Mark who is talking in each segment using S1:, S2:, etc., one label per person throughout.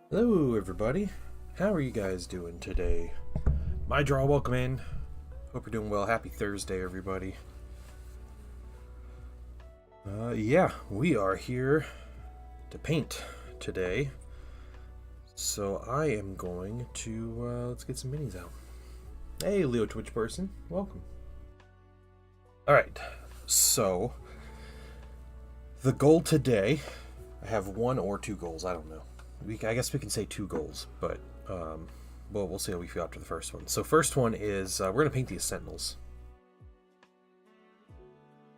S1: Hello everybody, how are you guys doing today? My draw, welcome in. Hope you're doing well. Happy Thursday everybody. Yeah, we are here to paint today. So I am going to, let's get some minis out. Hey Leo Twitch person, welcome. Alright, so the goal today, I have one or two goals, I don't know. I guess we can say two goals, but well, we'll see how we feel after the first one. So first one is we're going to paint these sentinels.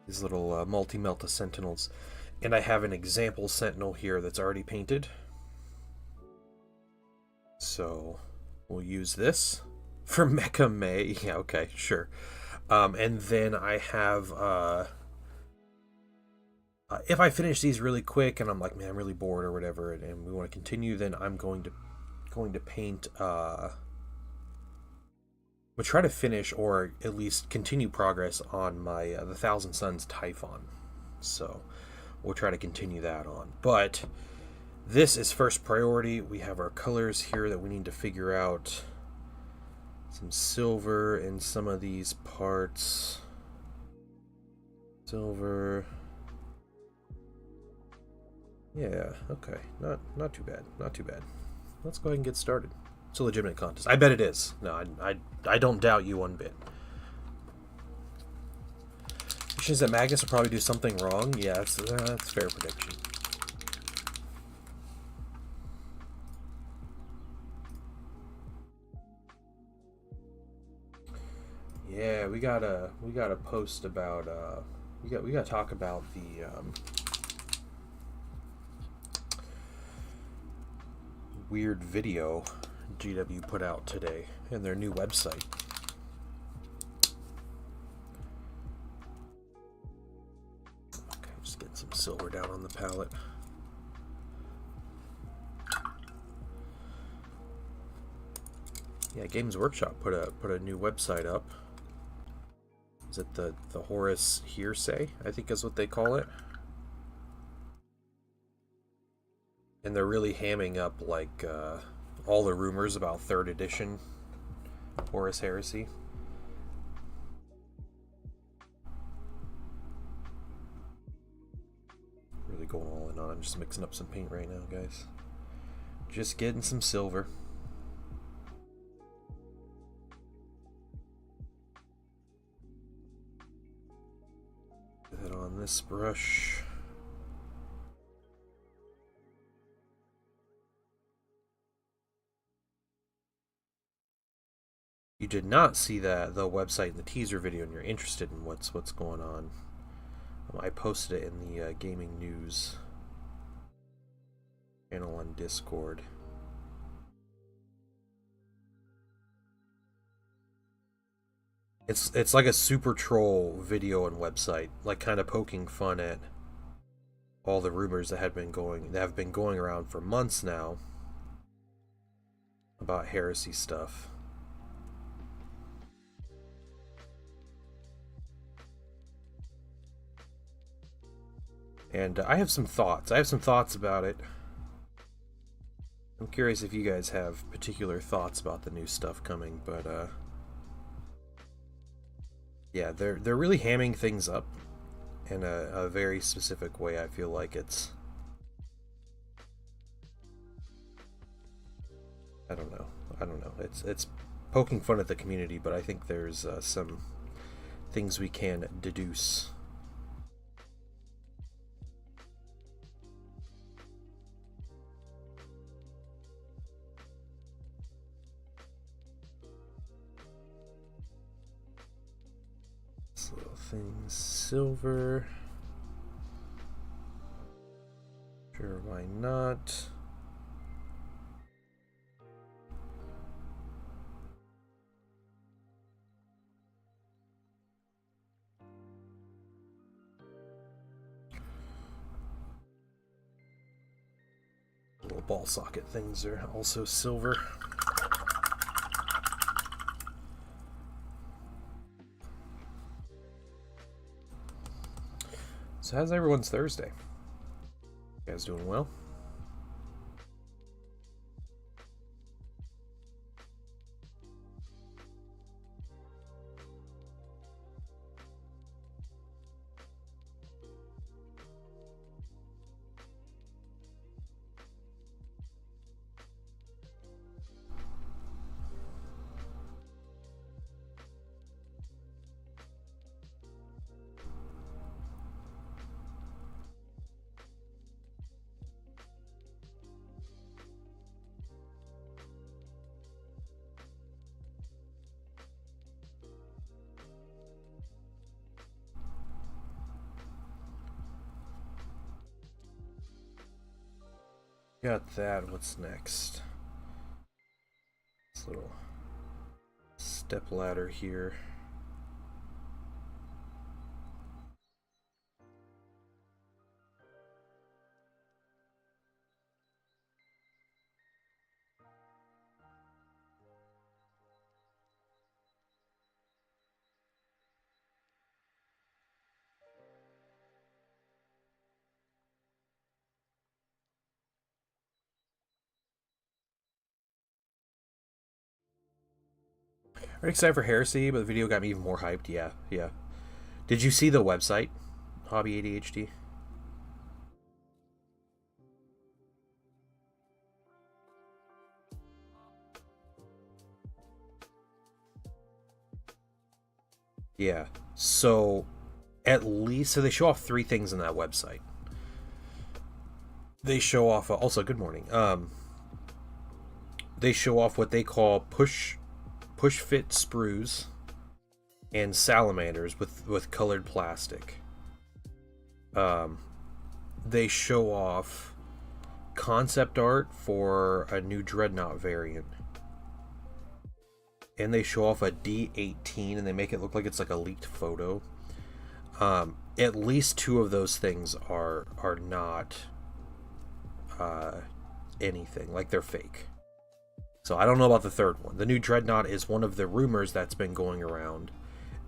S1: These little multi-melta sentinels. And I have an example sentinel here that's already painted. So we'll use this for Mecha May. Yeah, okay, sure. And then I have If I finish these really quick and I'm like, man, I'm really bored or whatever, and we want to continue, then I'm going to paint. We'll try to finish or at least continue progress on my the Thousand Suns Typhon. So we'll try to continue that on. But this is first priority. We have our colors here that we need to figure out. Some silver in some of these parts. Silver. Yeah, okay. Not too bad. Not too bad. Let's go ahead and get started. It's a legitimate contest. I bet it is. No, I don't doubt you one bit. Which is that Magnus will probably do something wrong. Yeah, that's fair prediction. Yeah, we gotta post about we gotta talk about the weird video GW put out today in their new website. Okay, just get some silver down on the palette. Yeah, Games Workshop put a new website up. Is it the Horus Heresy, I think is what they call it. And they're really hamming up like all the rumors about 3rd edition Horus Heresy. Really going all in on it. I'm just mixing up some paint right now, guys. Just getting some silver. Get that on this brush. You did not see the website in the teaser video and you're interested in what's going on. I posted it in the gaming news channel on Discord. It's like a super troll video and website, like kind of poking fun at all the rumors that have been going around for months now about Heresy stuff. And I have some thoughts. I have some thoughts about it. I'm curious if you guys have particular thoughts about the new stuff coming, but yeah, they're really hamming things up in a very specific way. I feel like it's, I don't know. It's poking fun at the community, but I think there's some things we can deduce. Things silver. Sure, why not? Little ball socket things are also silver. So how's everyone's Thursday? You guys doing well? Got that. What's next? This little step ladder here. I'm excited for Heresy, but the video got me even more hyped. Yeah, yeah. Did you see the website, Hobby ADHD? Yeah. So at least so they show off three things in that website. They show off also good morning. They show off what they call push fit sprues and salamanders with colored plastic. They show off concept art for a new Dreadnought variant. And they show off a D18 and they make it look like it's like a leaked photo. At least two of those things are not anything. Like they're fake. So I don't know about the third one. The new Dreadnought is one of the rumors that's been going around.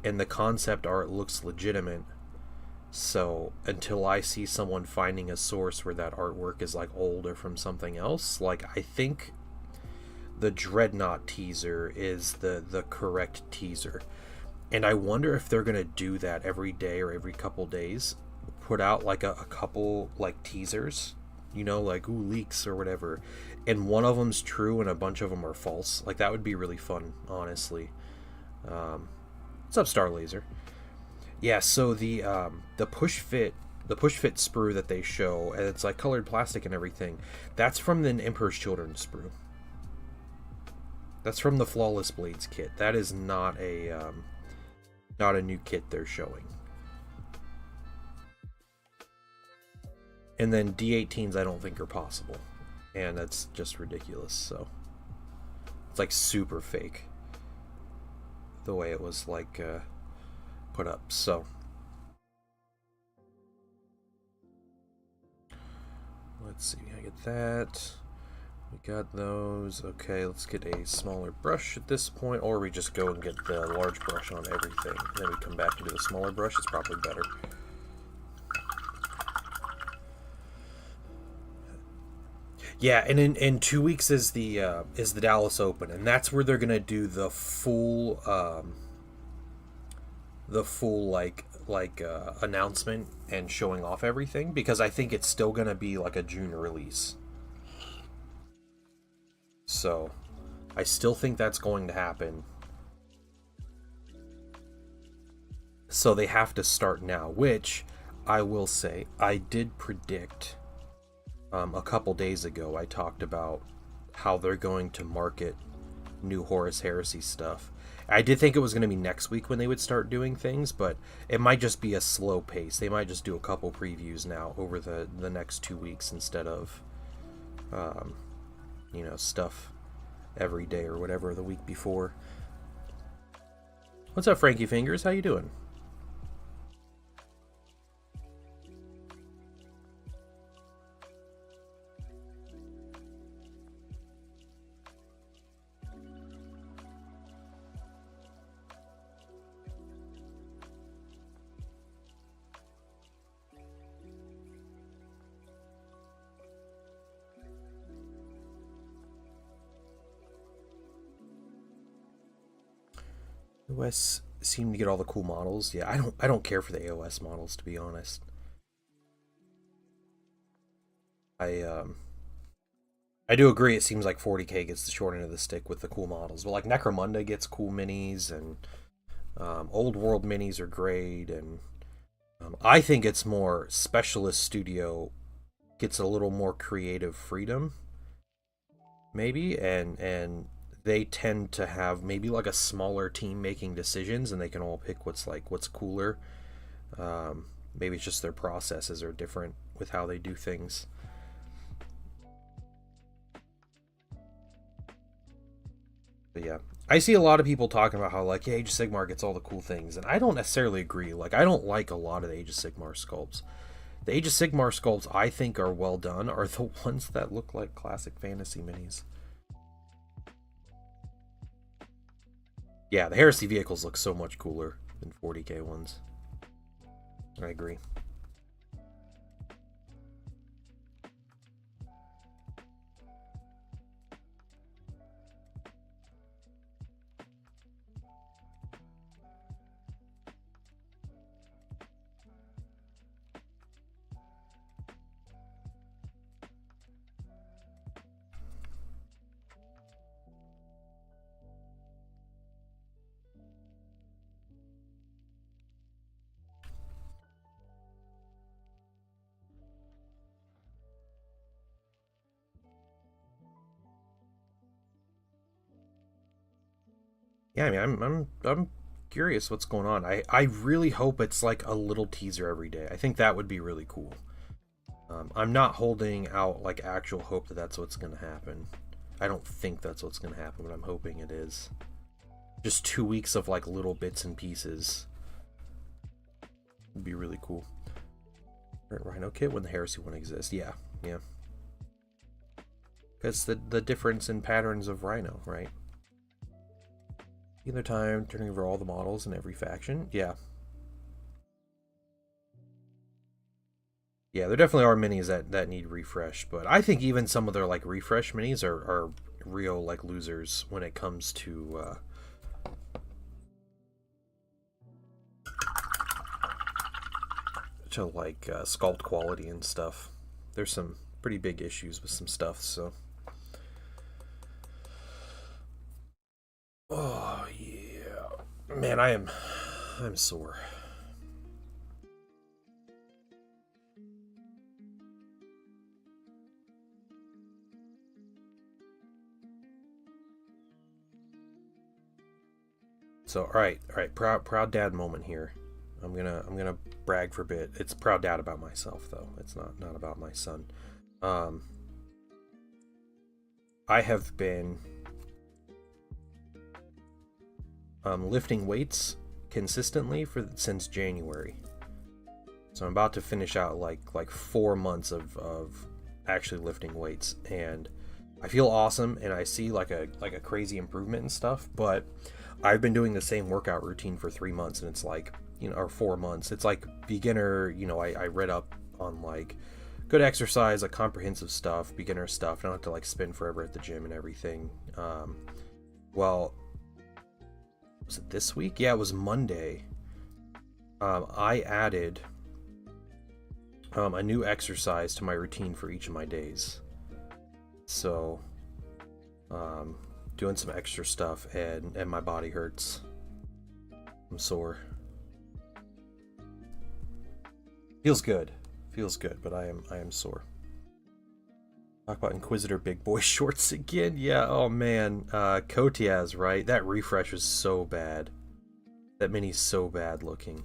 S1: And the concept art looks legitimate. So until I see someone finding a source where that artwork is like old or from something else, like I think the Dreadnought teaser is the correct teaser. And I wonder if they're gonna do that every day or every couple days. Put out like a couple like teasers, you know, like ooh leaks or whatever. And one of them's true and a bunch of them are false. Like that would be really fun, honestly. What's up, Star Laser? Yeah, so the push fit sprue that they show, and it's like colored plastic and everything, that's from the Emperor's Children sprue. That's from the Flawless Blades kit. That is not a new kit they're showing. And then D18s I don't think are possible. And that's just ridiculous, so. It's like super fake. The way it was like put up, so. Let's see, I get that. We got those. Okay, let's get a smaller brush at this point, or we just go and get the large brush on everything. Then we come back and do a smaller brush. It's probably better. Yeah, and in 2 weeks is the Dallas Open, and that's where they're gonna do the full announcement and showing off everything, because I think it's still gonna be like a June release. So, I still think that's going to happen. So they have to start now, which I will say, I did predict a couple days ago. I talked about how they're going to market new Horus Heresy stuff. I did think it was going to be next week when they would start doing things, but it might just be a slow pace. They might just do a couple previews now over the next 2 weeks instead of stuff every day or whatever the week before. What's up, Frankie Fingers? How you doing? AOS seem to get all the cool models. Yeah, I don't care for the AOS models, to be honest. I do agree. It seems like 40k gets the short end of the stick with the cool models, but like Necromunda gets cool minis, and Old World minis are great, and I think it's more Specialist Studio gets a little more creative freedom, maybe, and they tend to have maybe like a smaller team making decisions, and they can all pick what's cooler. Maybe it's just their processes are different with how they do things. But yeah, I see a lot of people talking about how like, yeah, Age of Sigmar gets all the cool things, and I don't necessarily agree. Like, I don't like a lot of the Age of Sigmar sculpts. The Age of Sigmar sculpts I think are well done are the ones that look like classic fantasy minis. Yeah, the Heresy vehicles look so much cooler than 40k ones. I agree. Yeah, I mean, I'm curious what's going on. I really hope it's like a little teaser every day. I think that would be really cool. I'm not holding out like actual hope that that's what's going to happen. I don't think that's what's going to happen, but I'm hoping it is. Just 2 weeks of like little bits and pieces would be really cool. Rhino kit when the Heresy one exists. Yeah, yeah. Because the difference in patterns of Rhino, right? Either time, turning over all the models in every faction. Yeah. Yeah, there definitely are minis that need refresh, but I think even some of their like refresh minis are real like losers when it comes to like sculpt quality and stuff. There's some pretty big issues with some stuff, so. Oh yeah, man, I'm sore. So all right, proud dad moment here. I'm gonna brag for a bit. It's proud dad about myself though. It's not about my son. Um, I have been lifting weights consistently since January. So I'm about to finish out like 4 months of actually lifting weights, and I feel awesome, and I see like a crazy improvement and stuff. But I've been doing the same workout routine for 3 months, and it's like, or 4 months. It's like beginner. I read up on like good exercise, like comprehensive stuff, beginner stuff. I don't have to like spend forever at the gym and everything. Well, was it this week? Yeah, it was Monday. I added a new exercise to my routine for each of my days. So, doing some extra stuff, and my body hurts. I'm sore. Feels good, but I am sore. Talk about Inquisitor big boy shorts again. Yeah, oh man, Kotiaz, right? That refresh is so bad. That mini's so bad looking.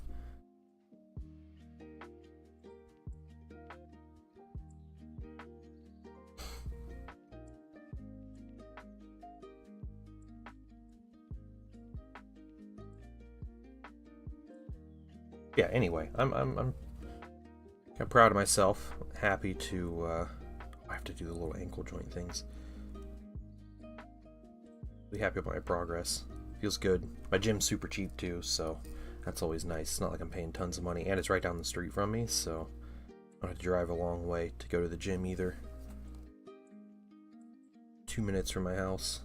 S1: Yeah, anyway, I'm proud of myself. Happy to I have to do the little ankle joint things. Be happy with my progress. Feels good. My gym's super cheap too, so that's always nice. It's not like I'm paying tons of money, and it's right down the street from me, so I don't have to drive a long way to go to the gym either. 2 minutes from my house.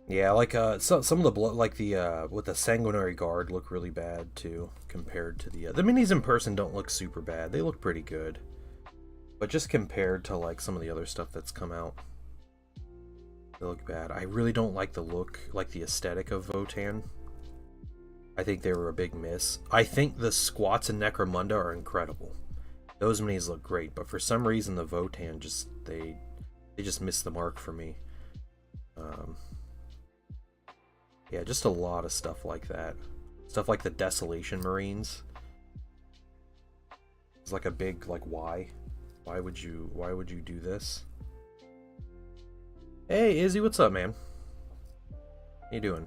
S1: Yeah, like some of the like the with the sanguinary guard look really bad too compared to the minis in person don't look super bad. They look pretty good, but just compared to like some of the other stuff that's come out, they look bad. I really don't like the look, like the aesthetic of Votan. I think they were a big miss. I think the squats in Necromunda are incredible. Those minis look great, but for some reason the Votan just they just missed the mark for me. Yeah, just a lot of stuff like that. Stuff like the Desolation Marines. It's like a big like why? Why would you do this? Hey Izzy, what's up, man? How you doing?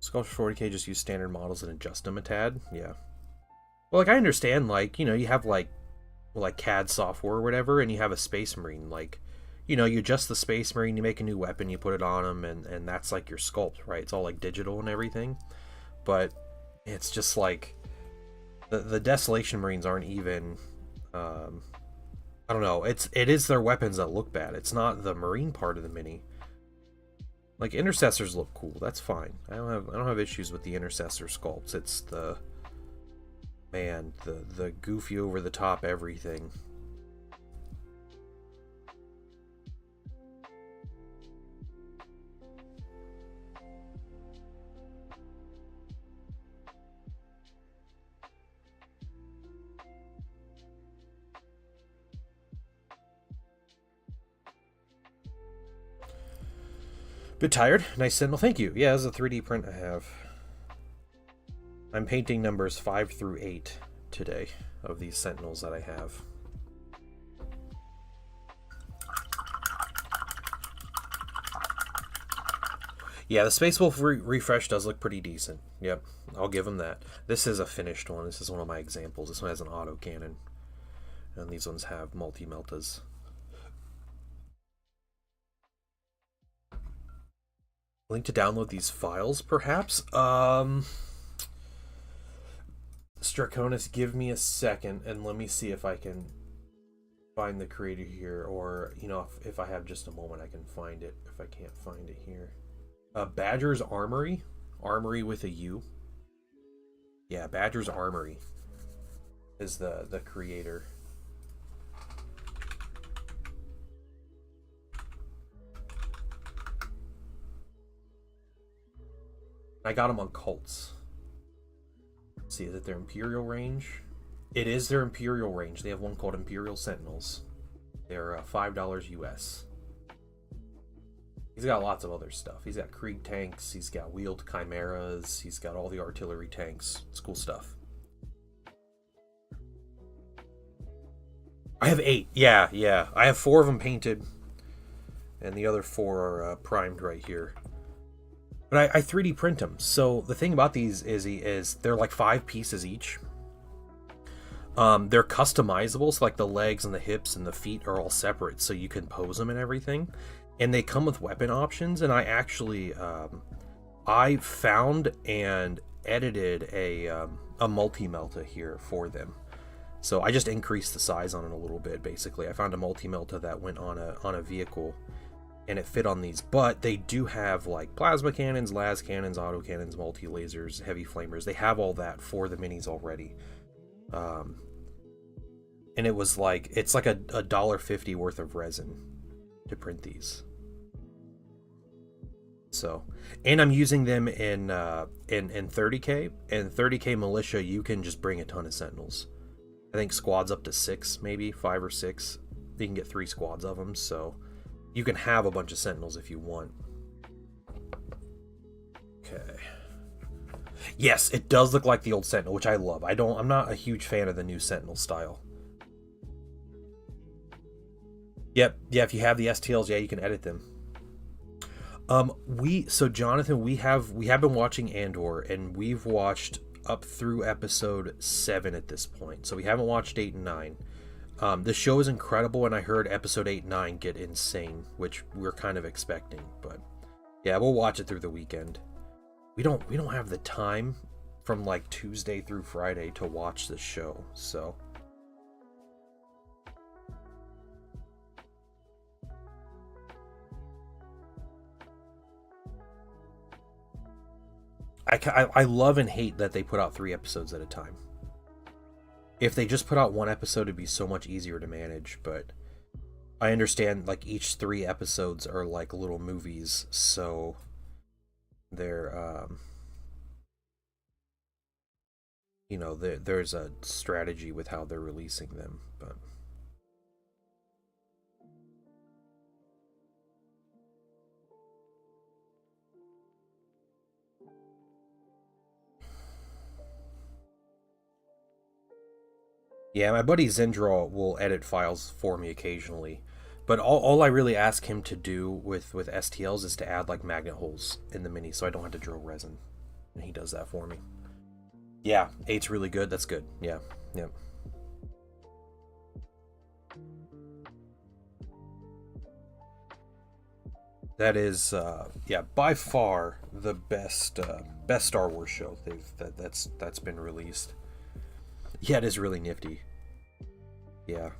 S1: Sculpture 40k just use standard models and adjust them a tad. Yeah. Well, like I understand, like, you have like CAD software or whatever, and you have a Space Marine, like, you adjust the Space Marine, you make a new weapon, you put it on them, and that's like your sculpt, right? It's all like digital and everything. But it's just like the Desolation Marines aren't even I don't know. It is their weapons that look bad. It's not the marine part of the mini. Like, intercessors look cool. That's fine. I don't have issues with the intercessor sculpts. It's the the goofy over the top everything. Bit tired. Nice Sentinel. Thank you. Yeah, this is a 3D print I have. I'm painting numbers 5 through 8 today of these Sentinels that I have. Yeah, the Space Wolf refresh does look pretty decent. Yep, I'll give them that. This is a finished one. This is one of my examples. This one has an autocannon. And these ones have multi-meltas. Link to download these files, perhaps? Straconis, give me a second, and let me see if I can find the creator here, or, you know, if I have just a moment, I can find it, if I can't find it here. Badger's Armory? Armory with a U. Yeah, Badger's Armory is the creator. I got them on Cults. Let's see, is it their Imperial range? It is their Imperial range. They have one called Imperial Sentinels. They're $5 US. He's got lots of other stuff. He's got Krieg tanks, he's got wheeled chimeras, he's got all the artillery tanks. It's cool stuff. I have 8. Yeah. I have 4 of them painted, and the other 4 are primed right here. But I 3D print them. So the thing about these is they're like 5 pieces each. They're customizable, so like the legs and the hips and the feet are all separate, so you can pose them and everything. And they come with weapon options, and I actually I found and edited a multi-melta here for them. So I just increased the size on it a little bit, basically. I found a multi-melta that went on a vehicle, and it fit on these. But they do have like plasma cannons, las cannons, auto cannons, multi-lasers, heavy flamers. They have all that for the minis already. And it was like, it's like a $1.50 worth of resin to print these. So, and I'm using them in 30K. And 30K militia, you can just bring a ton of sentinels. I think squads up to 6, maybe 5 or 6. You can get 3 squads of them, so you can have a bunch of sentinels if you want. Okay. Yes, it does look like the old Sentinel, which I love. I'm not a huge fan of the new Sentinel style. Yep, yeah, if you have the STLs, yeah, you can edit them. So Jonathan, we have been watching Andor, and we've watched up through episode 7 at this point. So we haven't watched 8 and 9. The show is incredible, and I heard episode 8 and 9 get insane, which we're kind of expecting, but yeah, we'll watch it through the weekend. We don't have the time from like Tuesday through Friday to watch the show, so I love and hate that they put out 3 episodes at a time. If they just put out 1 episode, it'd be so much easier to manage, but I understand like each 3 episodes are like little movies, so they're you know, there's a strategy with how they're releasing them, but yeah, my buddy Zendraw will edit files for me occasionally, but all I really ask him to do with STLs is to add like magnet holes in the mini, so I don't have to drill resin, and he does that for me. Yeah, 8's really good. That's good. Yeah. That is, yeah, by far the best Star Wars show that's been released. Yeah, it is really nifty. Yeah.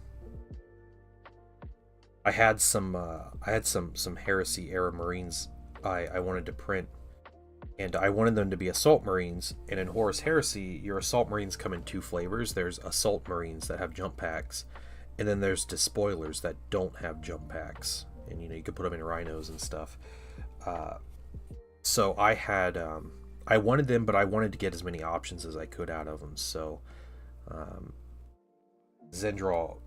S1: I had some Heresy era Marines I wanted to print, and I wanted them to be Assault Marines. And in Horus Heresy, your Assault Marines come in two flavors. There's Assault Marines that have jump packs, and then there's Despoilers that don't have jump packs. And you can put them in rhinos and stuff. So I had I wanted them, but I wanted to get as many options as I could out of them. So Zendral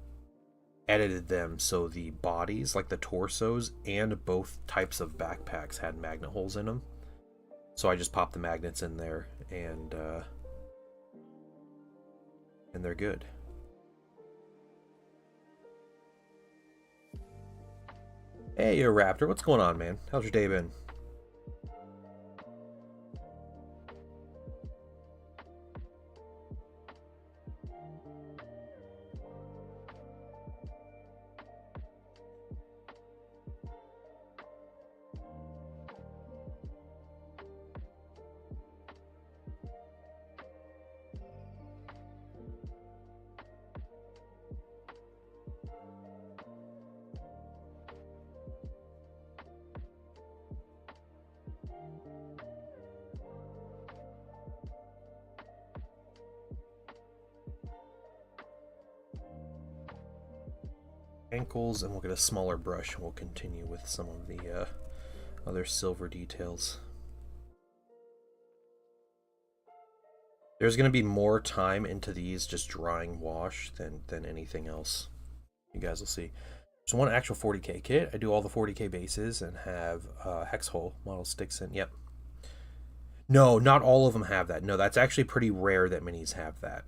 S1: edited them so the bodies, like the torsos, and both types of backpacks had magnet holes in them. So I just popped the magnets in there, and they're good. Hey, yo, Raptor, what's going on, man? How's your day been? Ankles, and we'll get a smaller brush, and we'll continue with some of the other silver details. There's going to be more time into these just drying wash than anything else. You guys will see. So one actual 40k kit. I do all the 40k bases and have hex hole model sticks in. Yep. No, not all of them have that. No, that's actually pretty rare that minis have that.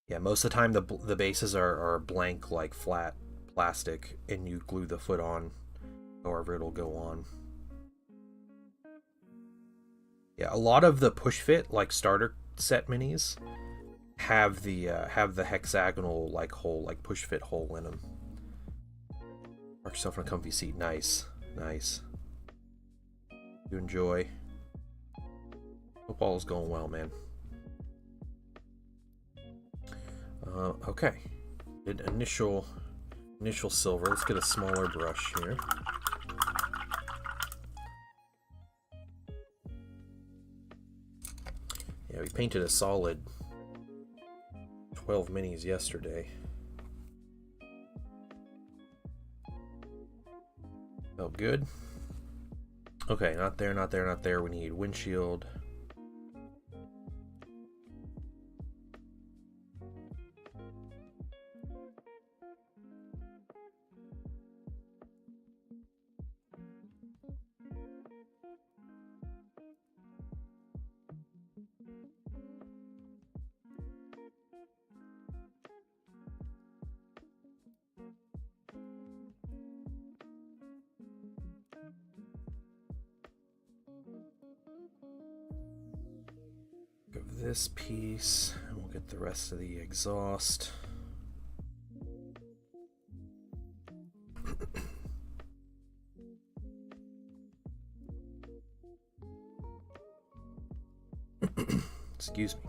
S1: Yeah, most of the time the bases are blank, like flat plastic, and you glue the foot on, however it'll go on. Yeah, a lot of the push fit, like starter set minis, have the hexagonal like hole, like push fit hole in them. Mark yourself in a comfy seat. Nice, nice. You enjoy. Hope all is going well, man. Okay. Did initial silver. Let's get a smaller brush here. Yeah, we painted a solid 12 minis yesterday. Felt good. Okay, not there, not there, not there. We need windshield. This piece, and we'll get the rest of the exhaust. Excuse me.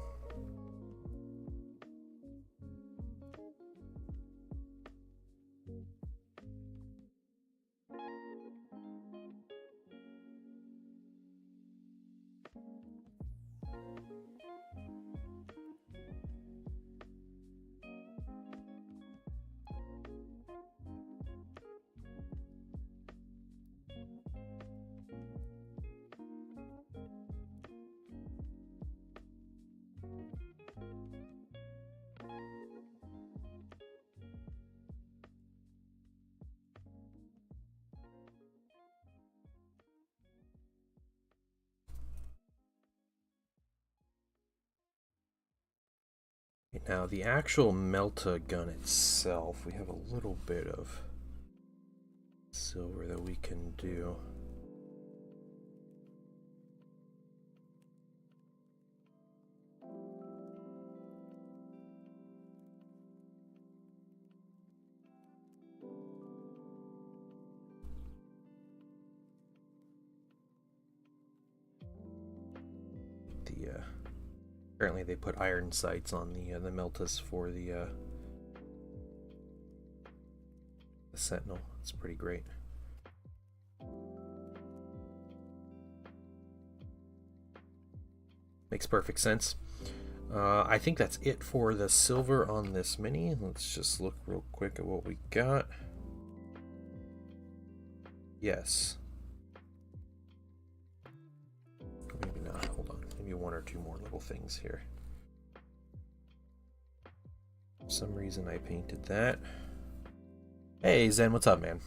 S1: Now the actual Melta gun itself, we have a little bit of silver that we can do. Apparently they put iron sights on the Meltas for the Sentinel. It's pretty great. Makes perfect sense. I think that's it for the silver on this mini. Let's just look real quick at what we got. Yes. Maybe not. Hold on. Maybe one or two more little things here. For some reason I painted that. Hey Zen, what's up, man?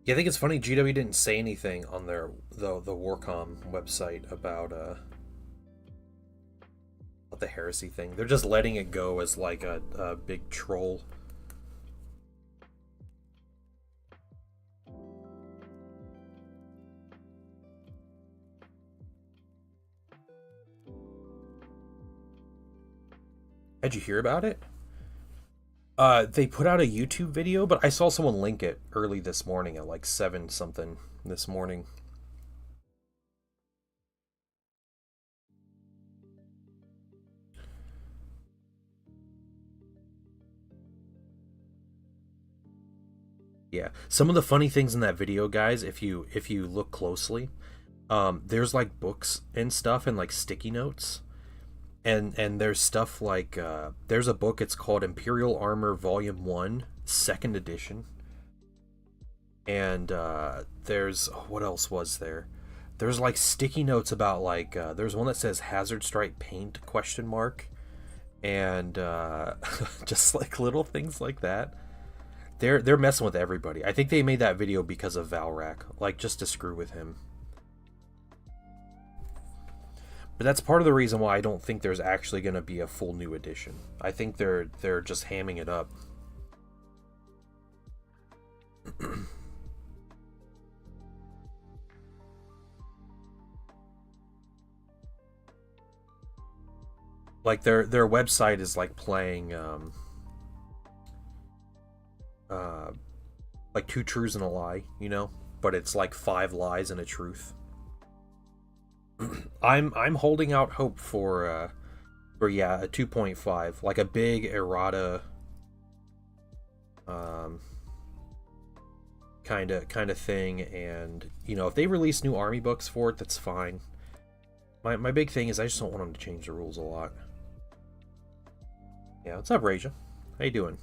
S1: Yeah, I think it's funny GW didn't say anything on their the Warcom website about the Heresy thing. They're just letting it go as like a big troll. How'd you hear about it? They put out a YouTube video, but I saw someone link it early this morning at like 7 something this morning. Yeah, some of the funny things in that video, guys, if you look closely, there's like books and stuff and like sticky notes. And there's stuff like there's a book, it's called Imperial Armor Volume 1 2nd edition, and there's what else was there, there's like sticky notes about like there's one that says Hazard Strike Paint question mark, and just like little things like that. They're messing with everybody. I think they made that video because of Valrak, like just to screw with him. But that's part of the reason why I don't think there's actually going to be a full new edition. I think they're just hamming it up. Like their website is like playing like 2 truths and a lie, you know? But it's like 5 lies and a truth. I'm holding out hope for yeah, a 2.5, like a big errata kind of thing, and you know, if they release new army books for it, that's fine. My big thing is I just don't want them to change the rules a lot. Yeah, what's up, Raja? How you doing?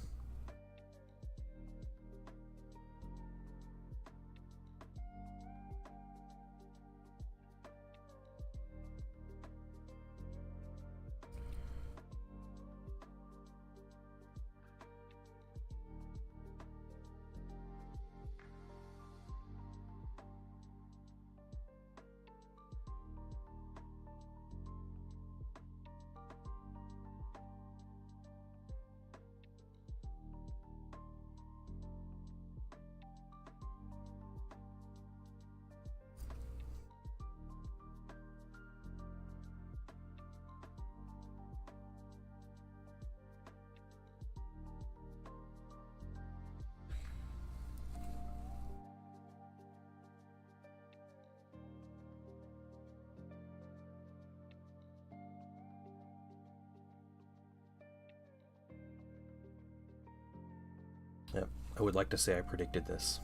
S1: Yep, I would like to say I predicted this.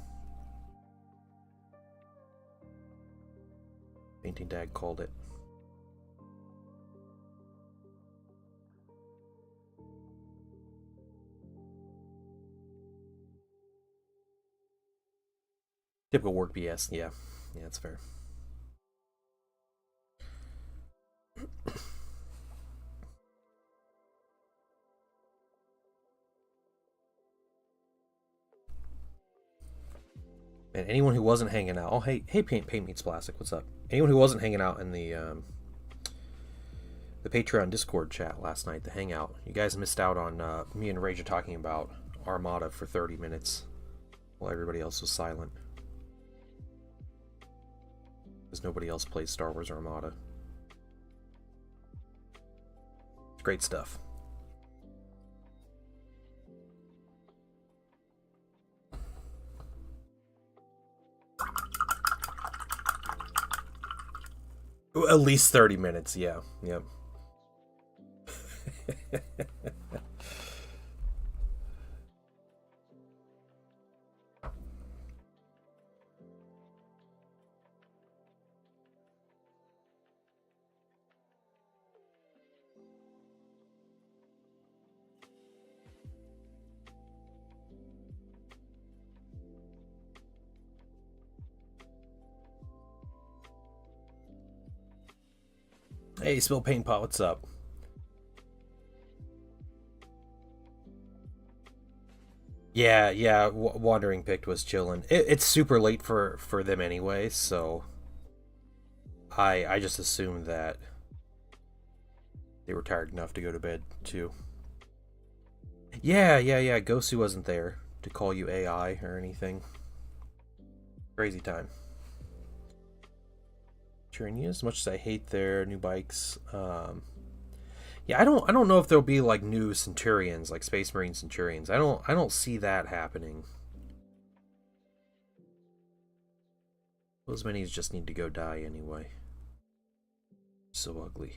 S1: Painting Dag called it. Typical work BS, yeah. Yeah, that's fair. And anyone who wasn't hanging out, oh hey Paint Meets Plastic, what's up? Anyone who wasn't hanging out in the Patreon Discord chat last night, the hangout, you guys missed out on me and Rage talking about Armada for 30 minutes while everybody else was silent. because nobody else plays Star Wars Armada. It's great stuff. At least 30 minutes, yeah. Yep. Hey, Spill Paint Pot, what's up? Yeah. Wandering Pict was chilling. It's super late for them anyway, so I just assumed that they were tired enough to go to bed too. Yeah. Gosu wasn't there to call you AI or anything. Crazy time. Tyranny, as much as I hate their new bikes, yeah, I don't know if there'll be like new Centurions, like Space Marine Centurions. I don't see that happening. Those minis just need to go die anyway. So ugly.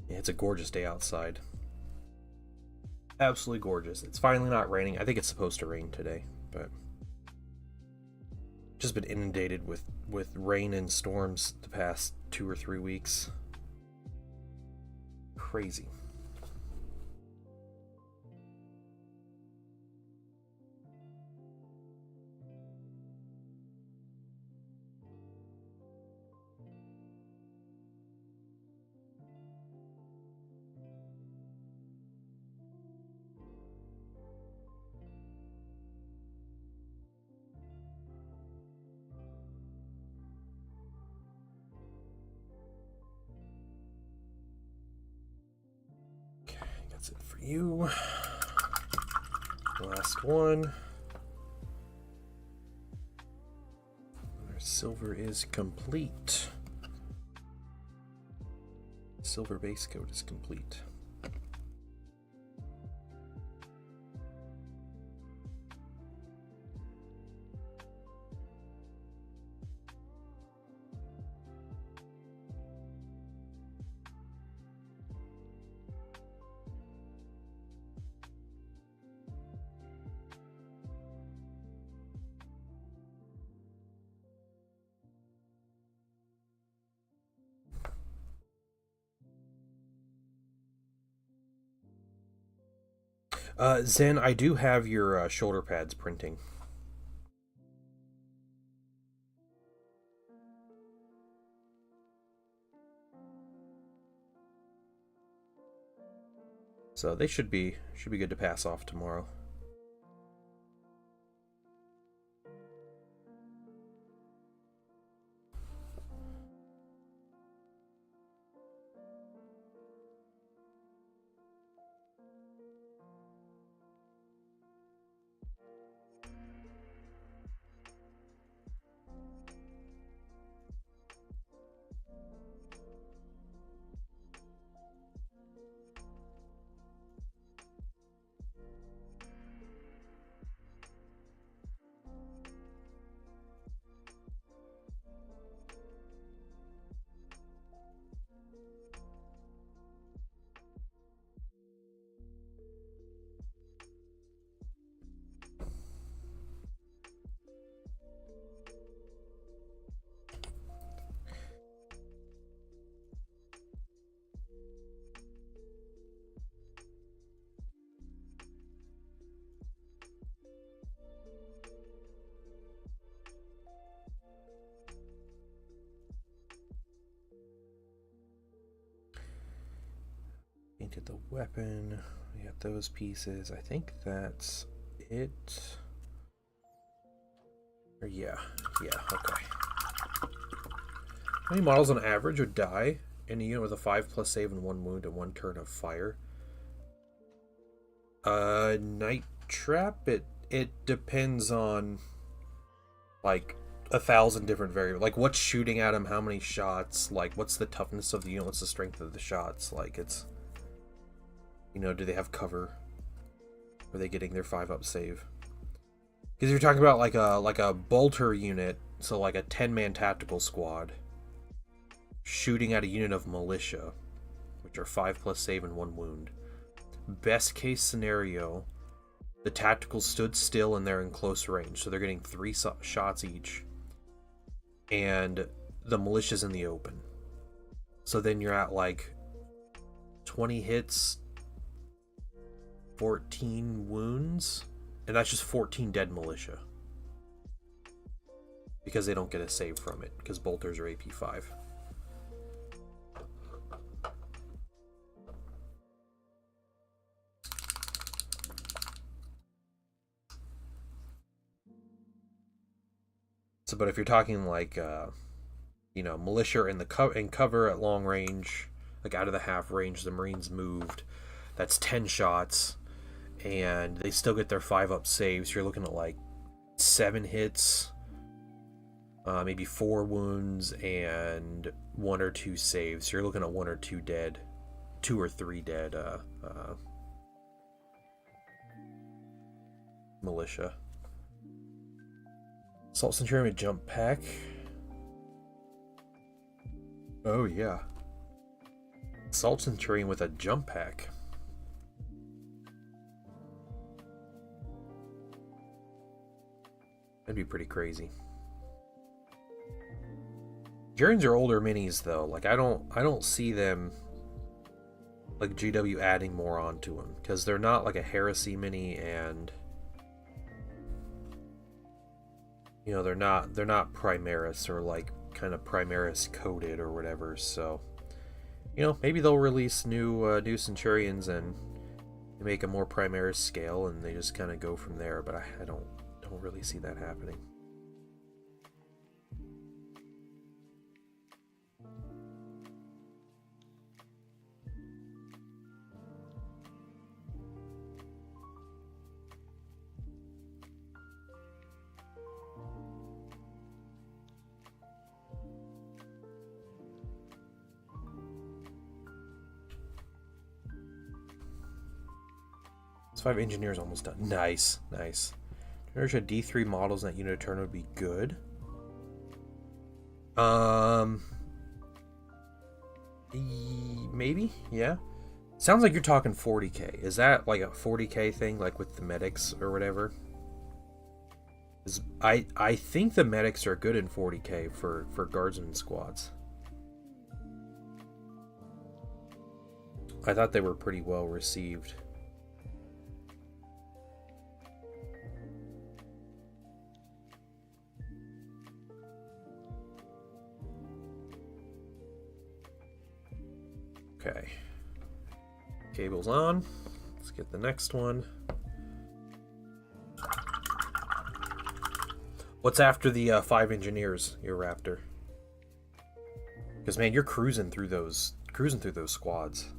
S1: Yeah, it's a gorgeous day outside. Absolutely gorgeous. It's finally not raining. I think it's supposed to rain today, but just been inundated with rain and storms the past 2 or 3 weeks. Crazy. Okay, that's it for you. Last one. Our silver is complete. Silver base coat is complete. Zen, I do have your shoulder pads printing. So they should be good to pass off tomorrow. get the weapon. We got those pieces. I think that's it. Or yeah, okay. How many models on average would die in a unit with a 5+ save and 1 wound and 1 turn of fire? Night Trap, it depends on like 1,000 different variables. Like what's shooting at him, how many shots, like what's the toughness of the unit, what's the strength of the shots, like it's, you know, do they have cover? Are they getting their 5+ save? Because you're talking about like a bolter unit, so like a 10-man tactical squad shooting at a unit of militia, which are 5+ save and 1 wound. Best case scenario, the tacticals stood still and they're in close range, so they're getting 3 shots each, and the militia's in the open. So then you're at like 20 hits, 14 wounds, and that's just 14 dead militia. Because they don't get a save from it, because bolters are AP 5. So, but if you're talking like, you know, militia in cover at long range, like out of the half range, the Marines moved, that's 10 shots, and they still get their 5+ saves. You're looking at like 7 hits, maybe 4 wounds, and 1 or 2 saves. So you're looking at 1 or 2 dead, 2 or 3 dead militia. Assault Centurion with jump pack. Oh yeah. Assault Centurion with a jump pack. That'd be pretty crazy. Centurions are older minis though. Like I don't see them, like GW, adding more onto them, because they're not like a Heresy mini, and you know, they're not Primaris or like kind of Primaris coded or whatever. So, you know, maybe they'll release new Centurions and make a more Primaris scale, and they just kind of go from there. But I don't really see that happening. It's 5 engineers almost done. Nice. There's a D3 models in that unit turn would be good. Maybe, yeah. Sounds like you're talking 40k. Is that like a 40k thing, like with the medics or whatever? I think the medics are good in 40k for guardsmen squads. I thought they were pretty well received. Okay. Cable's on. Let's get the next one. What's after the 5 engineers, your Raptor? Because man, you're cruising through those squads.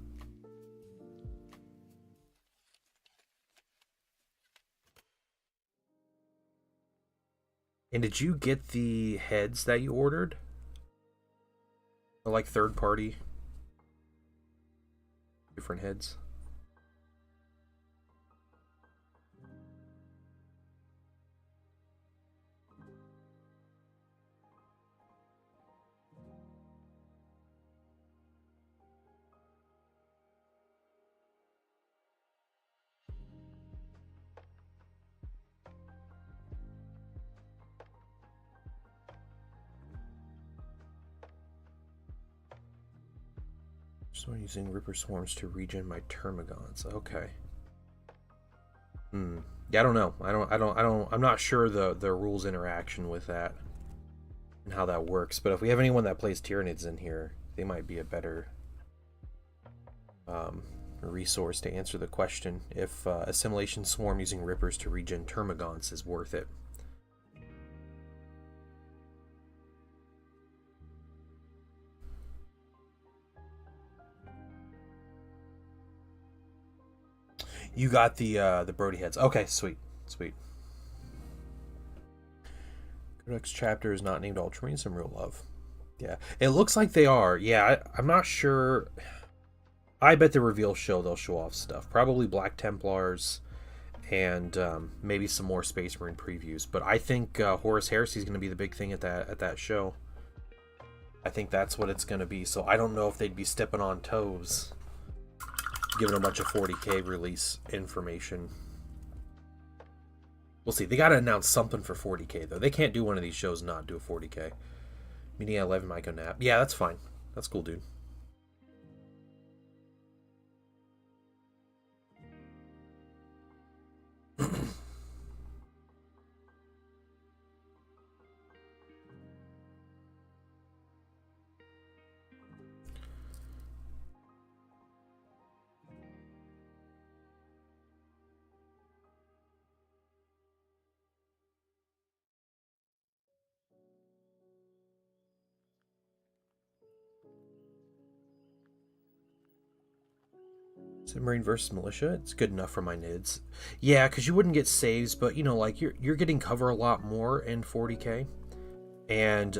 S1: And did you get the heads that you ordered? Or like third party? Different heads? So I'm using Ripper Swarms to regen my Termagants. Okay. Yeah, I don't know. I'm not sure the rules interaction with that and how that works. But if we have anyone that plays Tyranids in here, they might be a better resource to answer the question if Assimilation Swarm using Rippers to regen Termagants is worth it. You got the Brody heads. Okay, sweet. Sweet. Codex chapter is not named Ultramarine, some real love. Yeah, it looks like they are. Yeah, I'm not sure. I bet the reveal show they'll show off stuff. Probably Black Templars and maybe some more Space Marine previews. But I think Horus Heresy is going to be the big thing at that show. I think that's what it's going to be. So I don't know if they'd be stepping on toes, giving a bunch of 40k release information. We'll see. They got to announce something for 40k, though. They can't do one of these shows and not do a 40k. Meeting at 11 might go nap. Yeah, that's fine. That's cool, dude. Marine versus Militia, it's good enough for my nids. Yeah, because you wouldn't get saves, but you know, like you're getting cover a lot more in 40k, and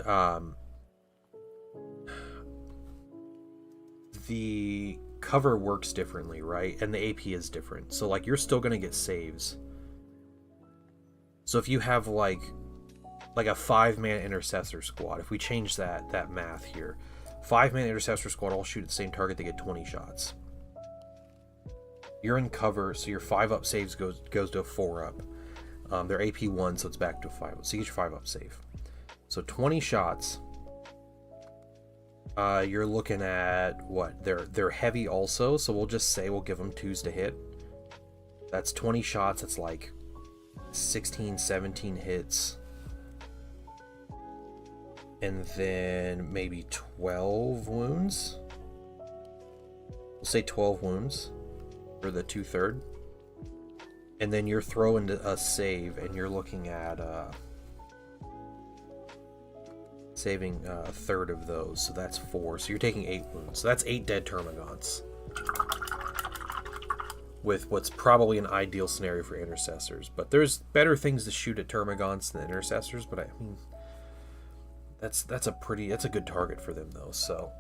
S1: the cover works differently, right? And the AP is different, so like you're still gonna get saves. So if you have like a 5-man intercessor squad, if we change that math here, 5-man intercessor squad all shoot at the same target, they get 20 shots. You're in cover, so your 5-up saves goes to a 4-up. They're AP 1, so it's back to a 5-up. So you get your 5-up save. So 20 shots. You're looking at what? They're heavy also, so we'll just say we'll give them 2s to hit. That's 20 shots. That's like 16, 17 hits. And then maybe 12 wounds. We'll say 12 wounds. For the 2/3, and then you're throwing a save, and you're looking at saving a third of those, so that's 4. So you're taking 8 wounds. So that's 8 dead Termagants, with what's probably an ideal scenario for intercessors. But there's better things to shoot at Termagants than intercessors. But I mean, that's a good target for them though. So.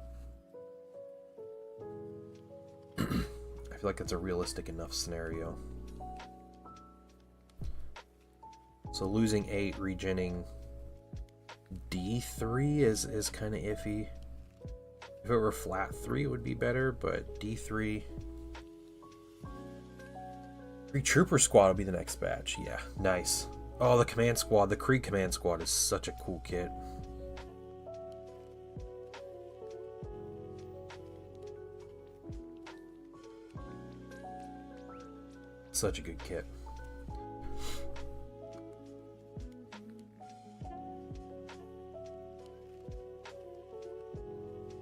S1: I feel like it's a realistic enough scenario. So losing 8, regenning D3 is kind of iffy. If it were flat 3, it would be better, but D3. 3 Trooper Squad will be the next batch. Yeah, nice. Oh, the Command Squad, the Krieg Command Squad is such a cool kit. Such a good kit.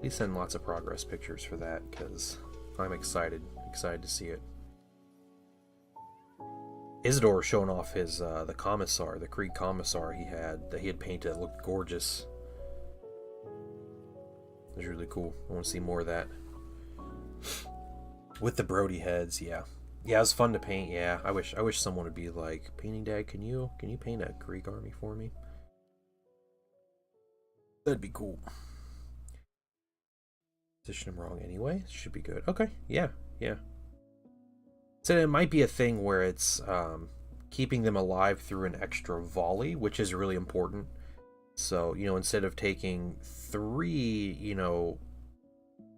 S1: Please send lots of progress pictures for that, because I'm excited to see it. Isidore showing off his the Commissar, the Krieg Commissar that he had painted that looked gorgeous. It was really cool. I want to see more of that. With the Brody heads, yeah. Yeah, it was fun to paint. Yeah, I wish someone would be like, "Painting Dad, can you paint a Greek army for me?" That'd be cool. Position them wrong anyway. Should be good. Okay, yeah. So it might be a thing where it's keeping them alive through an extra volley, which is really important. So, you know, instead of taking 3, you know,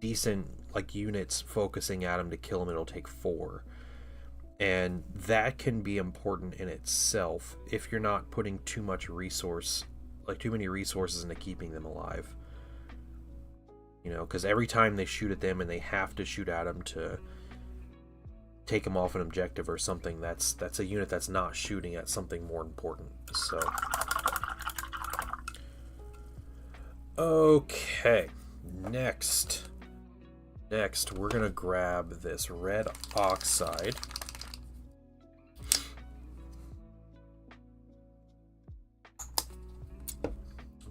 S1: decent like units focusing at them to kill them, it'll take 4. And that can be important in itself if you're not putting too many resources into keeping them alive. You know, because every time they shoot at them and they have to shoot at them to take them off an objective or something, that's a unit that's not shooting at something more important. So, okay, next Next, we're going to grab this red oxide.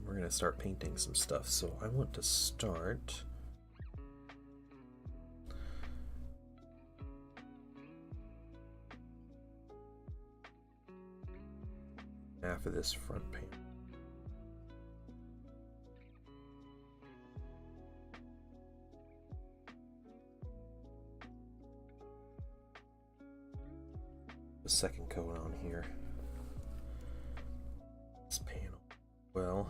S1: We're going to start painting some stuff. So I want to start... half of this front panel. The second coat on here. This panel. Well,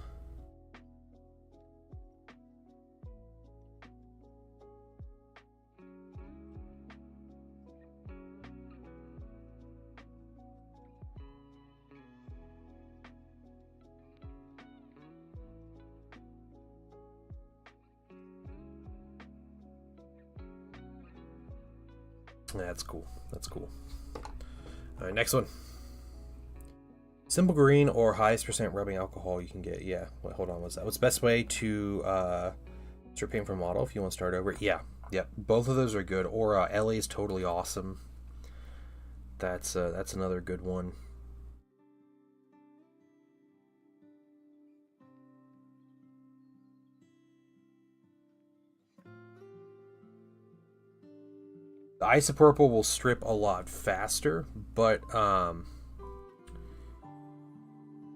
S1: that's cool. That's cool. All right, next one. Simple green or highest percent rubbing alcohol you can get. Yeah. Wait, hold on. What's that? What's the best way to start painting from model if you want to start over? Yeah. Yep. Both of those are good. Or LA is totally awesome. That's another good one. The isopurple will strip a lot faster, but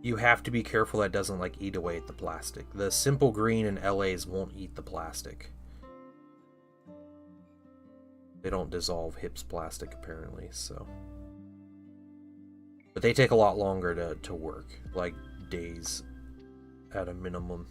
S1: you have to be careful that doesn't like eat away at the plastic. The simple green and LAs won't eat the plastic. They don't dissolve HIP's plastic apparently, so. But they take a lot longer to work, like days at a minimum.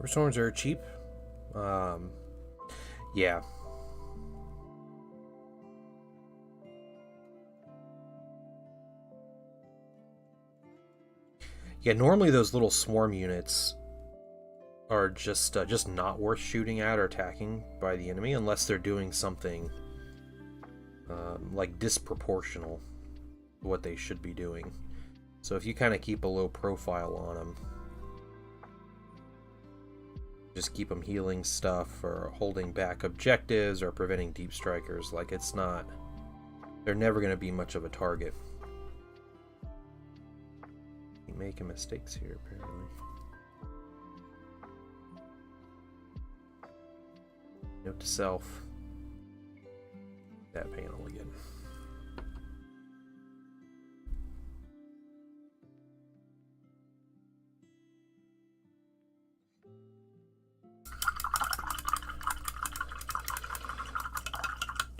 S1: Storms are cheap. Yeah. Yeah, normally those little swarm units are just not worth shooting at or attacking by the enemy unless they're doing something like disproportional to what they should be doing. So if you kind of keep a low profile on them, just keep them healing stuff or holding back objectives or preventing deep strikers, like it's not, they're never going to be much of a target. Keep making mistakes here apparently. Note to self, that panel again.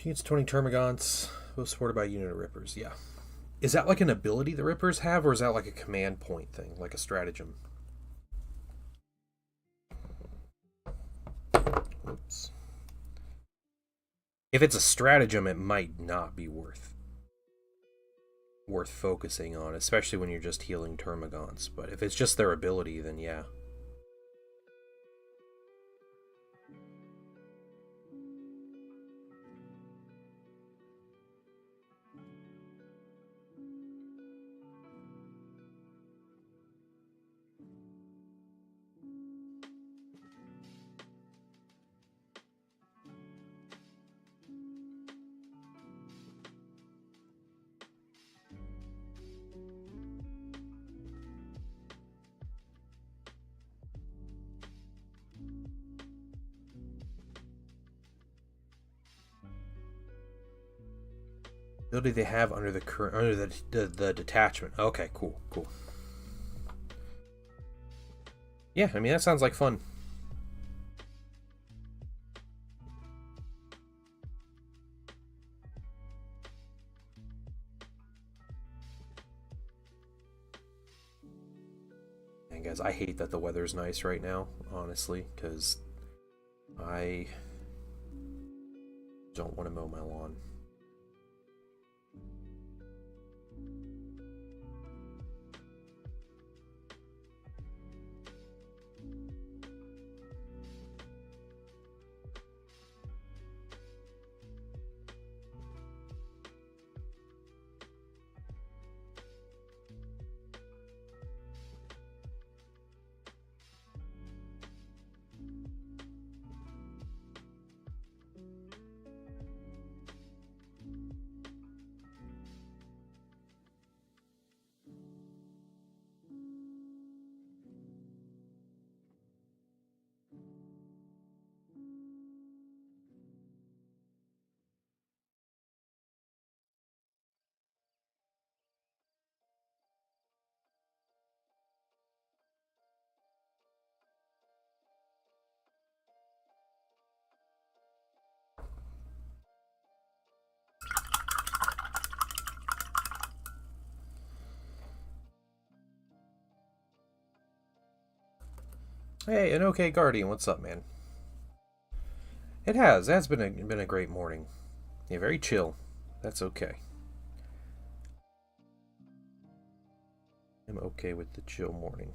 S1: Units 20 Termagants, both supported by a unit of Rippers. Yeah. Is that like an ability the Rippers have, or is that like a command point thing, like a stratagem? Oops. If it's a stratagem, it might not be worth focusing on, especially when you're just healing Termagants. But if it's just their ability, then yeah. Ability they have under the detachment. Okay, cool. Yeah, I mean that sounds like fun. Man, guys, I hate that the weather's nice right now, honestly, because I don't want to mow my lawn. Hey, an okay Guardian, what's up, man? It has. That's been a great morning. Yeah, very chill. That's okay. I'm okay with the chill morning.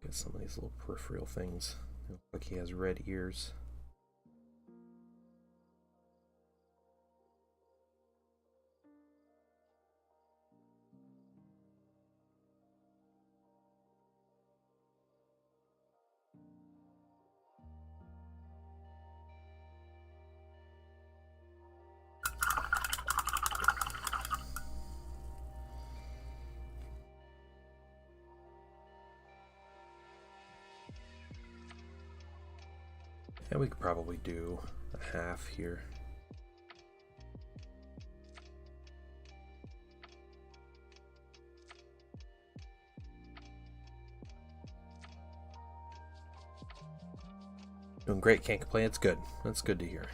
S1: Get some of these little peripheral things. Looks like he has red ears. And we could probably do a half here. Doing great, can't complain. It's good. That's good to hear.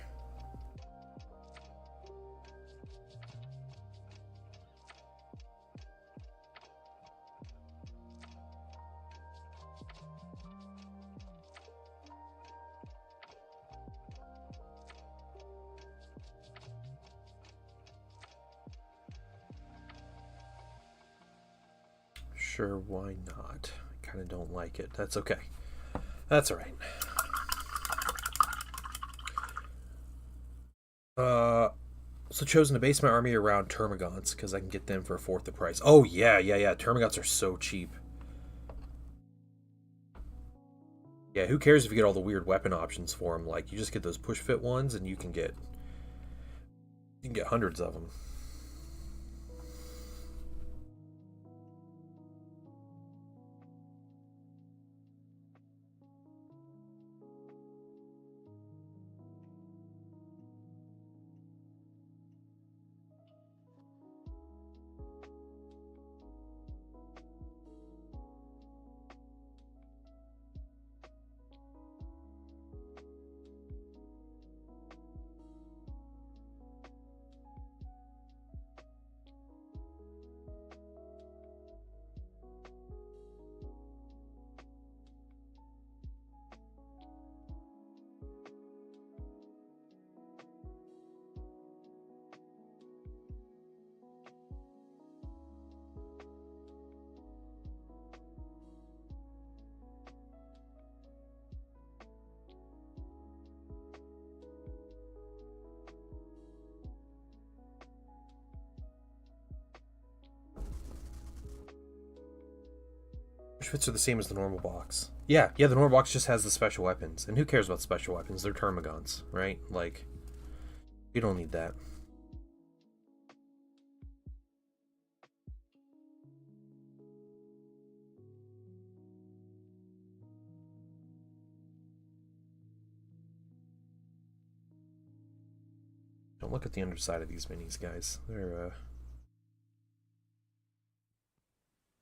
S1: Sure, why not? I kind of don't like it. That's okay. That's all right. So chosen a base my army around Termagants because I can get them for a fourth the price. Oh yeah. Termagants are so cheap. Yeah, who cares if you get all the weird weapon options for them? Like you just get those push fit ones, and you can get hundreds of them. outfits are the same as the normal box. Yeah, the normal box just has the special weapons. And who cares about special weapons? They're termagants, right? Like, you don't need that. Don't look at the underside of these minis, guys. They're,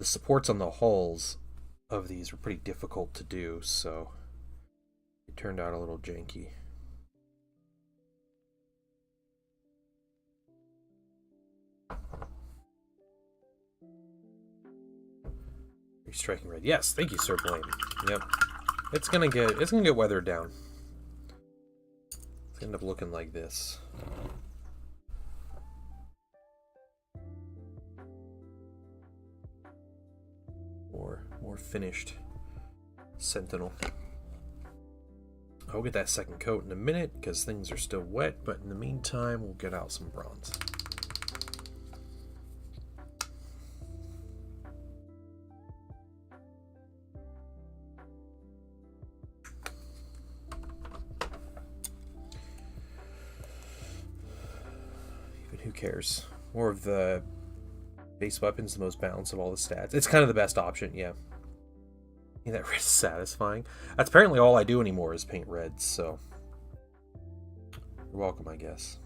S1: the supports on the hulls of these were pretty difficult to do, so it turned out a little janky. Striking red. Yes, thank you, Sir Blaine. Yep. It's gonna get weathered down. It's gonna end up looking like this. More finished Sentinel. I'll get that second coat in a minute because things are still wet, but in the meantime we'll get out some bronze. Who cares? More of the base weapons, the most balanced of all the stats. It's kind of the best option, yeah. Yeah, that red is satisfying. That's apparently all I do anymore is paint reds, so you're welcome, I guess.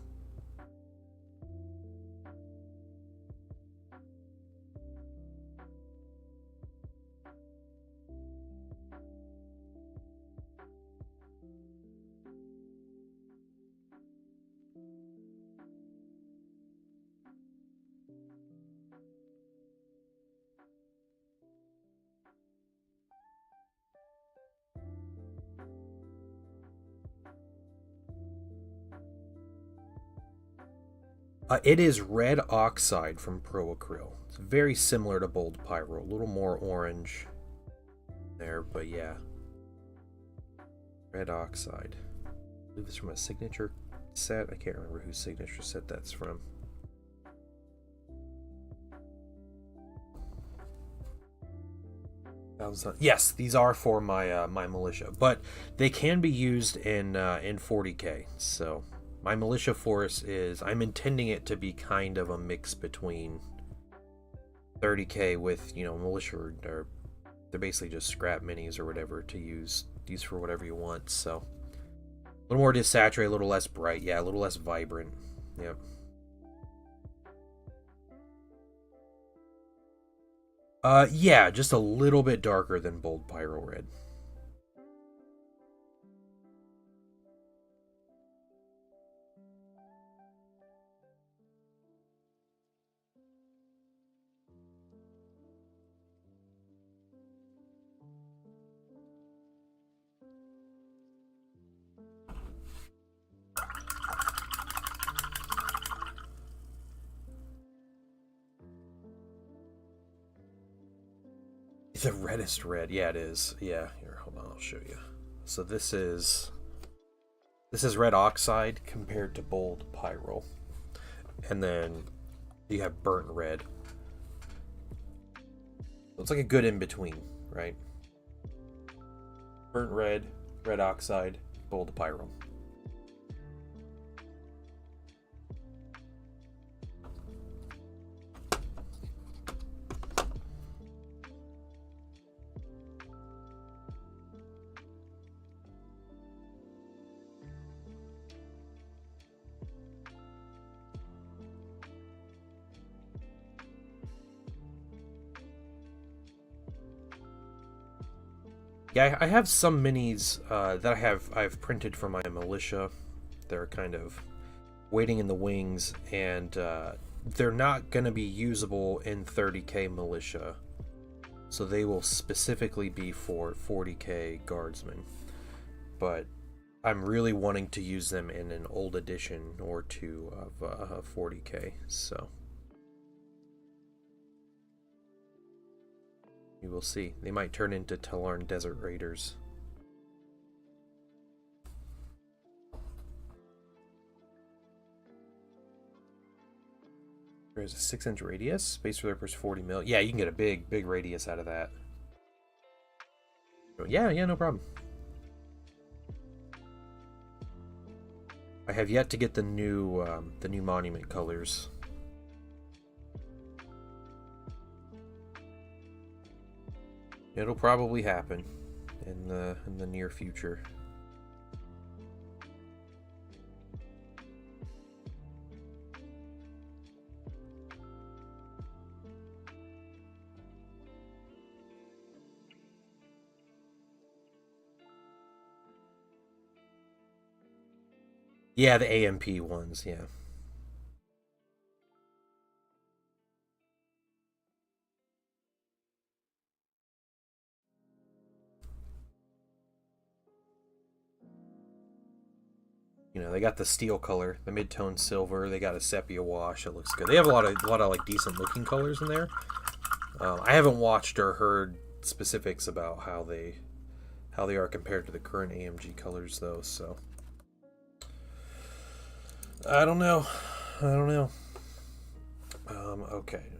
S1: It is red oxide from Pro Acryl. It's very similar to Bold Pyro. A little more orange there, but yeah. Red oxide. I believe it's from a signature set. I can't remember whose signature set that's from. Yes, these are for my my militia, but they can be used in 40k. So my militia force is, I'm intending it to be kind of a mix between 30k with, you know, militia, or they're basically just scrap minis or whatever to use for whatever you want. So a little more desaturated, a little less bright, yeah, a little less vibrant. Yep. Yeah, just a little bit darker than Bold Pyro Red. The reddest red, yeah, it is. Yeah, here, hold on, I'll show you. So this is red oxide compared to Bold Pyro, and then you have burnt red. So it's like a good in between, right? Burnt red, red oxide, Bold Pyro. Yeah, I have some minis that I've printed for my militia. They're kind of waiting in the wings, and they're not going to be usable in 30k militia. So they will specifically be for 40k guardsmen. But I'm really wanting to use them in an old edition or two of 40k, so we will see. They might turn into Talarn Desert Raiders. There's a 6-inch radius. Space for their 40 mil. Yeah, you can get a big radius out of that. Yeah, no problem. I have yet to get the new monument colors. It'll probably happen in the near future. Yeah, the AMP ones, yeah. You know, they got the steel color, the mid-tone silver. They got a sepia wash. It looks good. They have a lot of like decent looking colors in there. I haven't watched or heard specifics about how they are compared to the current AMG colors, though. So I don't know. Okay,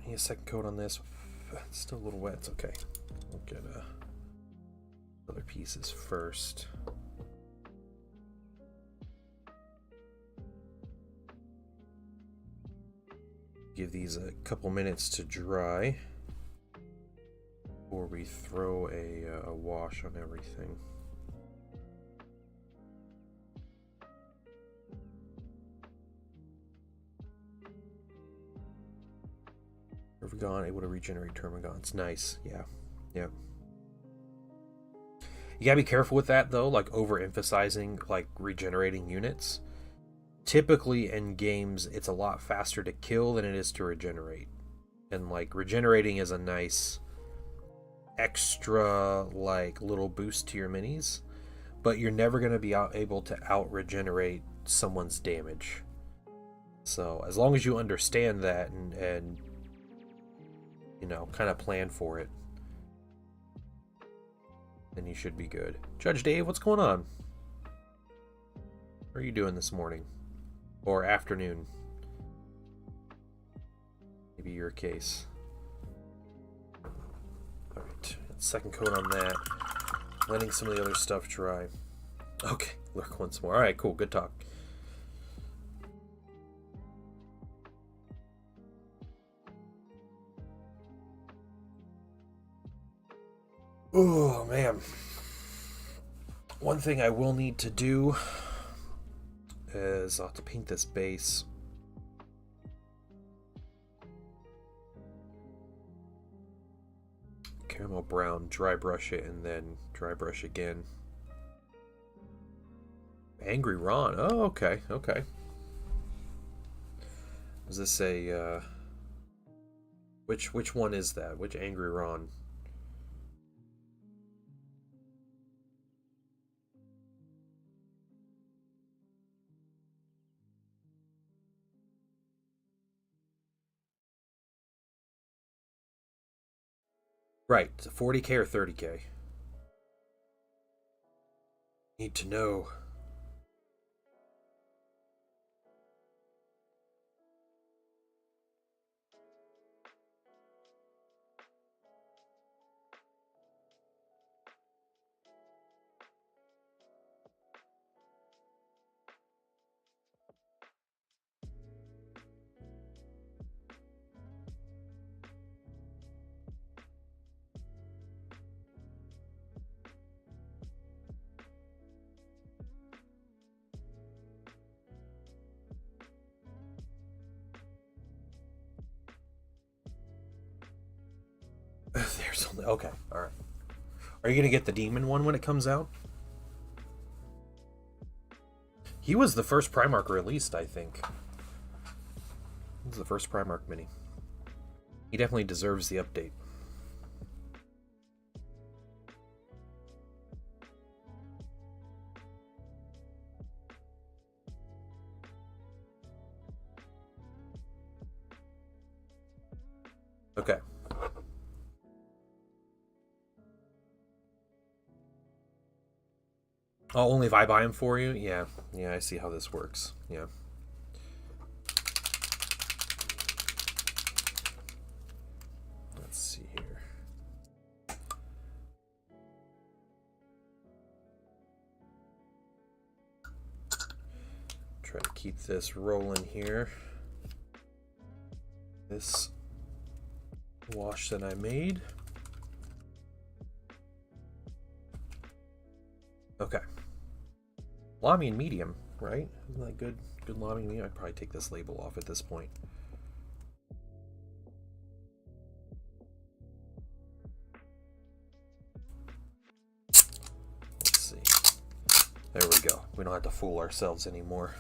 S1: I need a second coat on this. It's still a little wet. It's okay. We'll get other pieces first. Give these a couple minutes to dry before we throw a wash on everything. Ergon, able to regenerate termagants. Nice, yeah. You gotta be careful with that though, like overemphasizing like regenerating units. Typically in games it's a lot faster to kill than it is to regenerate, and like regenerating is a nice extra like little boost to your minis, but you're never going to be able to out regenerate someone's damage. So as long as you understand that and you know, kind of plan for it, then you should be good. Judge Dave, what's going on? What are you doing this morning? Or afternoon? Maybe your case. Alright, second coat on that. Letting some of the other stuff dry. Okay, lurk once more. Alright, cool, good talk. Oh, man. One thing I will need to do is I'll have to paint this base. Caramel brown, dry brush it, and then dry brush again. Angry Ron. Oh, okay. Is this a which one is that? Which Angry Ron? Right, 40k or 30k? Need to know. There's only... Okay, alright. Are you going to get the demon one when it comes out? He was the first Primarch released, I think. He was the first Primarch mini. He definitely deserves the update. Okay. Oh, only if I buy him for you? Yeah, I see how this works. Yeah. Let's see here. Try to keep this rolling here. This wash that I made. Okay. Lamy and medium, right? Isn't that good? Good lamy and medium. I'd probably take this label off at this point. Let's see. There we go. We don't have to fool ourselves anymore.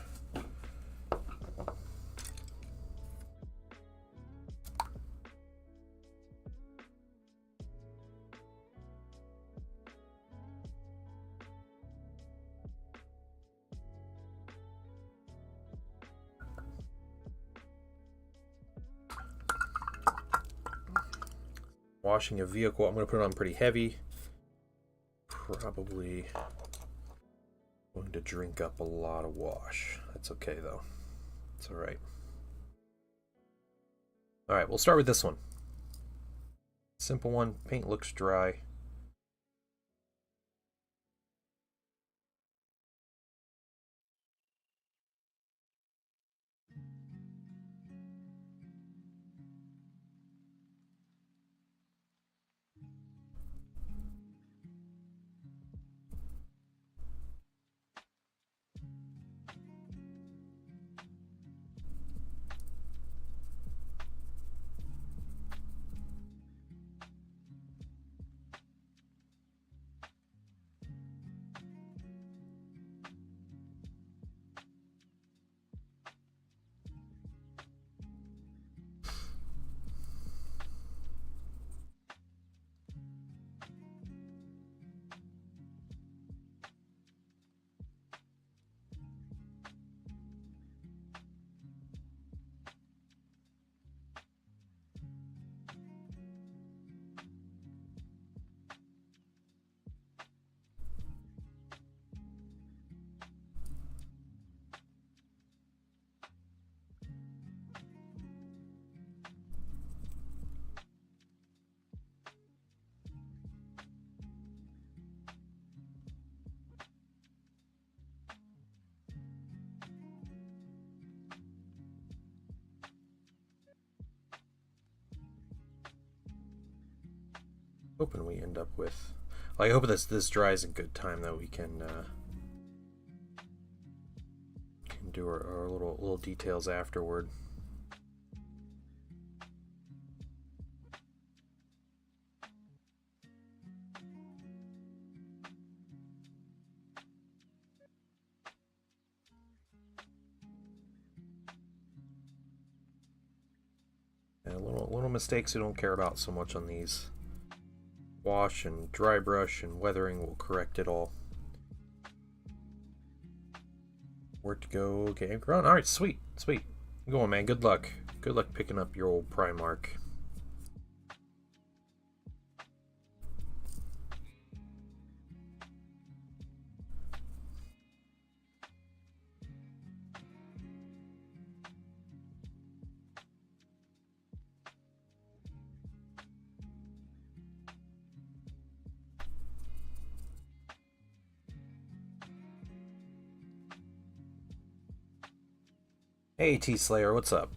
S1: Washing a vehicle, I'm going to put it on pretty heavy. Probably going to drink up a lot of wash. That's okay though. It's alright. Alright, we'll start with this one. Simple one. Paint looks dry. Hoping we end up with. I hope this dries in good time that we can do our little details afterward. And little mistakes we don't care about so much on these. Wash and dry brush and weathering will correct it all. Where to go? Okay, ground. All right, sweet. Go on, man. Good luck. Good luck picking up your old Primark. Hey, T-Slayer, what's up?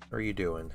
S1: How are you doing?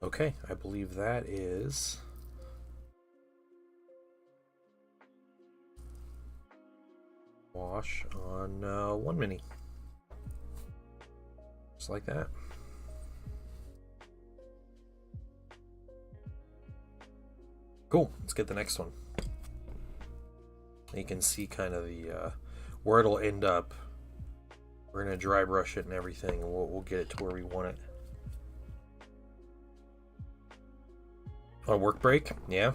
S1: Okay, I believe that is wash on one mini. Just like that. Cool, let's get the next one. You can see kind of the where it'll end up. We're gonna dry brush it and everything, and we'll get it to where we want it. On work break, yeah.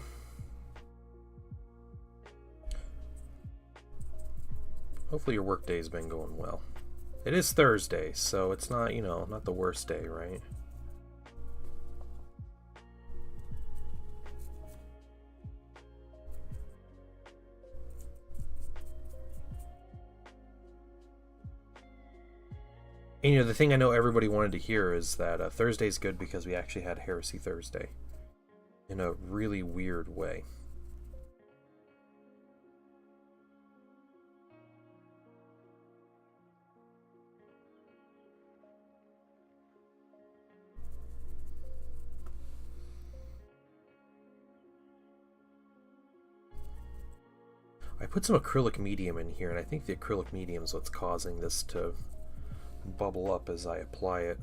S1: Hopefully your work day's been going well. It is Thursday, so it's not, you know, not the worst day, right? And, you know, the thing I know everybody wanted to hear is that Thursday's good because we actually had Heresy Thursday. In a really weird way. I put some acrylic medium in here, and I think the acrylic medium is what's causing this to bubble up as I apply it.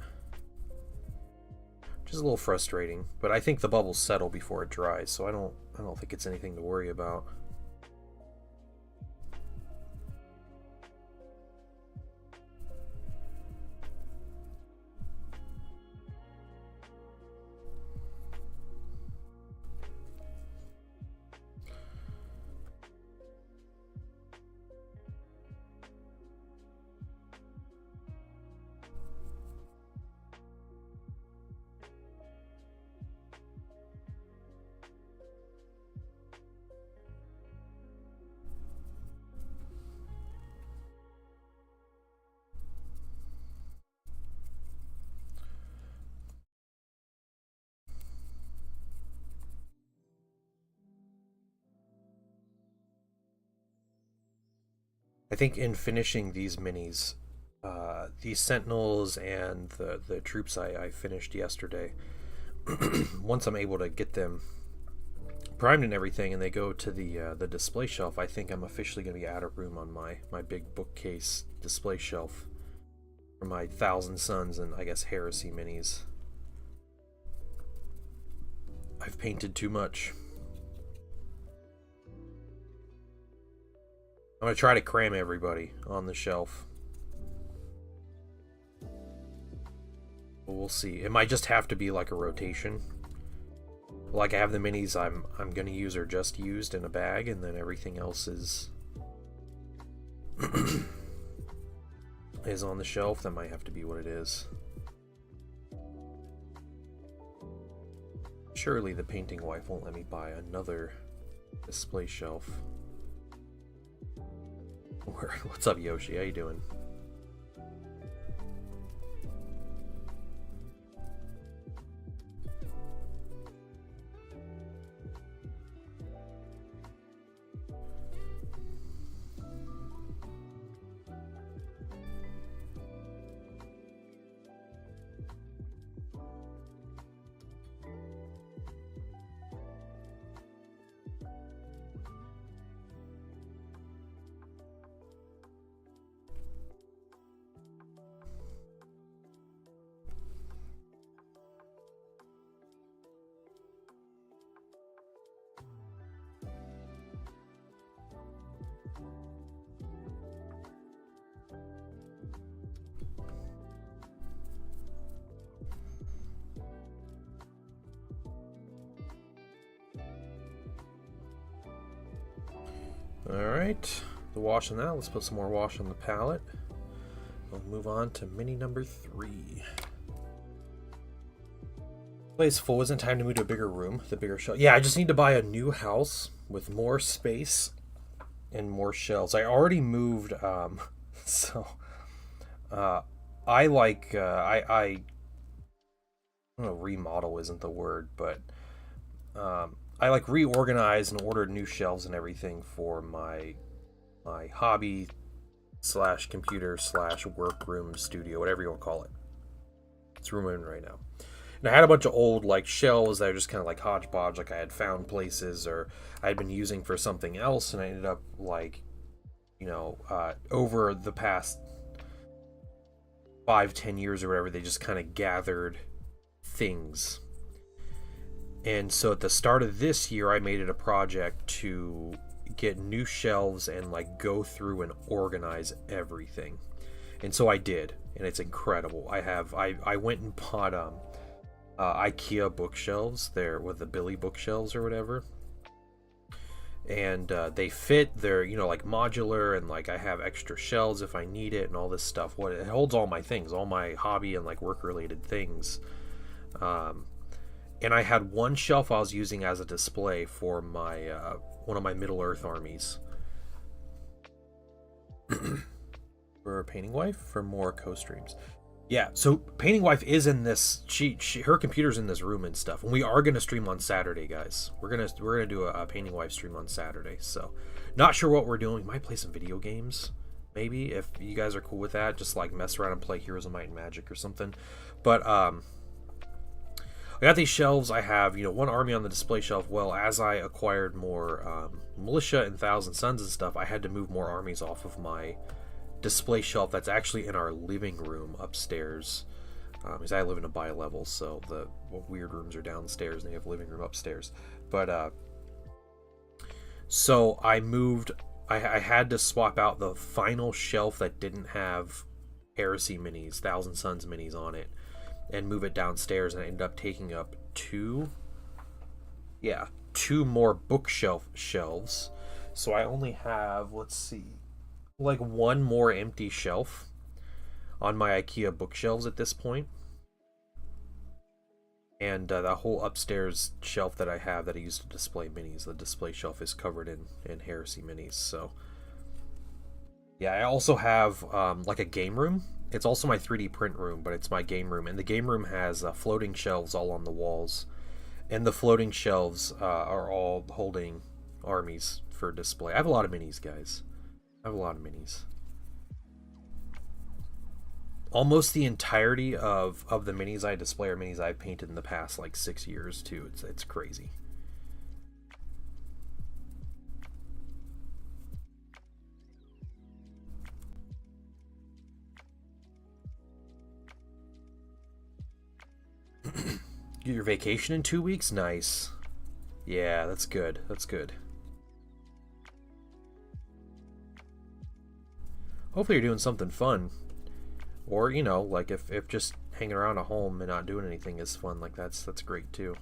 S1: Which is a little frustrating, but I think the bubbles settle before it dries, so I don't think it's anything to worry about. I think in finishing these minis, these Sentinels and the troops I finished yesterday, once I'm able to get them primed and everything and they go to the display shelf, I think I'm officially going to be out of room on my big bookcase display shelf for my Thousand Suns and I guess Heresy minis. I've painted too much. I'm going to try to cram everybody on the shelf. But we'll see. It might just have to be like a rotation. Like I have the minis I'm going to use or just used in a bag, and then everything else is is on the shelf. That might have to be what it is. Surely the painting wife won't let me buy another display shelf. What's up, Yoshi? How you doing? Alright, the wash on that. Let's put some more wash on the palette. We'll move on to mini number 3. Place full. Isn't time to move to a bigger room, the bigger shelf. Yeah, I just need to buy a new house with more space and more shelves. I already moved, so I like I don't know, remodel isn't the word, but I like reorganized and ordered new shelves and everything for my hobby / computer / workroom studio, whatever you want to call it. It's room in right now. And I had a bunch of old like shelves that are just kind of like hodgepodge, like I had found places or I had been using for something else, and I ended up like over the past 5-10 years or whatever, they just kind of gathered things. And so at the start of this year, I made it a project to get new shelves and like go through and organize everything. And so I did, and it's incredible. I went and bought IKEA bookshelves there with the Billy bookshelves or whatever. And they fit. They're like modular, and like I have extra shelves if I need it and all this stuff. It holds all my things, all my hobby and like work related things. And I had one shelf I was using as a display for my one of my Middle Earth armies. For Painting Wife for more co-streams. Yeah, so Painting Wife is in this. Her computer's in this room and stuff. And we are gonna stream on Saturday, guys. We're gonna do a Painting Wife stream on Saturday. So, not sure what we're doing. We might play some video games, maybe, if you guys are cool with that. Just like mess around and play Heroes of Might and Magic or something. But I got these shelves. I have one army on the display shelf. Well, as I acquired more militia and Thousand Sons and stuff, I had to move more armies off of my display shelf that's actually in our living room upstairs, because I live in a bi-level, so the weird rooms are downstairs and they have living room upstairs. But so I moved. I had to swap out the final shelf that didn't have Heresy minis, Thousand Sons minis on it, and move it downstairs, and I ended up taking up two more bookshelf shelves. So I only have, let's see, like one more empty shelf on my IKEA bookshelves at this point. And that whole upstairs shelf that I have that I used to display minis, the display shelf is covered in Heresy minis. So yeah, I also have like a game room. It's also my 3D print room, but it's my game room. And the game room has floating shelves all on the walls. And the floating shelves are all holding armies for display. I have a lot of minis, guys. I have a lot of minis. Almost the entirety of the minis I display are minis I've painted in the past like 6 years too. It's crazy. Get your vacation in 2 weeks? Nice. Yeah, that's good. That's good. Hopefully you're doing something fun. Or, like if just hanging around at home and not doing anything is fun, like that's great too.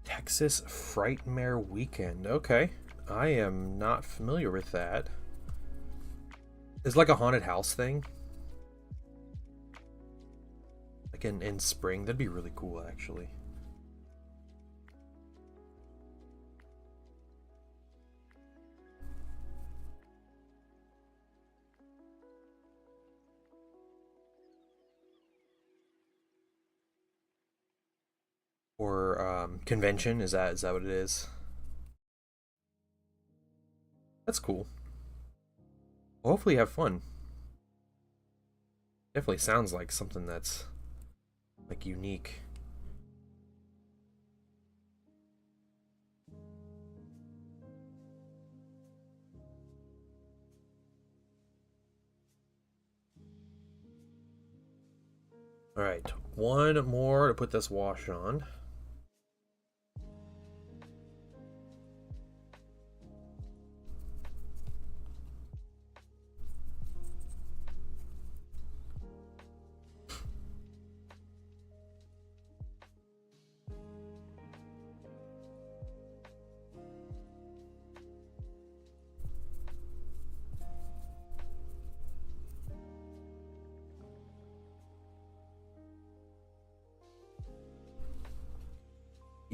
S1: Texas Frightmare Weekend. Okay. I am not familiar with that. It's like a haunted house thing. Like in spring. That'd be really cool, actually. Or convention, is that what it is? That's cool. Well, hopefully you have fun. Definitely sounds like something that's like unique. Alright, one more to put this wash on.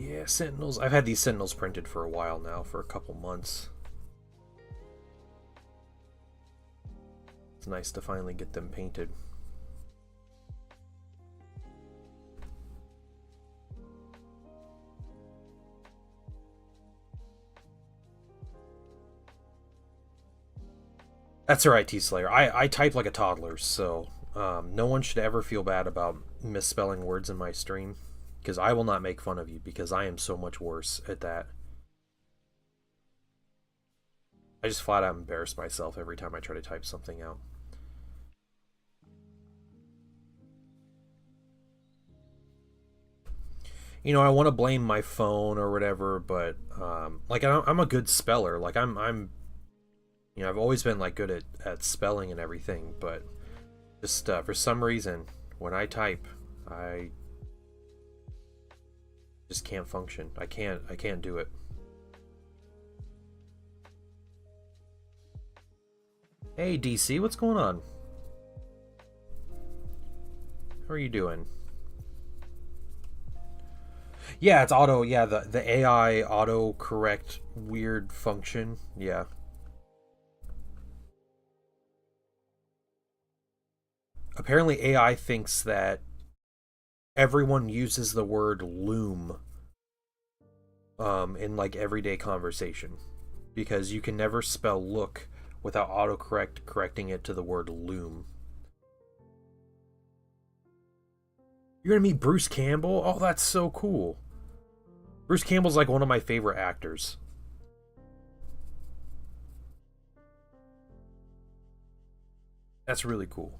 S1: Yeah, Sentinels. I've had these Sentinels printed for a while now, for a couple months. It's nice to finally get them painted. That's alright, T-Slayer. I type like a toddler, so no one should ever feel bad about misspelling words in my stream, because I will not make fun of you, because I am so much worse at that. I just flat out embarrass myself every time I try to type something out. You know, I want to blame my phone or whatever, but like I'm a good speller. Like I'm you know, I've always been like good at spelling and everything, but just for some reason when I type, I just can't function. I can't do it. Hey DC, what's going on? How are you doing? Yeah, it's auto. Yeah, the AI auto correct weird function. Yeah. Apparently AI thinks that everyone uses the word loom in like everyday conversation, because you can never spell look without autocorrect correcting it to the word loom. You're gonna meet Bruce Campbell? Oh, that's so cool. Bruce Campbell's like one of my favorite actors. That's really cool.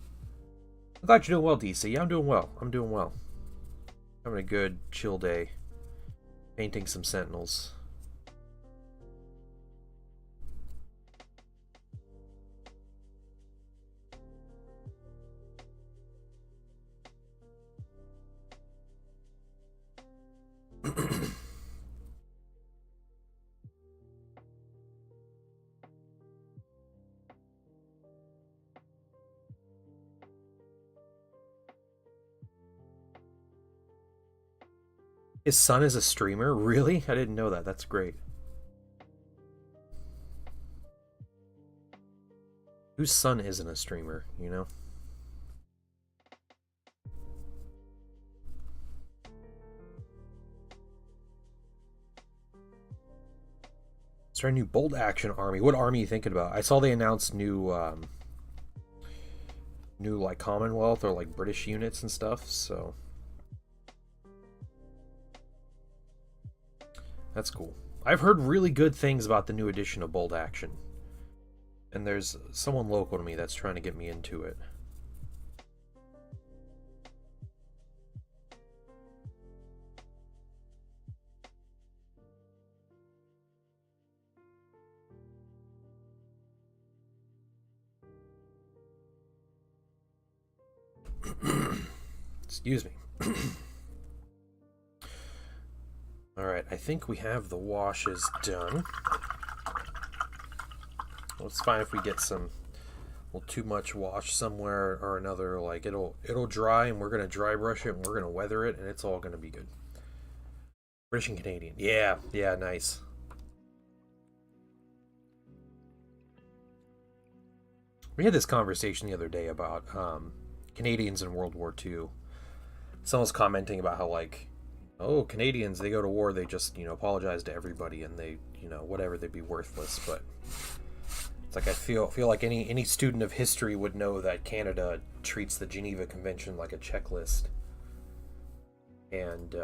S1: I'm glad you're doing well, DC. Yeah, I'm doing well. I'm doing well. Having a good, chill day. Painting some Sentinels. His son is a streamer? Really? I didn't know that. That's great. Whose son isn't a streamer, you know? Is there a new bolt action army? What army are you thinking about? I saw they announced new new like Commonwealth or like British units and stuff, so that's cool. I've heard really good things about the new edition of Bold Action. And there's someone local to me that's trying to get me into it. Excuse me. Alright, I think we have the washes done. Well, it's fine if we get some too much wash somewhere or another. Like it'll dry, and we're gonna dry brush it, and we're gonna weather it, and it's all gonna be good. British and Canadian. Yeah, nice. We had this conversation the other day about Canadians in World War II. Someone was commenting about how, like, oh, Canadians, they go to war, they just, apologize to everybody, and they, whatever, they'd be worthless. But it's like I feel like any student of history would know that Canada treats the Geneva Convention like a checklist, and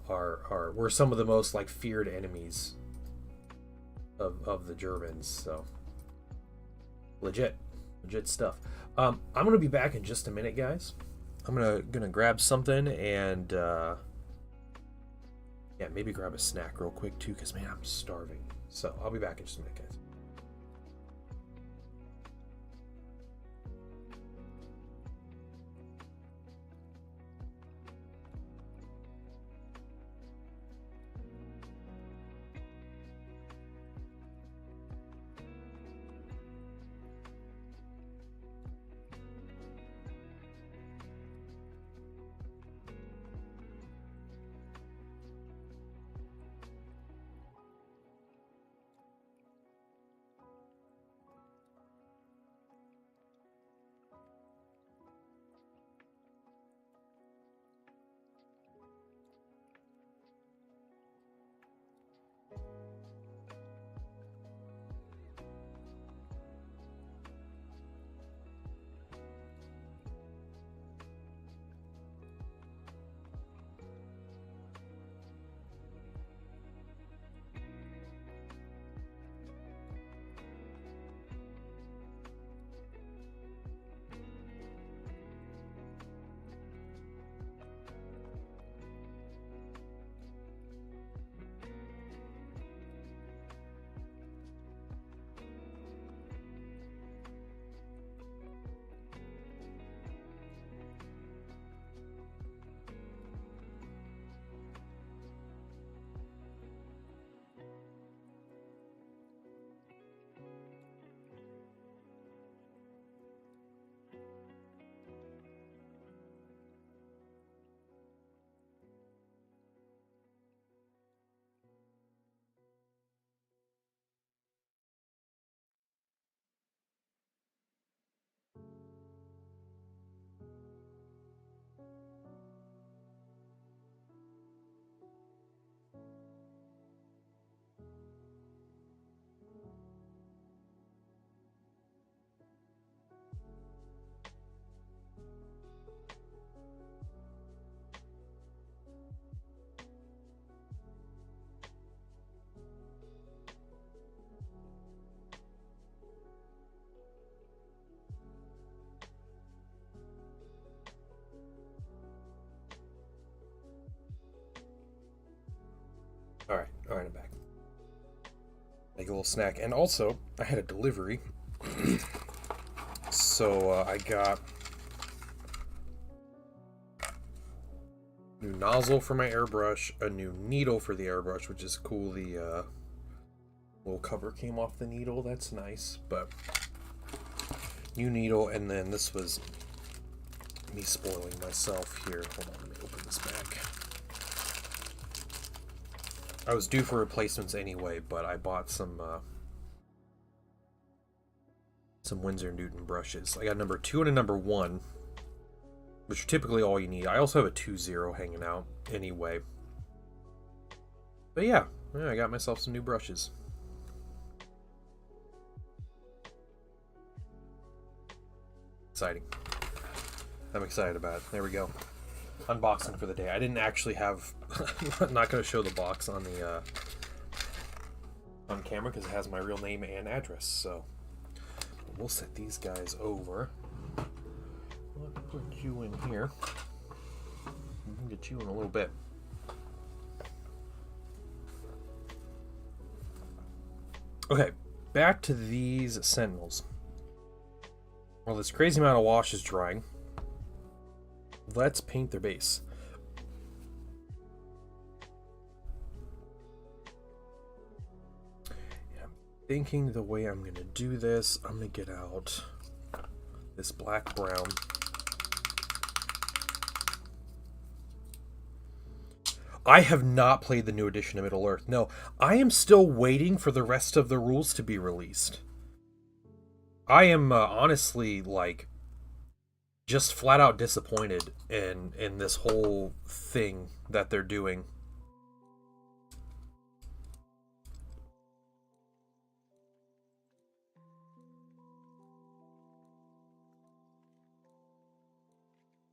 S1: we're some of the most like feared enemies of the Germans. So legit stuff. I'm gonna be back in just a minute, guys. I'm gonna grab something and yeah, maybe grab a snack real quick too, because man, I'm starving. So I'll be back in just a minute, guys. a little snack. And also, I had a delivery. So I got a new nozzle for my airbrush, a new needle for the airbrush, which is cool. The little cover came off the needle. That's nice. But new needle, and then this was me spoiling myself here. Hold on, let me open this back. I was due for replacements anyway, but I bought some Winsor & Newton brushes. I got number 2 and a number 1, which are typically all you need. I also have a 2-0 hanging out anyway. But yeah, I got myself some new brushes. Exciting. I'm excited about it. There we go. Unboxing for the day. I didn't actually have... I'm not going to show the box on the on camera because it has my real name and address, so we'll set these guys over. I'll put you in here. We'll get you in a little bit. Okay, back to these Sentinels. Well, this crazy amount of wash is drying. Let's paint their base. And I'm thinking the way I'm going to do this, I'm going to get out this black brown. I have not played the new edition of Middle-earth. No, I am still waiting for the rest of the rules to be released. I am honestly, like, just flat out disappointed in this whole thing that they're doing.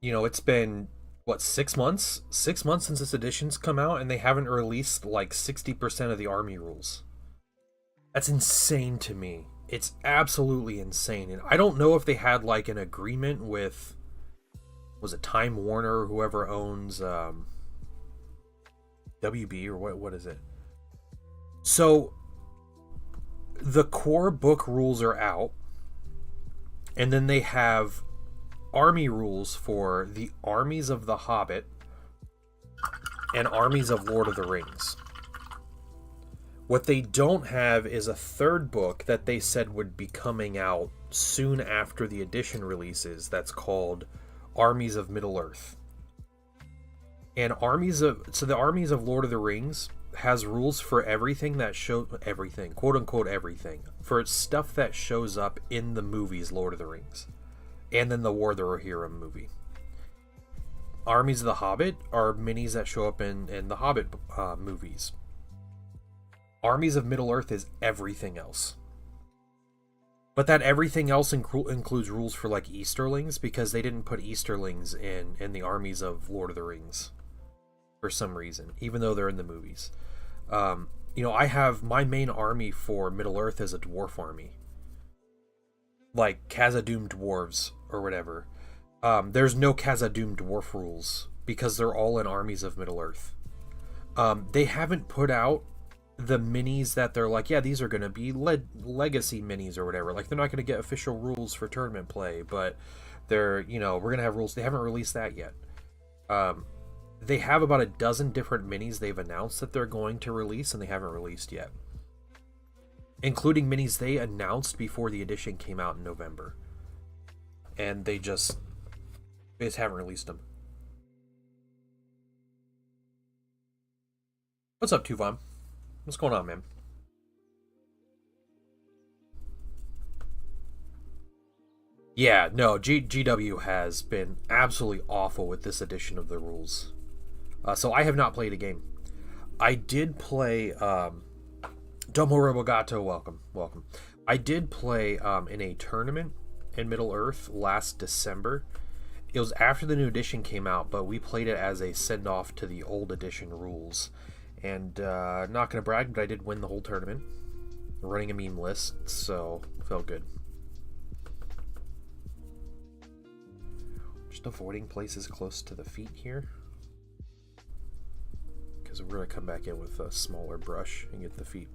S1: You know, it's been, what, 6 months? 6 months since this edition's come out, and they haven't released like 60% of the army rules. That's insane to me. It's absolutely insane. And I don't know if they had like an agreement with, was it Time Warner or whoever owns WB or what is it? So the core book rules are out, and then they have army rules for the armies of the Hobbit and armies of Lord of the Rings. What they don't have is a third book that they said would be coming out soon after the edition releases that's called Armies of Middle-earth. And the Armies of Lord of the Rings has rules for everything that everything, quote unquote everything, for stuff that shows up in the movies Lord of the Rings and then the War of the Rohirrim movie. Armies of the Hobbit are minis that show up in the Hobbit movies. Armies of Middle-earth is everything else. But that everything else includes rules for like Easterlings, because they didn't put Easterlings in the armies of Lord of the Rings for some reason, even though they're in the movies. You know, I have my main army for Middle-earth as a dwarf army. Like Khazad-dûm dwarves or whatever. There's no Khazad-dûm dwarf rules because they're all in armies of Middle-earth. They haven't put out the minis that they're like, yeah, these are going to be legacy minis or whatever. Like, they're not going to get official rules for tournament play, but they're, you know, we're going to have rules. They haven't released that yet. They have about a dozen different minis they've announced that they're going to release, and they haven't released yet. Including minis they announced before the edition came out in November. And they just haven't released them. What's up, Tuvan? What's going on, man? Yeah, no, GW has been absolutely awful with this edition of the rules. So I have not played a game. I did play... Domo Robogato, welcome. I did play in a tournament in Middle-earth last December. It was after the new edition came out, but we played it as a send-off to the old edition rules. And not going to brag, but I did win the whole tournament. Running a meme list, so felt good. Just avoiding places close to the feet here. Because we're going to come back in with a smaller brush and get the feet.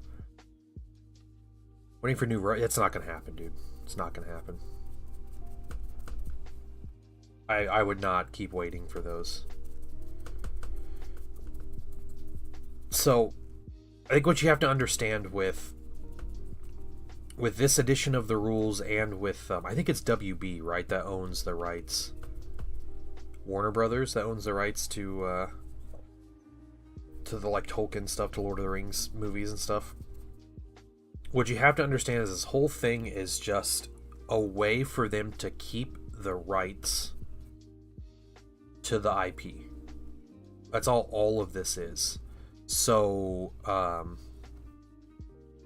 S1: Waiting for new... It's not going to happen, dude. It's not going to happen. I would not keep waiting for those. So, I think what you have to understand with this edition of the rules and with... I think it's WB, right, that owns the rights. Warner Brothers that owns the rights to the, like, Tolkien stuff, to Lord of the Rings movies and stuff. What you have to understand is this whole thing is just a way for them to keep the rights to the IP. That's all of this is. So,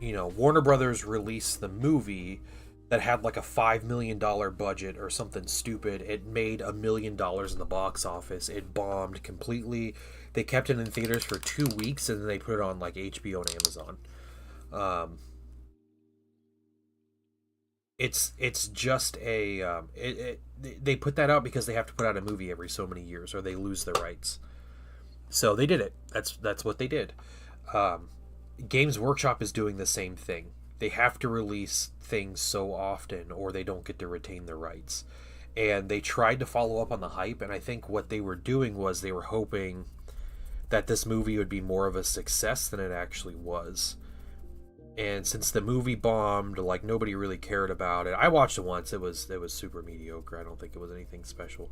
S1: Warner Brothers released the movie that had like a $5 million budget or something stupid. It made $1 million in the box office. It bombed completely. They kept it in theaters for 2 weeks, and then they put it on like HBO and Amazon. It's just a they put that out because they have to put out a movie every so many years, or they lose their rights. So they did it. That's what they did. Games Workshop is doing the same thing. They have to release things so often, or they don't get to retain their rights. And they tried to follow up on the hype, and I think what they were doing was they were hoping that this movie would be more of a success than it actually was. And since the movie bombed, like, nobody really cared about it. I watched it once. It was super mediocre. I don't think it was anything special.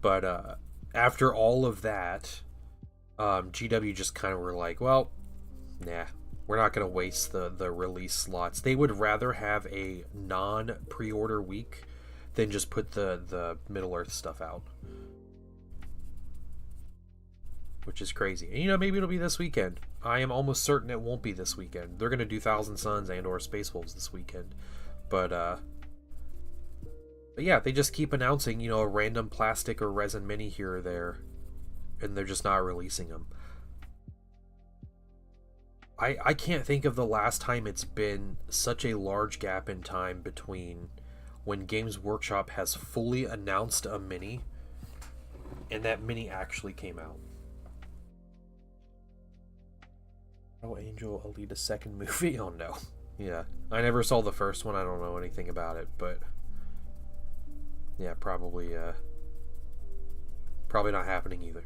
S1: But after all of that, GW just kind of were like, well, nah, we're not going to waste the release slots. They would rather have a non-pre-order week than just put the Middle-earth stuff out. Which is crazy. And, maybe it'll be this weekend. I am almost certain it won't be this weekend. They're going to do Thousand Suns and or Space Wolves this weekend. But yeah, they just keep announcing, a random plastic or resin mini here or there. And they're just not releasing them. I can't think of the last time it's been such a large gap in time between when Games Workshop has fully announced a mini and that mini actually came out. Oh, Angel Alita second movie? Oh no. Yeah. I never saw the first one. I don't know anything about it, but yeah, probably not happening either.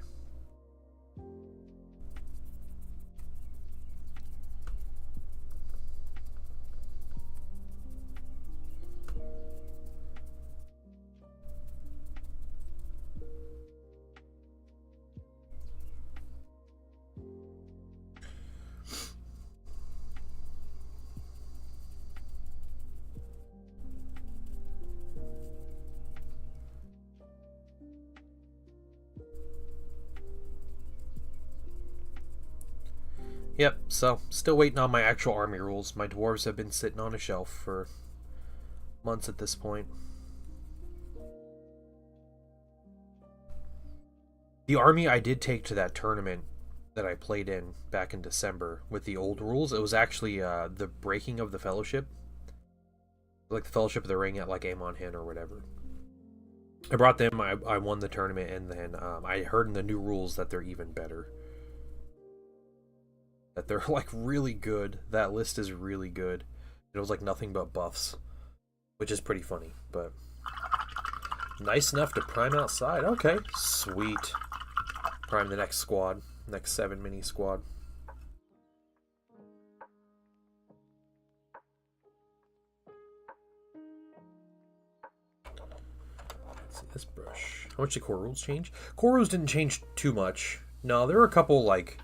S1: Yep, so still waiting on my actual army rules. My dwarves have been sitting on a shelf for months at this point. The army I did take to that tournament that I played in back in December with the old rules, it was actually the Breaking of the Fellowship. Like the Fellowship of the Ring at like Amon Hen or whatever. I brought them, I won the tournament, and then I heard in the new rules that they're even better. That they're like really good. That list is really good. It was like nothing but buffs, which is pretty funny, but nice enough to prime outside. Okay, sweet. Prime the next squad, next 7 mini squad. Let's see this brush. How much did core rules change? Core rules didn't change too much. No, there were a couple like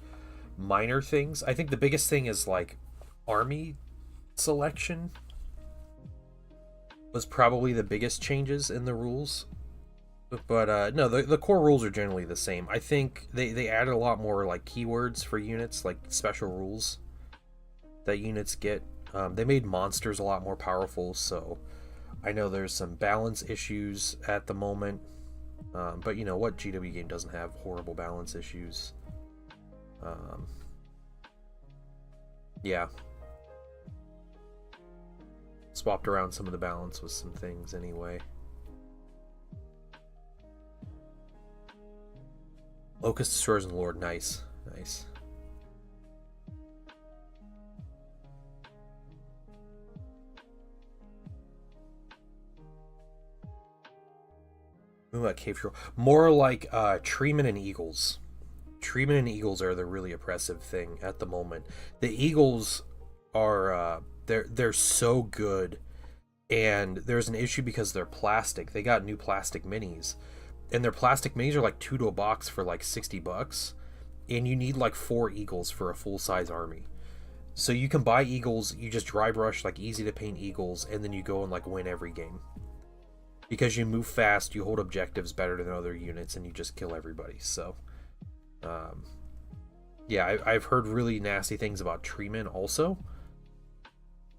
S1: minor things. I think the biggest thing is like army selection was probably the biggest changes in the rules. But no, the core rules are generally the same. I think they added a lot more like keywords for units, like special rules that units get. They made monsters a lot more powerful, so I know there's some balance issues at the moment. But you know what GW game doesn't have horrible balance issues? Yeah. Swapped around some of the balance with some things anyway. Locust Destroyers and Lord, nice. Nice. Ooh, like cave troll. More like treemen and eagles. Treemen and eagles are the really oppressive thing at the moment. The eagles are they're so good, and there's an issue because they're plastic. They got new plastic minis, and their plastic minis are like 2 to a box for like $60, and you need like 4 eagles for a full size army. So you can buy eagles, you just dry brush like easy to paint eagles, and then you go and like win every game. Because you move fast, you hold objectives better than other units, and you just kill everybody. So, yeah, I've heard really nasty things about treemen also.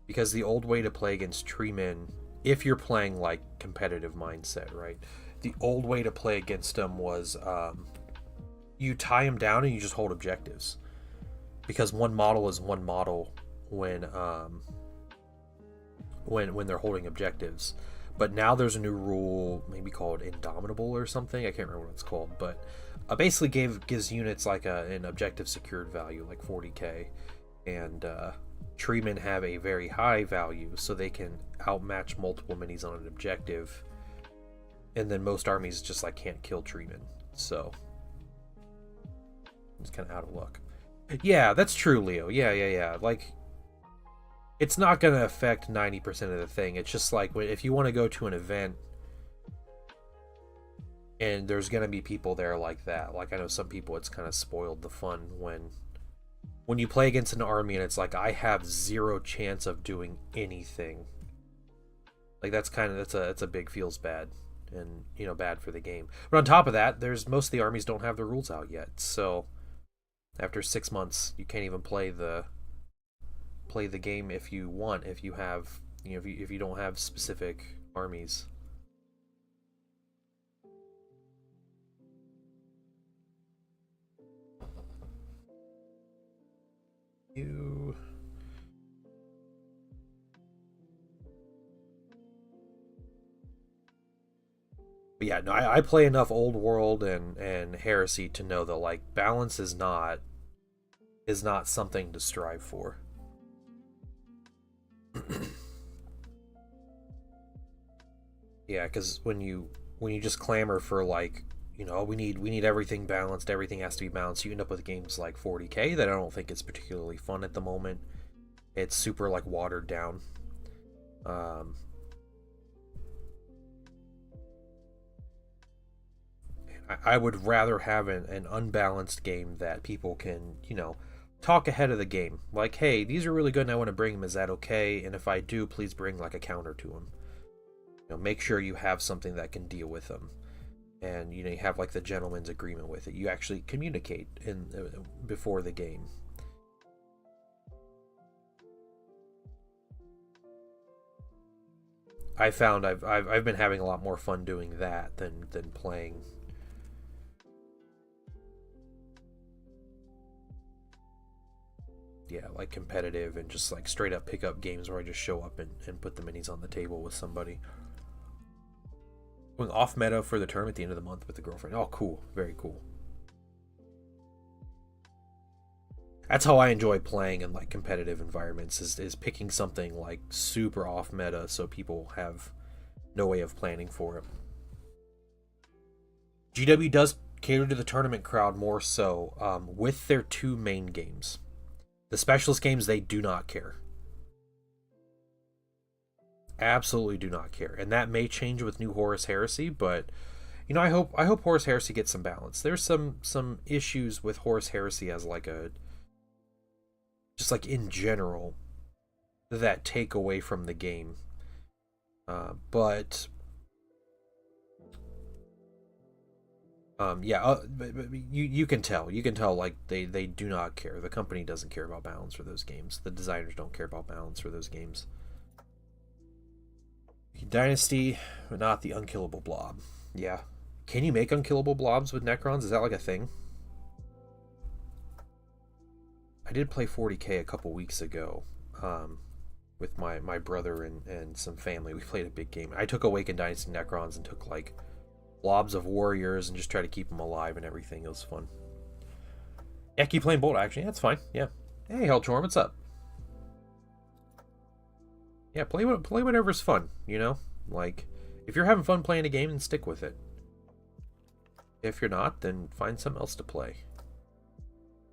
S1: Because the old way to play against treemen, if you're playing like competitive mindset, right? The old way to play against them was you tie them down and you just hold objectives. Because one model is one model when they're holding objectives. But now there's a new rule, maybe called Indomitable or something. I can't remember what it's called, but basically gives units like an objective secured value, like 40k, and treemen have a very high value, so they can outmatch multiple minis on an objective. And then most armies just like can't kill treemen, so it's kind of out of luck. Yeah, that's true, Leo. Yeah. Like, it's not going to affect 90% of the thing. It's just like, if you want to go to an event and there's going to be people there like that. Like, I know some people, it's kind of spoiled the fun when you play against an army and it's like, I have 0 chance of doing anything. Like, that's a big feels bad, and, you know, bad for the game. But on top of that, most of the armies don't have the rules out yet. So after 6 months, you can't even play the game if you want, if you have, you know, if you don't have specific armies. But yeah, no, I play enough Old World and Heresy to know that like balance is not something to strive for. Yeah, because when you just clamor for like, you know, we need everything balanced, everything has to be balanced, you end up with games like 40k that I don't think is particularly fun at the moment. It's super like watered down. I would rather have an unbalanced game that people can, you know, talk ahead of the game. Like, hey, these are really good and I want to bring them. Is that okay? And if I do, please bring like a counter to them. You know, make sure you have something that can deal with them. And, you know, you have like the gentleman's agreement with it. You actually communicate before the game. I found I've been having a lot more fun doing that than playing. Yeah, like competitive and just like straight up pick up games where I just show up and put the minis on the table with somebody. Going off meta for the term at the end of the month with the girlfriend. Oh, cool. Very cool. That's how I enjoy playing in like competitive environments, is picking something like super off meta so people have no way of planning for it. GW does cater to the tournament crowd more so with their 2 main games. The specialist games, they do not care. Absolutely do not care. And that may change with new Horus Heresy, but you know, I hope Horus Heresy gets some balance. There's some issues with Horus Heresy as like just like in general that take away from the game. But yeah, but you can tell like they do not care. The company doesn't care about balance for those games. The designers don't care about balance for those games. Dynasty, but not the unkillable blob. Yeah, can you make unkillable blobs with Necrons? Is that like a thing? I did play 40k a couple weeks ago with my brother and some family. We played a big game. I took Awakened Dynasty Necrons and took like blobs of warriors and just try to keep them alive and everything. It was fun. Yeah, keep playing Bolt actually. That's fine. Yeah. Hey, Hellchorm, what's up? Yeah, play whatever's fun, you know? Like, if you're having fun playing a game, then stick with it. If you're not, then find something else to play.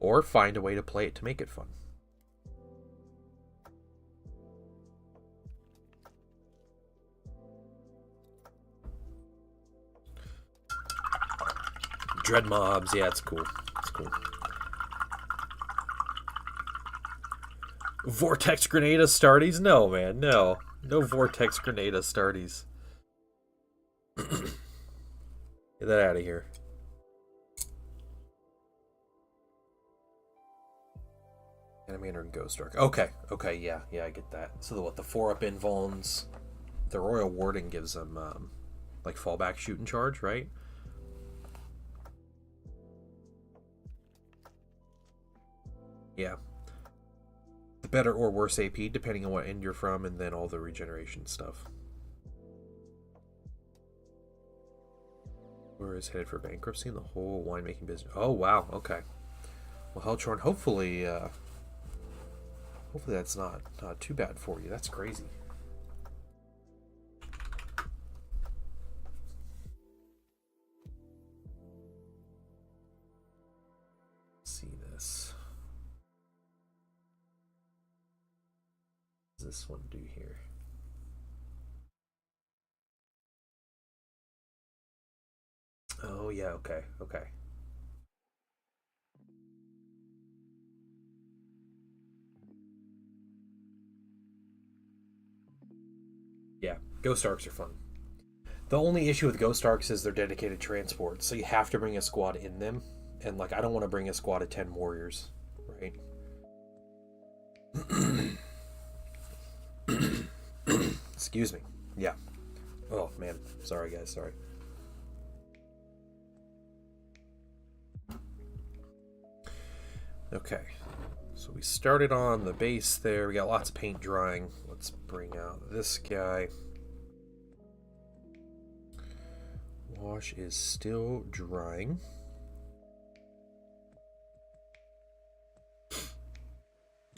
S1: Or find a way to play it to make it fun. Dread mobs, yeah, it's cool. It's cool. Vortex Grenade Astartes? No, man, no. No Vortex Grenade Astartes. Get that out of here. Animator and Ghost Arc. Okay, yeah, I get that. So the 4-up invulns, the Royal Warden gives them like fallback shoot and charge, right? Yeah. The better or worse AP, depending on what end you're from, and then all the regeneration stuff. Where is headed for bankruptcy in the whole winemaking business? Oh, wow, okay. Well, Hellchorn, hopefully that's not too bad for you. That's crazy. Let's see this. What does this one do here? Oh, yeah, okay. Yeah, Ghost Arcs are fun. The only issue with Ghost Arcs is they're dedicated transports, so you have to bring a squad in them. And, like, I don't want to bring a squad of 10 warriors, right? Excuse me. Yeah. Oh, man. Sorry, guys. Sorry. Okay. So we started on the base there. We got lots of paint drying. Let's bring out this guy. Wash is still drying.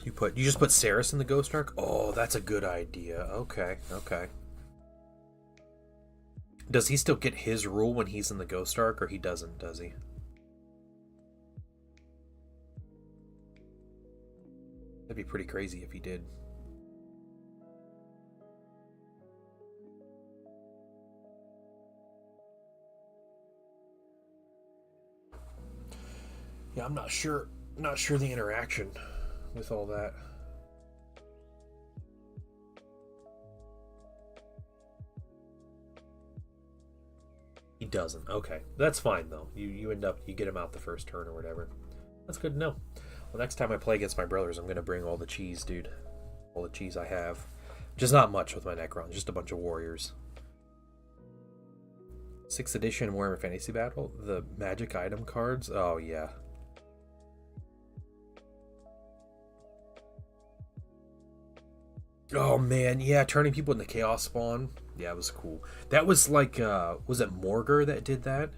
S1: You just put Saris in the Ghost Arc? Oh, that's a good idea. Okay. Does he still get his rule when he's in the Ghost Arc, or he doesn't, does he? That'd be pretty crazy if he did. Yeah, I'm not sure the interaction with all that. He doesn't. Okay. That's fine though. You get him out the first turn or whatever. That's good to know. Well, next time I play against my brothers, I'm gonna bring all the cheese, dude. All the cheese I have. Just not much with my Necron, just a bunch of warriors. 6th edition Warhammer Fantasy Battle, the magic item cards. Oh yeah. Oh man, yeah, turning people into Chaos Spawn. Yeah, it was cool. That was like, was it Morgar that did that?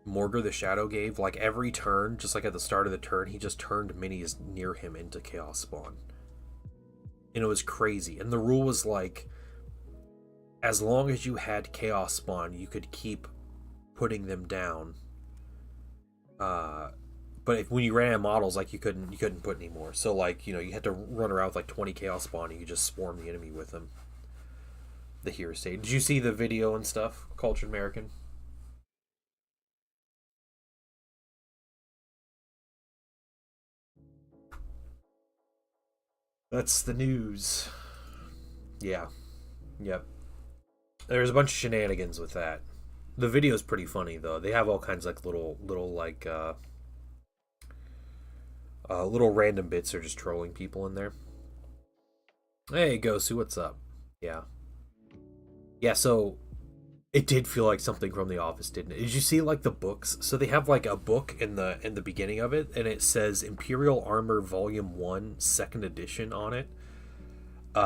S1: Morgar the Shadow gave, like every turn, just like at the start of the turn, he just turned minis near him into Chaos Spawn. And it was crazy. And the rule was like, as long as you had Chaos Spawn, you could keep putting them down. But when you ran out of models, like you couldn't put any more. So like, you had to run around with like 20 Chaos Spawn and you just swarm the enemy with them. The Heresy. Did you see the video and stuff? Cultured American? That's the news. Yeah. Yep. There's a bunch of shenanigans with that. The video's pretty funny though. They have all kinds of like little like little random bits are just trolling people in there. Hey Gosu, what's up? Yeah. Yeah, so it did feel like something from The Office, didn't it? Did you see like the books? So they have like a book in the beginning of it, and it says Imperial Armor Volume 1, 2nd edition on it.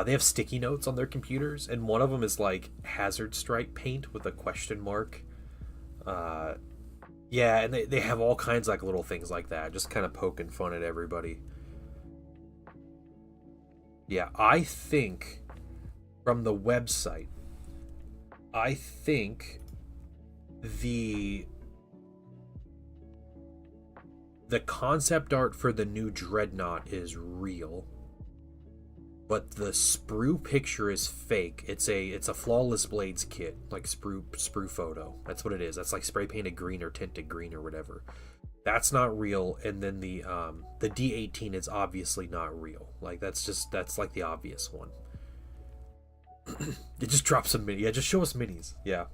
S1: They have sticky notes on their computers, and one of them is like Hazard Strike paint with a question mark. Yeah, and they have all kinds of like little things like that, just kind of poking fun at everybody. Yeah, I think from the website, I think the concept art for the new Dreadnought is real, but the sprue picture is fake. It's a Flawless Blades kit, like sprue photo. That's what it is. That's like spray painted green or tinted green or whatever. That's not real. And then the D18 is obviously not real. Like that's like the obvious one. It just drops some mini. Yeah, just show us minis. Yeah.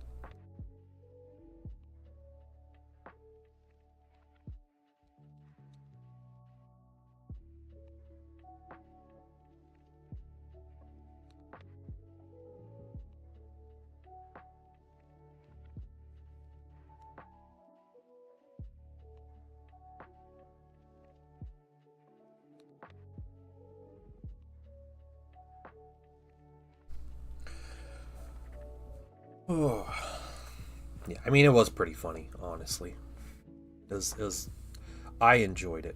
S1: Oh, yeah. I mean, it was pretty funny, honestly. I enjoyed it.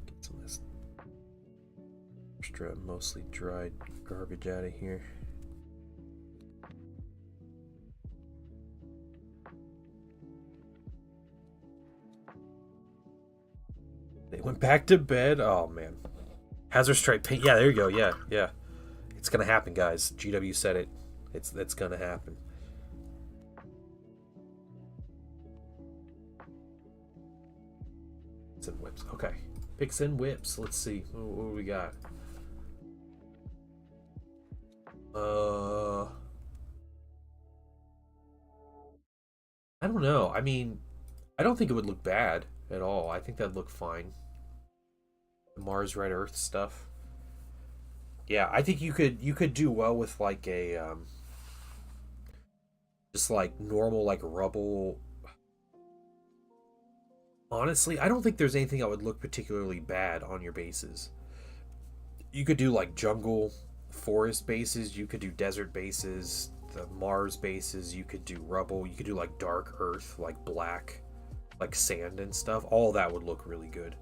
S1: Get some of this extra, mostly dried garbage out of here. They went back to bed. Oh man, Hazard Stripe paint. Yeah, there you go. Yeah, yeah. It's gonna happen, guys. GW said it. It's gonna happen. Picks and whips. Okay. Picks and whips. Let's see. What do we got? I don't know. I mean, I don't think it would look bad at all. I think that'd look fine. The Mars Red Earth stuff. Yeah, I think you could do well with like a just like normal like rubble. Honestly, I don't think there's anything that would look particularly bad on your bases. You could do like jungle forest bases, you could do desert bases, the Mars bases, you could do rubble, you could do like dark earth, like black, like sand and stuff. All that would look really good.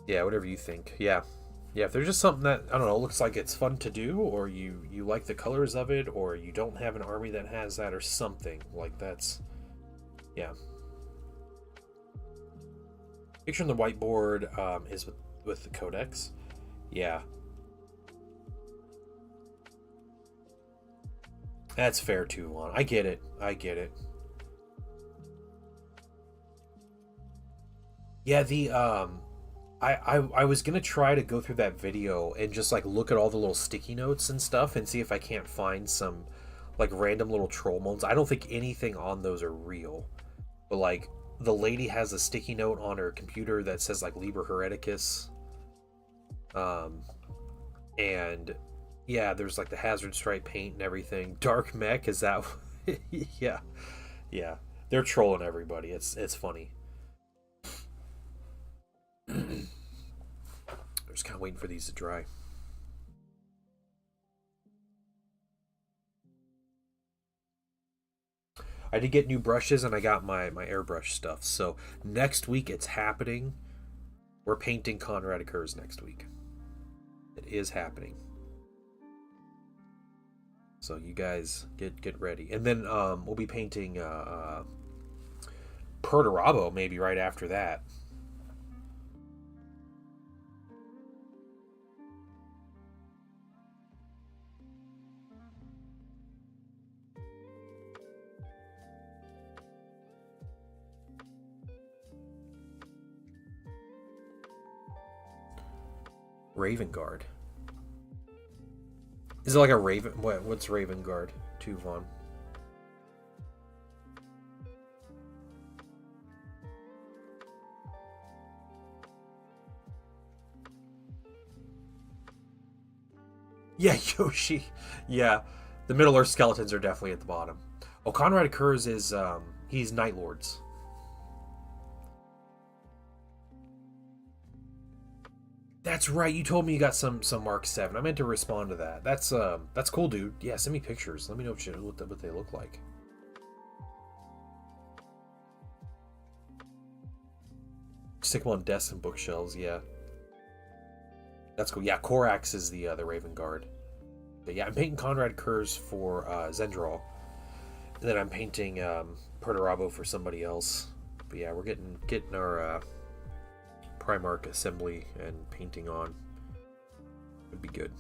S1: Yeah, whatever you think. Yeah. Yeah, if there's just something that, I don't know, looks like it's fun to do, or you like the colors of it, or you don't have an army that has that, or something, like that's, yeah. Picture on the whiteboard is with the codex. Yeah. That's fair too, Lon. I get it. I get it. Yeah, the I was gonna try to go through that video and just like look at all the little sticky notes and stuff and see if I can't find some like random little troll modes. I don't think anything on those are real, but like the lady has a sticky note on her computer that says like Liber Hereticus, um, and yeah, there's like the hazard stripe paint and everything. Dark mech, is that? Yeah, yeah, they're trolling everybody. It's funny. Just kind of waiting for these to dry. I did get new brushes and I got my airbrush stuff. So next week it's happening. We're painting Conrad Occurs next week. It is happening. So you guys get ready. And then we'll be painting Perturabo maybe right after that. Raven Guard. Is it like a Raven? What's Raven Guard? Too, Vaughn? Yeah, Yoshi. Yeah, the Middle Earth skeletons are definitely at the bottom. Oh, Conrad Occurs is he's Night Lords. That's right. You told me you got some Mark 7. I meant to respond to that. That's cool, dude. Yeah, send me pictures. Let me know what they look like. Stick them on desks and bookshelves, yeah. That's cool. Yeah, Korax is the Raven Guard. But yeah, I'm painting Conrad Kurz for Zendral. And then I'm painting Perturabo for somebody else. But yeah, we're getting our Primarch assembly and painting on. Would be good.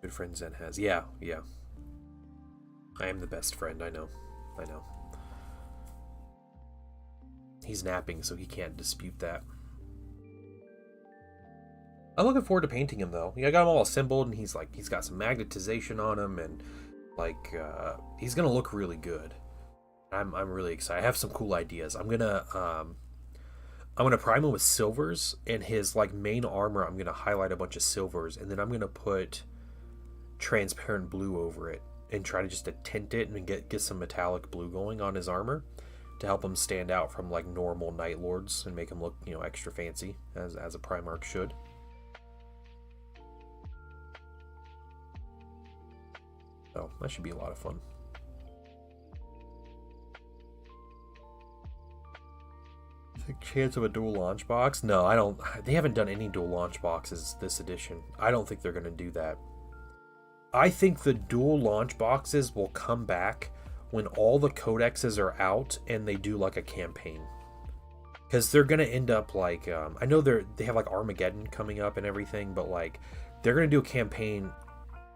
S1: Good friend Zen has. Yeah. I am the best friend, I know. He's napping, so he can't dispute that. I'm looking forward to painting him, though. I got him all assembled, and he's got some magnetization on him, and he's gonna look really good. I'm really excited. I have some cool ideas. I'm gonna prime him with silvers, and his main armor I'm gonna highlight a bunch of silvers, and then I'm gonna put transparent blue over it and try to just tint it and get some metallic blue going on his armor to help him stand out from normal Night Lords and make him look extra fancy as a Primarch should. So that should be a lot of fun. Chance of a dual launch box? No, I don't. They haven't done any dual launch boxes this edition. I don't think they're going to do that. I think the dual launch boxes will come back when all the codexes are out and they do a campaign. Because they're going to end up I know they have Armageddon coming up and everything, but they're going to do a campaign.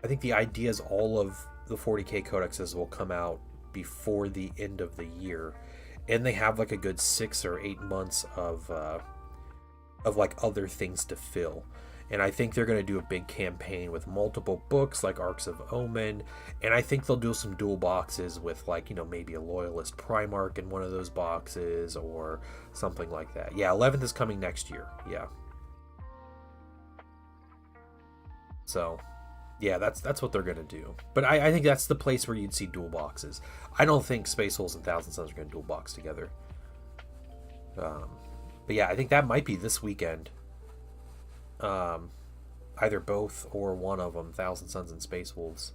S1: I think the idea is all of the 40k codexes will come out before the end of the year. And they have a good 6 or 8 months of other things to fill. And I think they're going to do a big campaign with multiple books like Arcs of Omen. And I think they'll do some dual boxes with maybe a Loyalist Primarch in one of those boxes or something like that. Yeah, 11th is coming next year. Yeah. So, yeah, that's what they're going to do. But I think that's the place where you'd see dual boxes. I don't think Space Wolves and Thousand Suns are going to dual box together. But yeah, I think that might be this weekend. Either both or one of them, Thousand Suns and Space Wolves.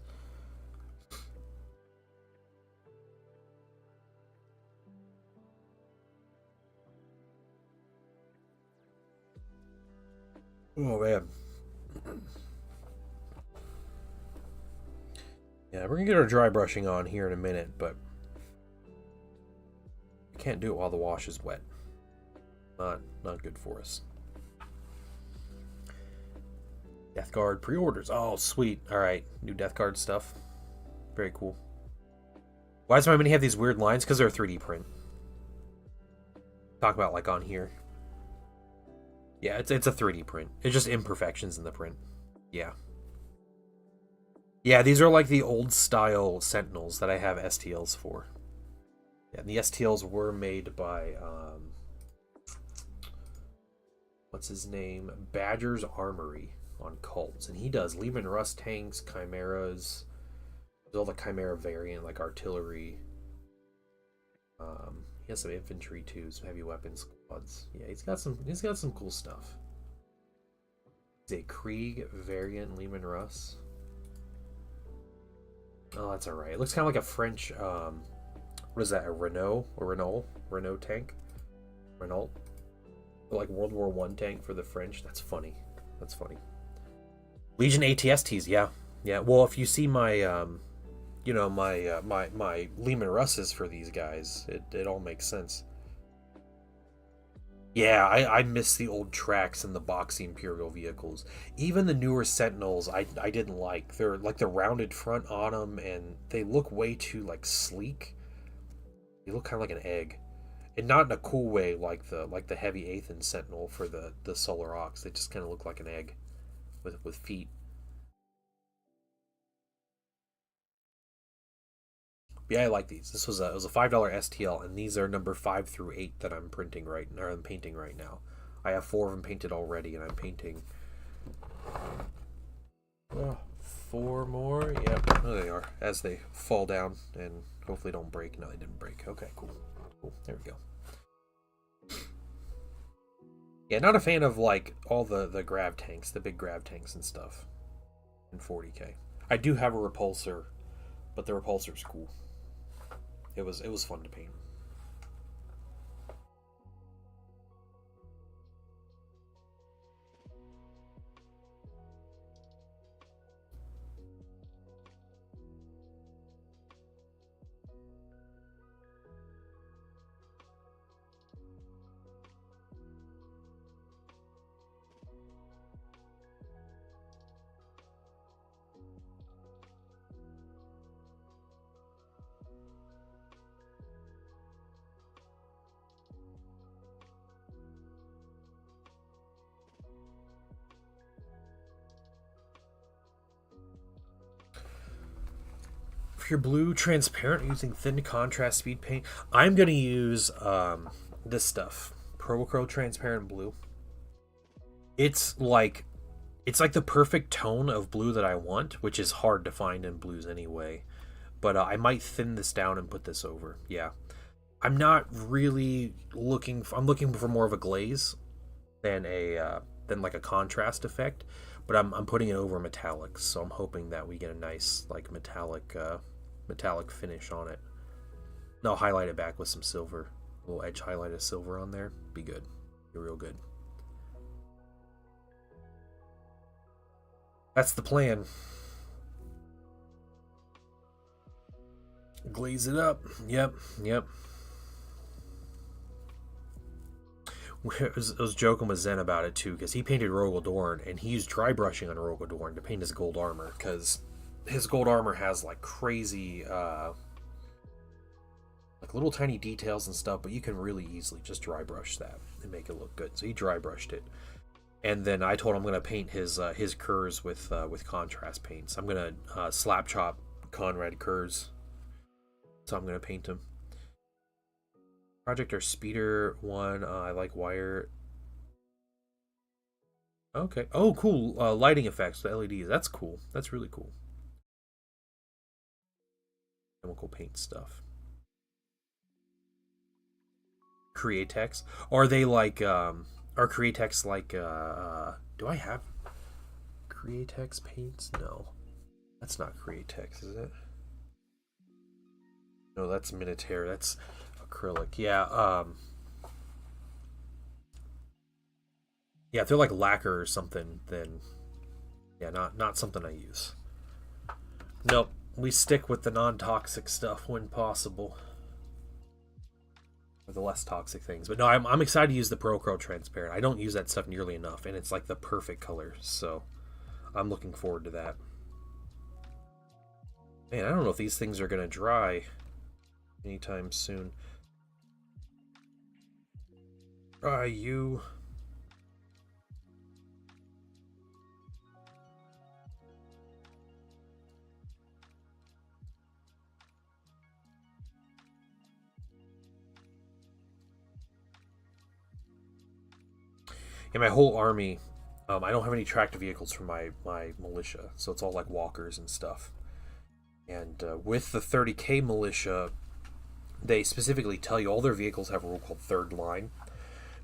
S1: Oh man. Yeah, we're gonna get our dry brushing on here in a minute, but I can't do it while the wash is wet. Not good for us. Death Guard pre-orders. Oh, sweet. Alright, new Death Guard stuff. Very cool. Why does my mini have these weird lines? Because they're a 3D print. Talk about on here. Yeah, it's a 3D print. It's just imperfections in the print. Yeah. Yeah, these are the old style Sentinels that I have STLs for. Yeah, and the STLs were made by what's his name? Badger's Armory on Cults, and he does Lehman Russ tanks, Chimeras, all the Chimera variant artillery. He has some infantry too, some heavy weapons squads. Yeah, he's got some cool stuff. He's a Krieg variant Lehman Russ. Oh, that's alright. It looks kind of like a French what is that, a Renault tank? Renault? World War I tank for the French. That's funny. Legion ATSTs, yeah. Well, if you see my my Lehman Russes for these guys, it all makes sense. Yeah, I miss the old tracks and the boxy Imperial vehicles. Even the newer Sentinels, I didn't like. They're the rounded front on them, and they look way too sleek. They look kind of like an egg, and not in a cool way like the heavy Athen Sentinel for the Solar Ox. They just kind of look like an egg with feet. But yeah, I like these. It was a $5 STL, and these are number 5 through 8 that I'm painting right now. I have 4 of them painted already, and I'm painting 4 more. Yep, there they are. As they fall down and hopefully don't break. No, they didn't break. Okay, cool. There we go. Yeah, not a fan of all the grav tanks, the big grav tanks and stuff. in 40K. I do have a repulsor, but the repulsor's cool. It was fun to paint. If you're blue transparent using thin contrast speed paint, I'm going to use this stuff, Pro transparent blue. It's like the perfect tone of blue that I want, which is hard to find in blues anyway. But I might thin this down and put this over. Yeah, I'm not really looking. I'm looking for more of a glaze than like a contrast effect. But I'm putting it over metallics, so I'm hoping that we get a nice like metallic finish on it. And I'll highlight it back with some silver. A little edge highlight of silver on there. Be good. Be real good. That's the plan. Glaze it up. Yep. I was joking with Zen about it too, because he painted Rogel Dorn, and he used dry brushing on Rogel Dorn to paint his gold armor, because his gold armor has like crazy like little tiny details and stuff, but you can really easily just dry brush that and make it look good. So he dry brushed it, and then I told him I'm going to paint his curves with contrast paints. I'm going to slap chop Conrad curves, so I'm going to paint them. Project or Speeder one. I like wire. Okay. Oh, cool. Lighting effects with LEDs. That's cool. That's really cool. Chemical paint stuff. Createx. Are they like are Createx like do I have Createx paints? No. That's not Createx, is it? No, that's Minotaur. That's acrylic. Yeah, yeah, if they're like lacquer or something, then yeah, not something I use. Nope. We stick with the non-toxic stuff when possible. Or the less toxic things. But no, I'm excited to use the Pro transparent. I don't use that stuff nearly enough, and it's like the perfect color, so I'm looking forward to that. Man, I don't know if these things are going to dry anytime soon. You... In my whole army, I don't have any tracked vehicles for my militia, so it's all like walkers and stuff. And with the 30K militia, they specifically tell you all their vehicles have a rule called third line,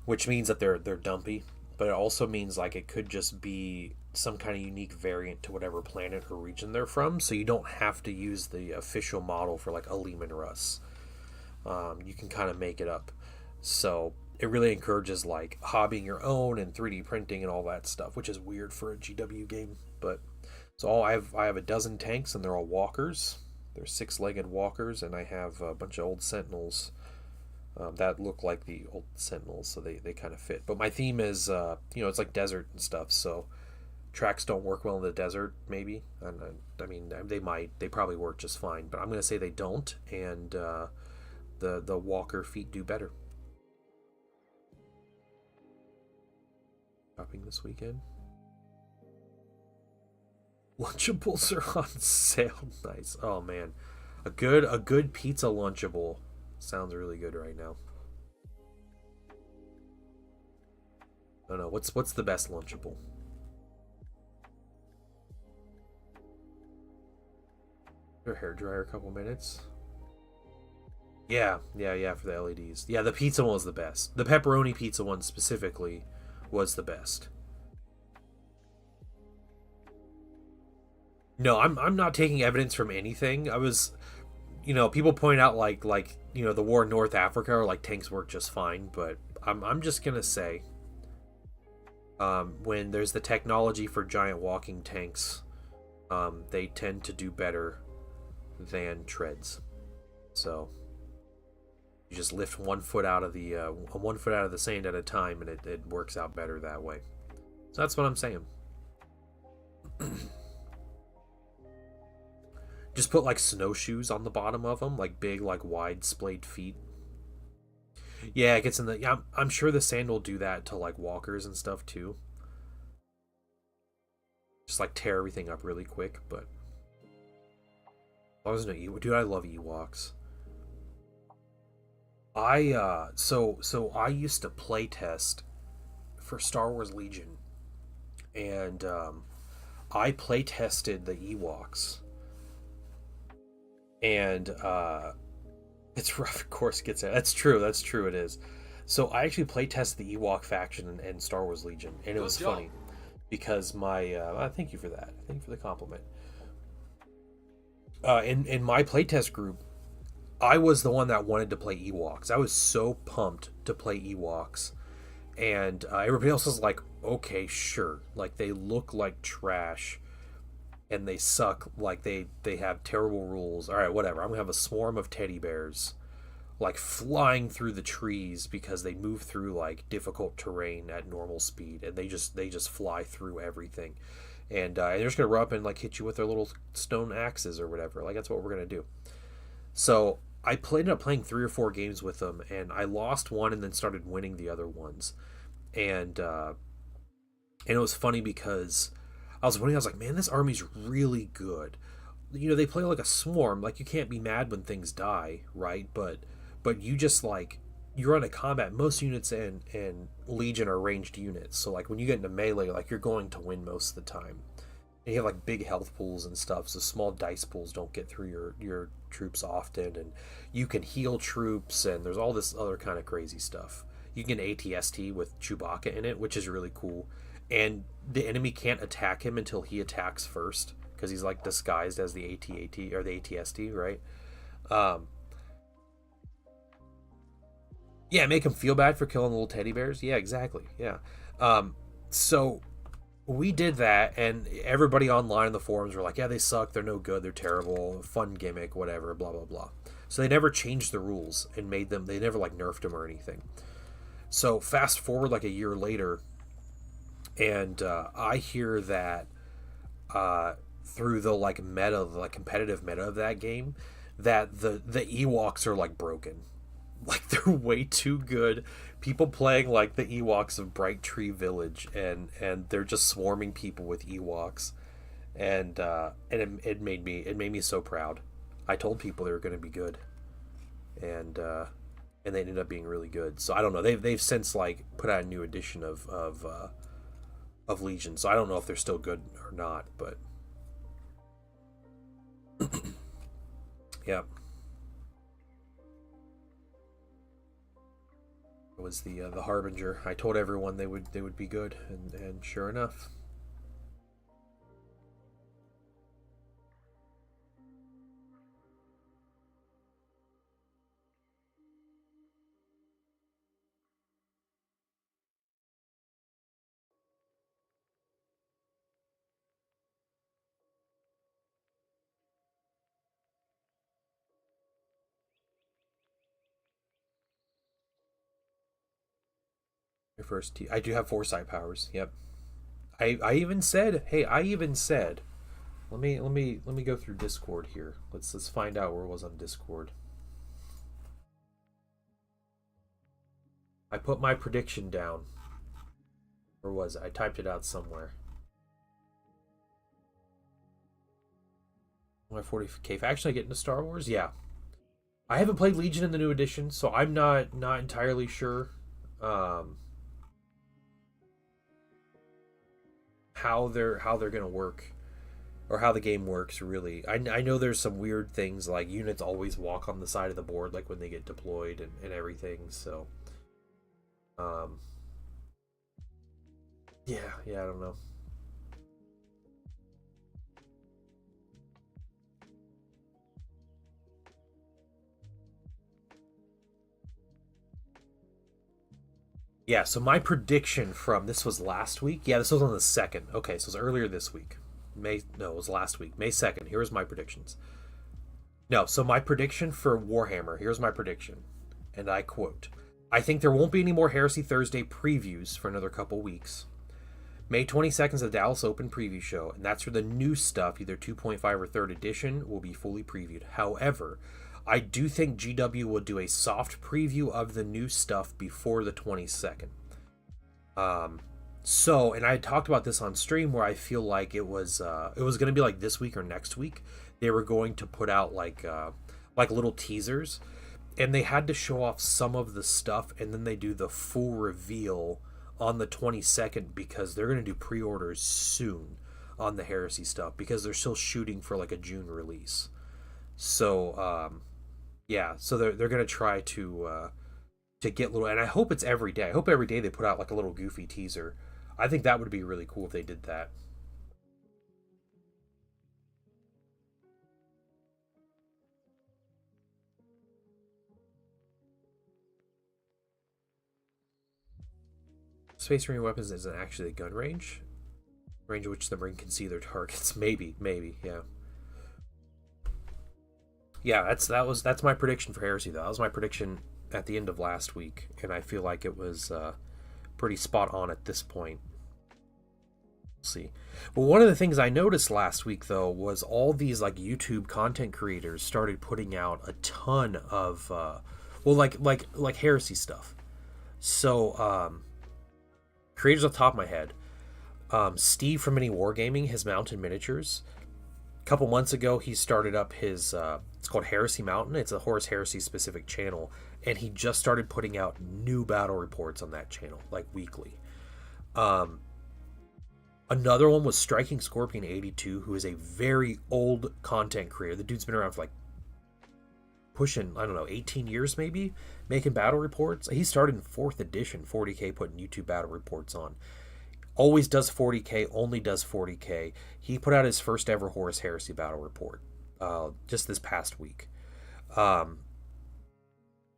S1: which means that they're dumpy, but it also means like it could just be some kind of unique variant to whatever planet or region they're from, so you don't have to use the official model for like a Lehman Russ. You can kind of make it up. So it really encourages like hobbying your own and 3D printing and all that stuff, which is weird for a GW game. But so I have a dozen tanks, and they're all walkers. They're 6-legged walkers, and I have a bunch of old Sentinels that look like the old Sentinels, so they kind of fit. But my theme is it's like desert and stuff, so tracks don't work well in the desert, maybe. And I mean, they probably work just fine, but I'm going to say they don't, and the walker feet do better. Shopping this weekend. Lunchables are on sale. Nice. Oh man, a good pizza Lunchable sounds really good right now. I don't know what's the best Lunchable. Your hair dryer a couple minutes. Yeah, for the LEDs. Yeah, the pizza one was the best. The pepperoni pizza one specifically was the best. No, I'm not taking evidence from anything. I was, people point out the war in North Africa or like tanks work just fine, but I'm just gonna say, when there's the technology for giant walking tanks, they tend to do better than treads. So you just lift 1 foot out of the 1 foot out of the sand at a time, and it works out better that way. So that's what I'm saying. Just put like snowshoes on the bottom of them, like big, like wide splayed feet. Yeah, it gets in the. Yeah, I'm sure the sand will do that to like walkers and stuff too. Just like tear everything up really quick. But I was no Ewok. Dude, I love Ewoks. So I used to play test for Star Wars Legion, and I play tested the Ewoks, and it's rough. Of course, gets it. That's true. That's true. It is. So I actually play tested the Ewok faction in Star Wars Legion, and it was funny because my thank you for that. Thank you for the compliment. In my playtest group, I was the one that wanted to play Ewoks. I was so pumped to play Ewoks, and everybody else was like, "Okay, sure." Like they look like trash, and they suck. Like they have terrible rules. All right, whatever. I'm gonna have a swarm of teddy bears, like flying through the trees because they move through like difficult terrain at normal speed, and they just fly through everything, and they're just gonna run up and like hit you with their little stone axes or whatever. Like that's what we're gonna do. So ended up playing 3 or 4 games with them, and I lost one and then started winning the other ones, and it was funny because I was winning. I was like, man, this army's really good. They play like a swarm. Like you can't be mad when things die, right? But you just like you're on a combat. Most units in Legion are ranged units, so like when you get into melee, like you're going to win most of the time. And you have like big health pools and stuff, so small dice pools don't get through your troops often, and you can heal troops, and there's all this other kind of crazy stuff. You can get ATST with Chewbacca in it, which is really cool, and the enemy can't attack him until he attacks first because he's like disguised as the AT-AT or the ATST, right? Um, yeah, make him feel bad for killing little teddy bears. Yeah, exactly. Yeah. So we did that, and everybody online in the forums were like, yeah, they suck, they're no good, they're terrible, fun gimmick, whatever, blah blah blah. So they never changed the rules and made them, they never like nerfed them or anything. So fast forward like a year later, and I hear that through the like meta, the like competitive meta of that game, that the Ewoks are like broken. Like they're way too good. People playing like the Ewoks of Bright Tree Village, and they're just swarming people with Ewoks, and it made me so proud. I told people they were going to be good, and they ended up being really good. So I don't know. They've since like put out a new edition of Legion. So I don't know if they're still good or not, but yeah. Was the harbinger. I told everyone they would be good, and sure enough. My first I do have foresight powers. Yep. I even said, hey, I even said, let me go through Discord here. Let's find out where it was on Discord. I put my prediction down. Where was it? I typed it out somewhere. My 40k faction. I get into Star Wars. Yeah, I haven't played Legion in the new edition, so I'm not entirely sure um, how they're gonna work or how the game works. Really, I know there's some weird things like units always walk on the side of the board, like when they get deployed and everything. So, um, yeah, I don't know. Yeah, so my prediction from this was last week. Yeah, this was on the 2nd. Okay, so it was earlier this week. No, it was last week. May 2nd. Here's my predictions. No, so my prediction for Warhammer, here's my prediction. And I quote, I think there won't be any more Heresy Thursday previews for another couple weeks. May 22nd is the Dallas Open preview show, and that's where the new stuff, either 2.5 or 3rd edition, will be fully previewed. However, I do think GW will do a soft preview of the new stuff before the 22nd. And I had talked about this on stream where I feel like it was going to be like this week or next week. They were going to put out like little teasers, and they had to show off some of the stuff, and then they do the full reveal on the 22nd because they're going to do pre-orders soon on the Heresy stuff because they're still shooting for like a June release. So yeah, so they're going to try to get little, and I hope it's every day. I hope every day they put out like a little goofy teaser. I think that would be really cool if they did that. Space Marine weapons isn't actually a gun range in which the Marine can see their targets. Maybe, yeah. Yeah, that's my prediction for Heresy though. That was my prediction at the end of last week, and I feel like it was pretty spot on at this point. We'll see. Well, one of the things I noticed last week though was all these like YouTube content creators started putting out a ton of like Heresy stuff. So creators off the top of my head, Steve from Mini Wargaming has mounted miniatures. A couple months ago, he started up his. It's called Heresy Mountain. It's a Horus Heresy specific channel, and he just started putting out new battle reports on that channel, like weekly. Um, Another one was Striking Scorpion 82, who is a very old content creator. The dude's been around for like pushing, I don't know, 18 years maybe, making battle reports. He started in 4th edition, 40k, putting YouTube battle reports on. Always does 40k, only does 40k. He put out his first ever Horus Heresy battle report just this past week. Um,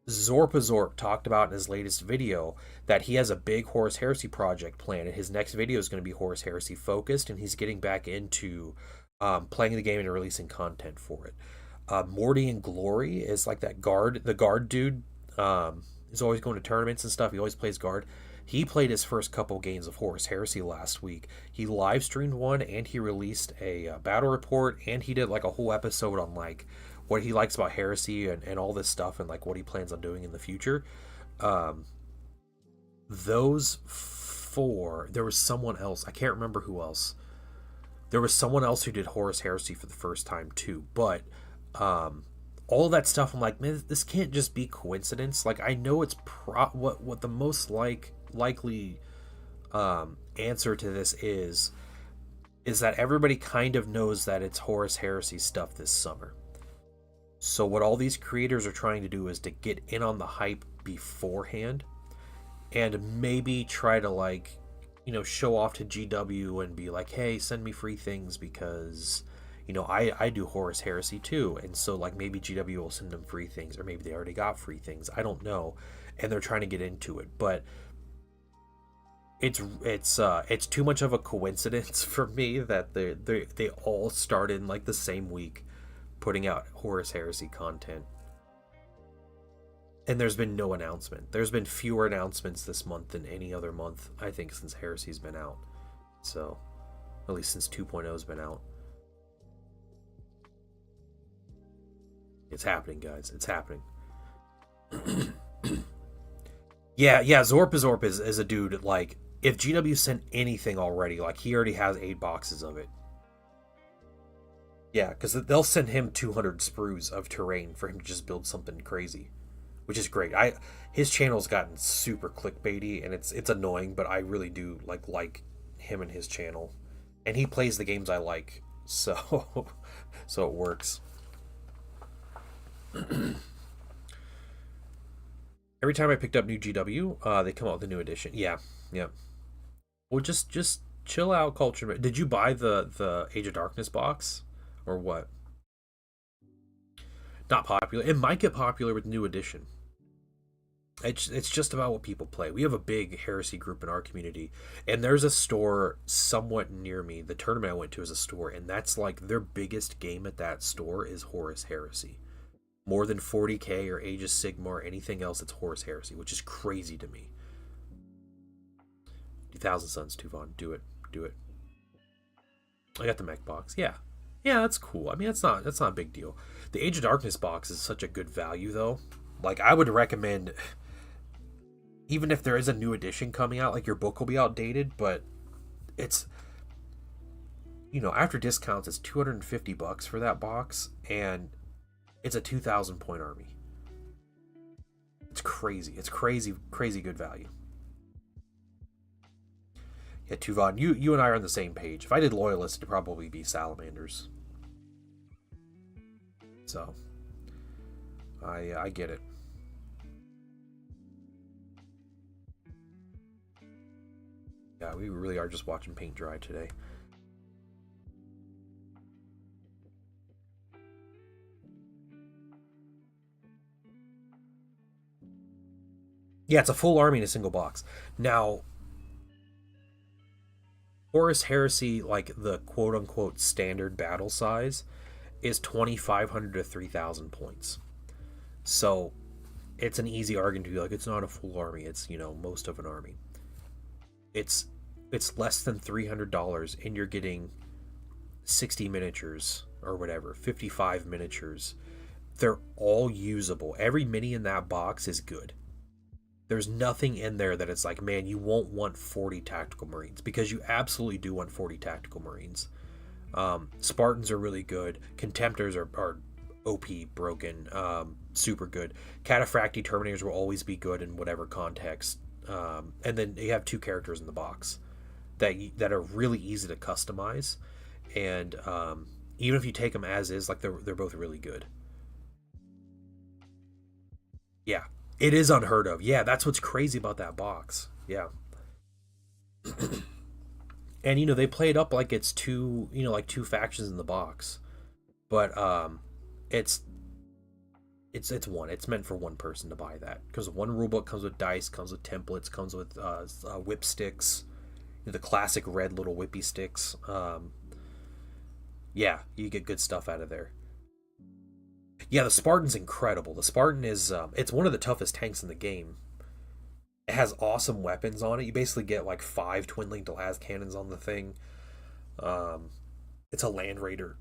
S1: Zorpa Zorp talked about in his latest video that he has a big Horus Heresy project planned, and his next video is going to be Horus Heresy focused, and he's getting back into playing the game and releasing content for it. Morty and Glory is like the guard dude. Is always going to tournaments and stuff. He always plays guard. He played his first couple games of Horus Heresy last week. He live streamed one, and he released a battle report, and he did like a whole episode on like what he likes about Heresy and all this stuff, and like what he plans on doing in the future. Um, those four. There was someone else. I can't remember who else. There was someone else who did Horus Heresy for the first time too, but um, all of that stuff, I'm like, man, this can't just be coincidence. Like, I know it's what the most likely answer to this is that everybody kind of knows that it's Horus Heresy stuff this summer. So what all these creators are trying to do is to get in on the hype beforehand, and maybe try to like, show off to GW and be like, hey, send me free things because I do Horus Heresy too, and so like maybe GW will send them free things, or maybe they already got free things. I don't know, and they're trying to get into it, but it's too much of a coincidence for me that they all start in like the same week putting out Horus Heresy content. And there's been no announcement. There's been fewer announcements this month than any other month, I think, since Heresy's been out. So, at least since 2.0's been out. It's happening, guys. It's happening. Yeah, Zorp is a dude, like, if GW sent anything already, like, he already has 8 boxes of it. Yeah, because they'll send him 200 sprues of terrain for him to just build something crazy, which is great. His channel's gotten super clickbaity, and it's annoying, but I really do like him and his channel, and he plays the games I like, so so it works. Every time I picked up new GW, they come out with a new edition. Yeah, yeah. Well, just chill out, culture. Did you buy the Age of Darkness box, or what? Not popular. It might get popular with new edition. It's just about what people play. We have a big Heresy group in our community, and there's a store somewhat near me. The tournament I went to is a store, and that's like their biggest game at that store is Horus Heresy. More than 40k or Age of Sigmar or anything else, it's Horus Heresy, which is crazy to me. 2,000 Suns, Tuvon. Do it. Do it. I got the mech box. Yeah. Yeah, that's cool. I mean, that's not a big deal. The Age of Darkness box is such a good value, though. Like, I would recommend, even if there is a new edition coming out, like, your book will be outdated, but it's, you know, after discounts, it's $250 for that box, and it's a 2,000 point army. It's crazy. It's crazy, crazy good value. Yeah, Tuvon, you and I are on the same page. If I did Loyalists, it'd probably be Salamanders. So, I get it. Yeah, we really are just watching paint dry today. Yeah, it's a full army in a single box. Now, Horus Heresy, like the quote-unquote standard battle size, is 2,500 to 3,000 points. So, it's an easy argument to be like, it's not a full army. It's, you know, most of an army. It's less than $300, and you're getting 60 miniatures or whatever, 55 miniatures. They're all usable. Every mini in that box is good. There's nothing in there that it's like, man, you won't want 40 tactical marines, because you absolutely do want 40 tactical marines. Spartans are really good. Contemptors are OP broken, super good. Cataphracti Terminators will always be good in whatever context. And then you have 2 characters in the box that are really easy to customize, and even if you take them as is, like they're both really good. Yeah, it is unheard of. Yeah, that's what's crazy about that box. Yeah. And you know, they play it up like it's two, you know, like 2 factions in the box, but it's one. It's meant for one person to buy that, because one rulebook comes with dice, comes with templates, comes with whip sticks, you know, the classic red little whippy sticks. Yeah, you get good stuff out of there. Yeah, the Spartan's incredible. The Spartan is it's one of the toughest tanks in the game. It has awesome weapons on it. You basically get like 5 twin linked las cannons on the thing. It's a land raider.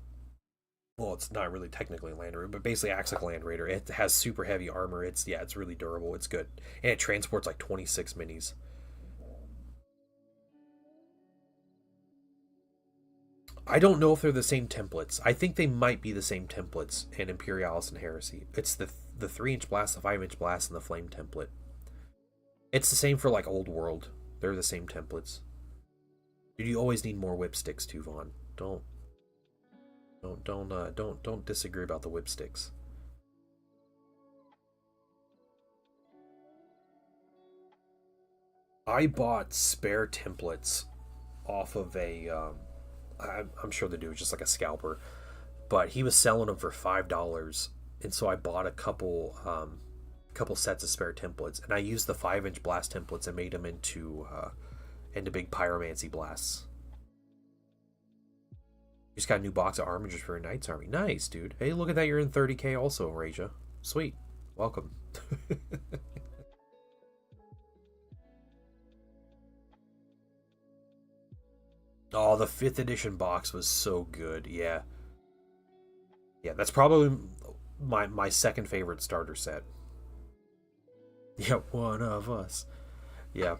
S1: Well, it's not really technically a land raider, but basically acts like a land raider. It has super heavy armor. It's really durable. It's good, and it transports like 26 minis. I don't know if they're the same templates. I think they might be the same templates in Imperialis and Heresy. It's the 3-inch blast, the 5-inch blast, and the flame template. It's the same for like Old World. They're the same templates. Dude, you always need more whip sticks too, Vaughn. Don't disagree about the whip sticks. I bought spare templates off of a I'm sure the dude was just like a scalper, but he was selling them for $5, and so I bought a couple sets of spare templates, and I used the 5-inch blast templates and made them into big pyromancy blasts. You just got a new box of armigers for your Knights Army. Nice, dude. Hey, look at that. You're in 30k also, Raja. Sweet. Welcome. Oh, the 5th edition box was so good. Yeah. Yeah, that's probably my second favorite starter set. Yeah, one of us. Yeah.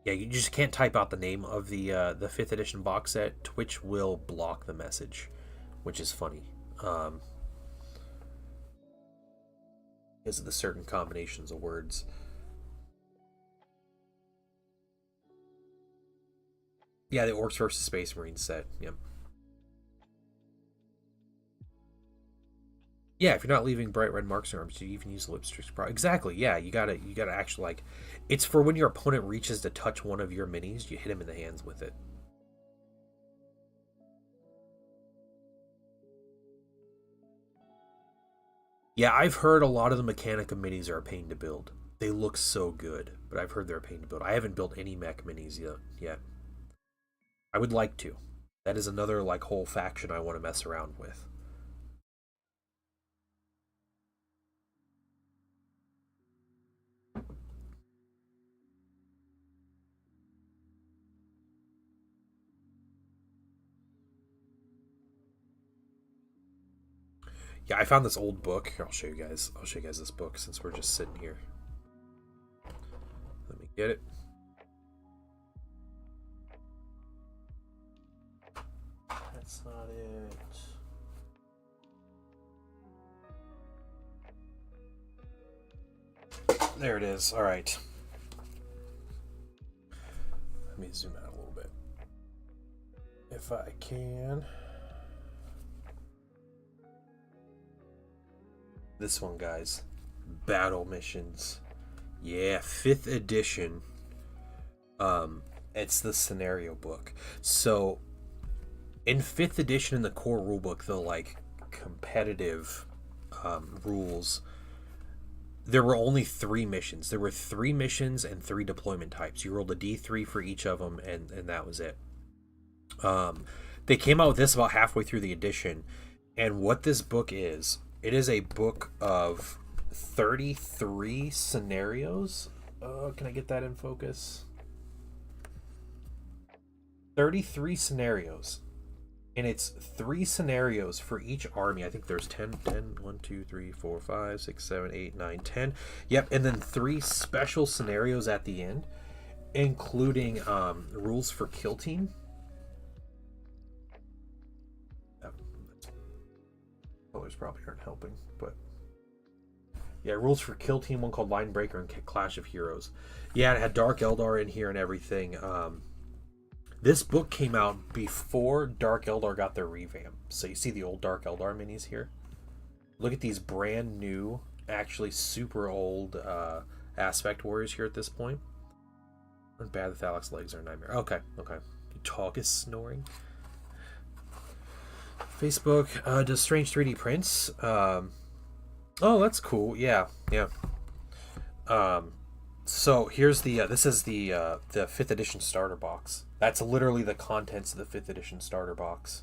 S1: Yeah, you just can't type out the name of the 5th edition box set. Twitch will block the message, which is funny. Because of the certain combinations of words. Yeah, the Orcs versus Space Marines set. Yep. Yeah, if you're not leaving bright red marks in your arms, you even use the lipstick. Exactly. Yeah, you gotta actually like. It's for when your opponent reaches to touch one of your minis, you hit him in the hands with it. Yeah, I've heard a lot of the Mechanica minis are a pain to build. They look so good, but I've heard they're a pain to build. I haven't built any mech minis yet. I would like to. That is another like whole faction I want to mess around with. Yeah, I found this old book. Here, I'll show you guys. I'll show you guys this book since we're just sitting here. Let me get it. That's not it. There it is. All right. Let me zoom out a little bit. If I can. This one, guys. Battle missions. Yeah, 5th edition. It's the scenario book. So, in 5th edition in the core rulebook, the like competitive rules, there were only 3 missions. There were 3 missions and 3 deployment types. You rolled a D3 for each of them, and that was it. They came out with this about halfway through the edition, and what this book is, it is a book of 33 scenarios. Can I get that in focus? 33 scenarios. And it's 3 scenarios for each army. I think there's 10, 1, 2, 3, 4, 5, 6, 7, 8, 9, 10. Yep, and then 3 special scenarios at the end, including rules for kill team. Colors probably aren't helping, but yeah, rules for kill team, one called Line Breaker and Clash of Heroes. Yeah, it had Dark Eldar in here and everything. This book came out before Dark Eldar got their revamp. So you see the old Dark Eldar minis here. Look at these brand new, actually super old Aspect Warriors here at this point. Bad the Thalix legs are a nightmare. Okay. Dog is snoring. Facebook does strange 3D prints. Oh, that's cool. Yeah. So here's the this is the 5th edition starter box. That's literally the contents of the 5th edition starter box.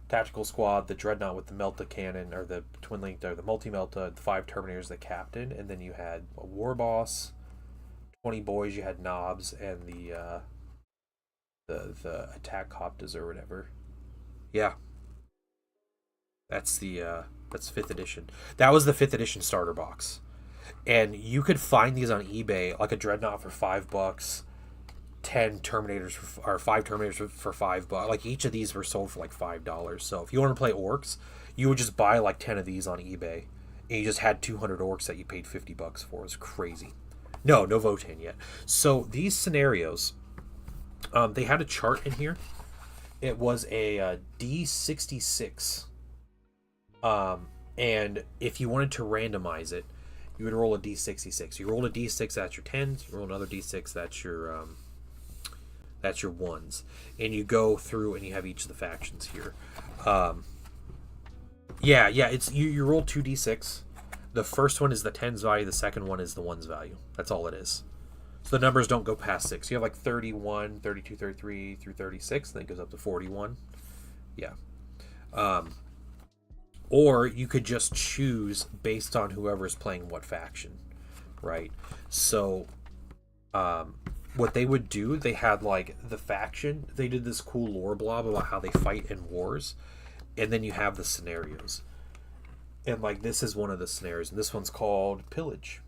S1: Tactical squad, the dreadnought with the melta cannon, or the twin linked, or the multi melta, the 5 terminators, the captain, and then you had a war boss, 20 boys. You had knobs and the attack coptas or whatever. Yeah. That's 5th edition. That was the 5th edition starter box. And you could find these on eBay, like a dreadnought for $5, 10 terminators or 5 terminators for $5. Like each of these were sold for like $5. So if you want to play orcs, you would just buy like 10 of these on eBay, and you just had 200 orcs that you paid $50 for. It's crazy. No Votan yet. So these scenarios, they had a chart in here. It was a D66. And if you wanted to randomize it, you would roll a D66. You roll a D6, that's your 10s. You roll another D6, that's your 1s. And you go through and you have each of the factions here. It's you roll 2 D6. The first one is the 10s value, the second one is the 1s value. That's all it is. So the numbers don't go past 6. You have like 31, 32, 33 through 36, and then it goes up to 41. Yeah. Or you could just choose based on whoever's playing what faction, right? So, what they would do, they had like the faction, they did this cool lore blob about how they fight in wars, and then you have the scenarios. And like this is one of the scenarios, and this one's called Pillage.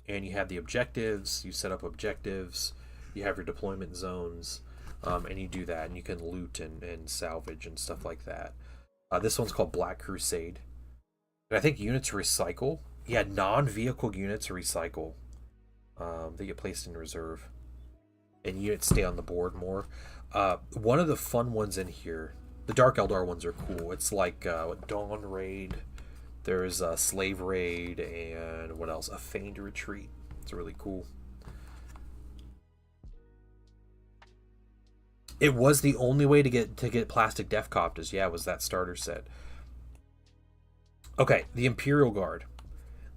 S1: And you have the objectives, you set up objectives, you have your deployment zones, and you do that, and you can loot and salvage and stuff like that. This one's called Black Crusade. And I think units recycle. Yeah, non-vehicle units recycle. They get placed in reserve. And units stay on the board more. One of the fun ones in here, the Dark Eldar ones are cool. It's like Dawn Raid. There's a Slave Raid, and what else? A Feigned Retreat. It's really cool. It was the only way to get plastic Def Copters. Yeah, was that starter set. Okay, the Imperial Guard.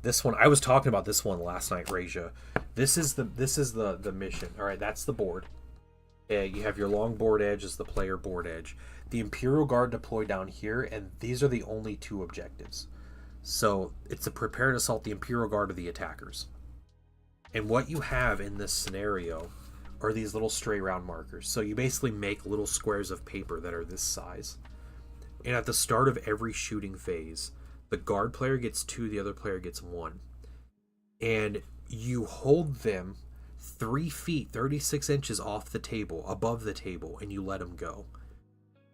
S1: This one, I was talking about this one last night, Raja. This is the mission. All right, that's the board. You have your long board edge as the player board edge. The Imperial Guard deploy down here, and these are the only two objectives. So it's to prepare to assault the Imperial Guard of the attackers. And what you have in this scenario are these little stray round markers. So you basically make little squares of paper that are this size. And at the start of every shooting phase, the guard player gets 2, the other player gets 1. And you hold them 3 feet, 36 inches off the table, above the table, and you let them go.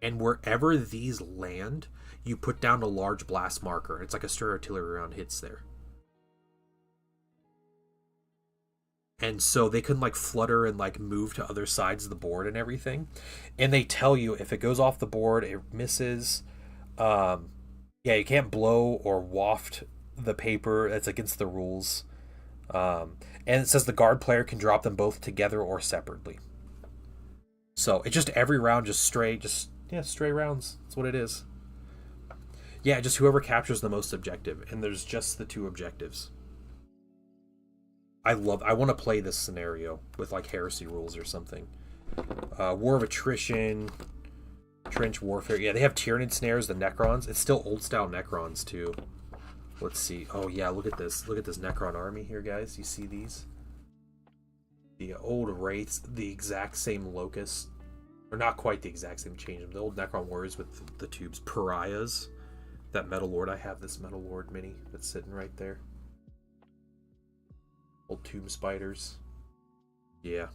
S1: And wherever these land, you put down a large blast marker. It's like a stray artillery round hits there. And so they can like flutter and like move to other sides of the board and everything. And they tell you if it goes off the board, it misses. Yeah, you can't blow or waft the paper. That's against the rules. And it says the guard player can drop them both together or separately. So it's just every round, just stray rounds. That's what it is. Yeah, just whoever captures the most objective. And there's just the 2 objectives. I want to play this scenario with like Heresy rules or something. War of Attrition, Trench Warfare. Yeah, they have Tyranid snares, the Necrons. It's still old style Necrons too. Let's see. Oh yeah, look at this. Look at this Necron army here, guys. You see these? The old Wraiths, the exact same locust. Or not quite the exact same, change them. The old Necron warriors with the tubes. Pariahs. That Metal Lord, I have this Metal Lord mini that's sitting right there. Old Tomb Spiders. Yeah.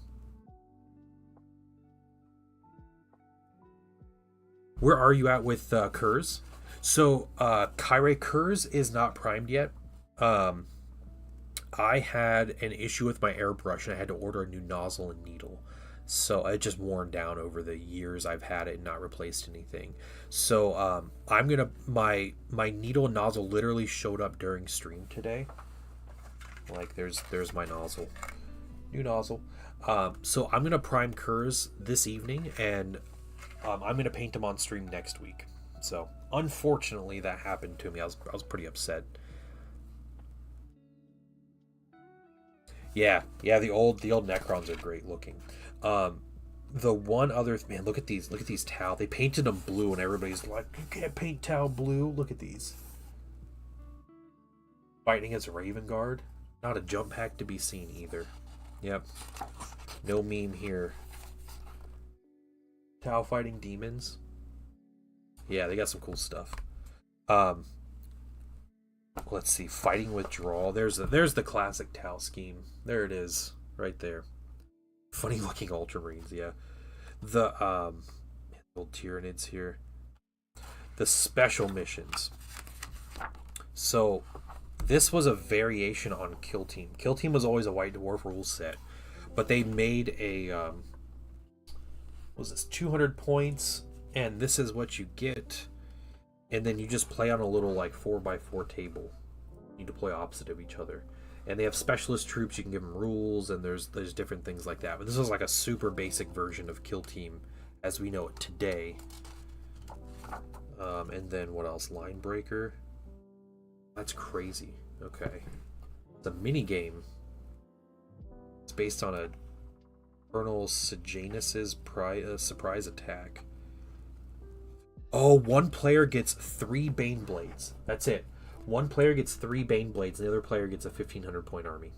S1: Where are you at with Kurz? So, Kyrie Kurz is not primed yet. I had an issue with my airbrush and I had to order a new nozzle and needle. So it just worn down over the years I've had it and not replaced anything. So I'm gonna my needle and nozzle literally showed up during stream today. Like there's my nozzle, new nozzle. So I'm gonna prime Kurz this evening, and I'm gonna paint him on stream next week. So unfortunately that happened to me. I was pretty upset. Yeah, the old Necrons are great looking. The one other man, look at these Tau. They painted them blue, and everybody's like, "You can't paint Tau blue." Look at these. Fighting as a Raven Guard. Not a jump pack to be seen either. Yep. No meme here. Tau fighting demons. Yeah, they got some cool stuff. Let's see. Fighting withdrawal. There's the classic Tau scheme. There it is. Right there. Funny looking Ultramarines, yeah. The old Tyranids here. The special missions. So this was a variation on Kill Team. Kill Team was always a White Dwarf rule set, but they made a what was this, 200 points, and this is what you get, and then you just play on a little like 4x4 table. You deploy opposite of each other, and they have specialist troops. You can give them rules, and there's different things like that. But this was like a super basic version of Kill Team as we know it today. And then what else? Line Breaker. That's crazy. Okay. It's a mini game. It's based on a Colonel Sejanus's surprise attack. Oh, one player gets 3 Bane Blades. That's it. One player gets 3 Bane Blades, and the other player gets a 1,500 point army.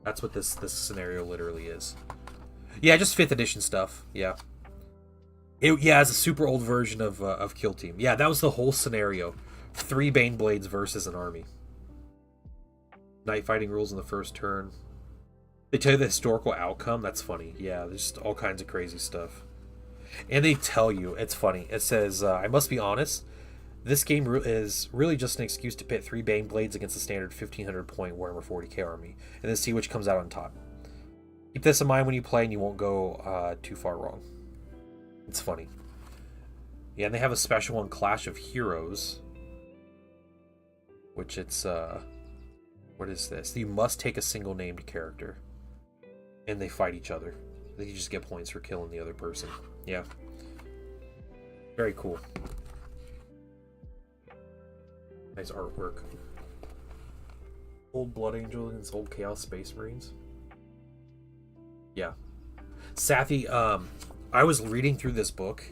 S1: That's what this scenario literally is. Yeah, just 5th edition stuff. Yeah. It's a super old version of Kill Team. Yeah, that was the whole scenario. 3 Bane Blades versus an army. Night fighting rules in the first turn. They tell you the historical outcome. That's funny. Yeah, there's just all kinds of crazy stuff. And they tell you, it's funny. It says, I must be honest, this game is really just an excuse to pit 3 Bane Blades against the standard 1,500 point Warhammer 40k army, and then see which comes out on top. Keep this in mind when you play, and you won't go too far wrong. It's funny. Yeah, and they have a special one, Clash of Heroes, which it's, what is this? You must take a single named character, and they fight each other. They can just get points for killing the other person. Yeah. Very cool. Nice artwork. Old Blood Angel against old Chaos Space Marines. Yeah. Safi, I was reading through this book,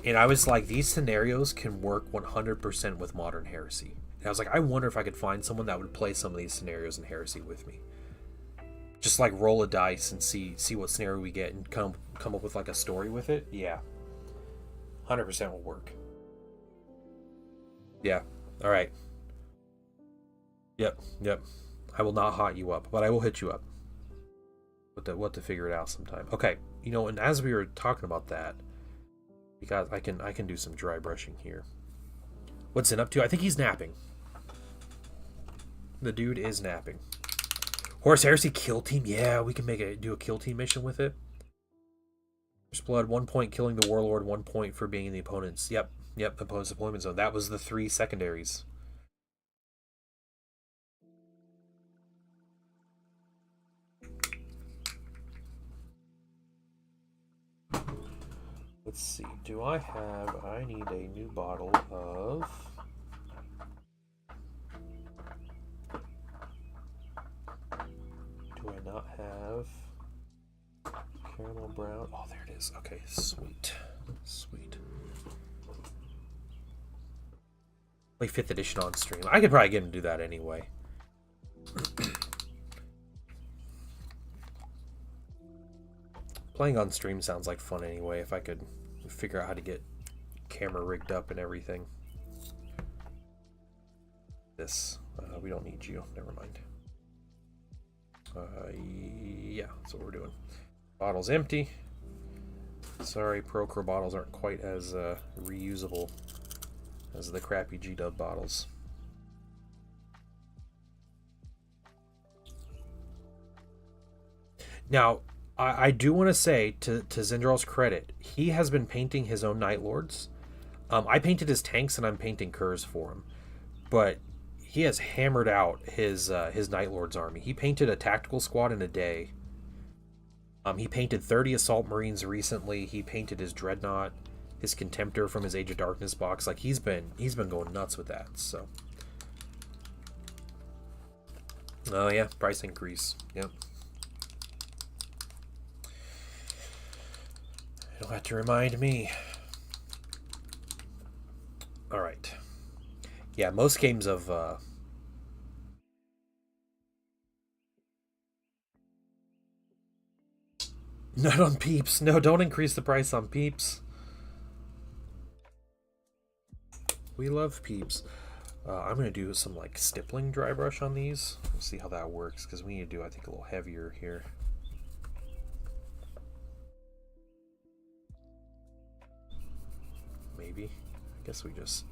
S1: and I was like, these scenarios can work 100% with Modern Heresy. And I was like, I wonder if I could find someone that would play some of these scenarios in Heresy with me. Just like roll a dice and see what scenario we get and come up with like a story with it. Yeah. 100% will work. Yeah. All right. Yep. I will not hot you up, but I will hit you up. What to figure it out sometime. Okay. You know, and as we were talking about that, because I can do some dry brushing here. What's Zin up to? I think he's napping. The dude is napping. Horus Heresy kill team? Yeah, we can do a kill team mission with it. First blood, 1 point killing the warlord, 1 point for being in the opponent's. Yep, opponent's deployment zone. That was the 3 secondaries. Let's see. I need a new bottle of... Do I not have caramel brown? Oh, there it is. Okay, sweet. Play 5th edition on stream. I could probably get him to do that anyway. Playing on stream sounds like fun anyway, if I could figure out how to get camera rigged up and everything. This. We don't need you. Never mind. Yeah, that's what we're doing. Bottle's empty. Sorry, Procro bottles aren't quite as reusable as the crappy G-Dub bottles. Now, I do want to say, to Zendral's credit, he has been painting his own Night Lords. I painted his tanks, and I'm painting Kurs for him. But he has hammered out his Night Lords army. He painted a tactical squad in a day. He painted 30 Assault Marines recently. He painted his Dreadnought, his Contemptor from his Age of Darkness box. Like, he's been going nuts with that, so. Oh, yeah, price increase. Yep. You'll have to remind me. Alright. Yeah, most games of... Not on Peeps. No, don't increase the price on Peeps. We love Peeps. I'm going to do some, like, stippling dry brush on these. We'll see how that works, because we need to do, I think, a little heavier here. Maybe. I guess we just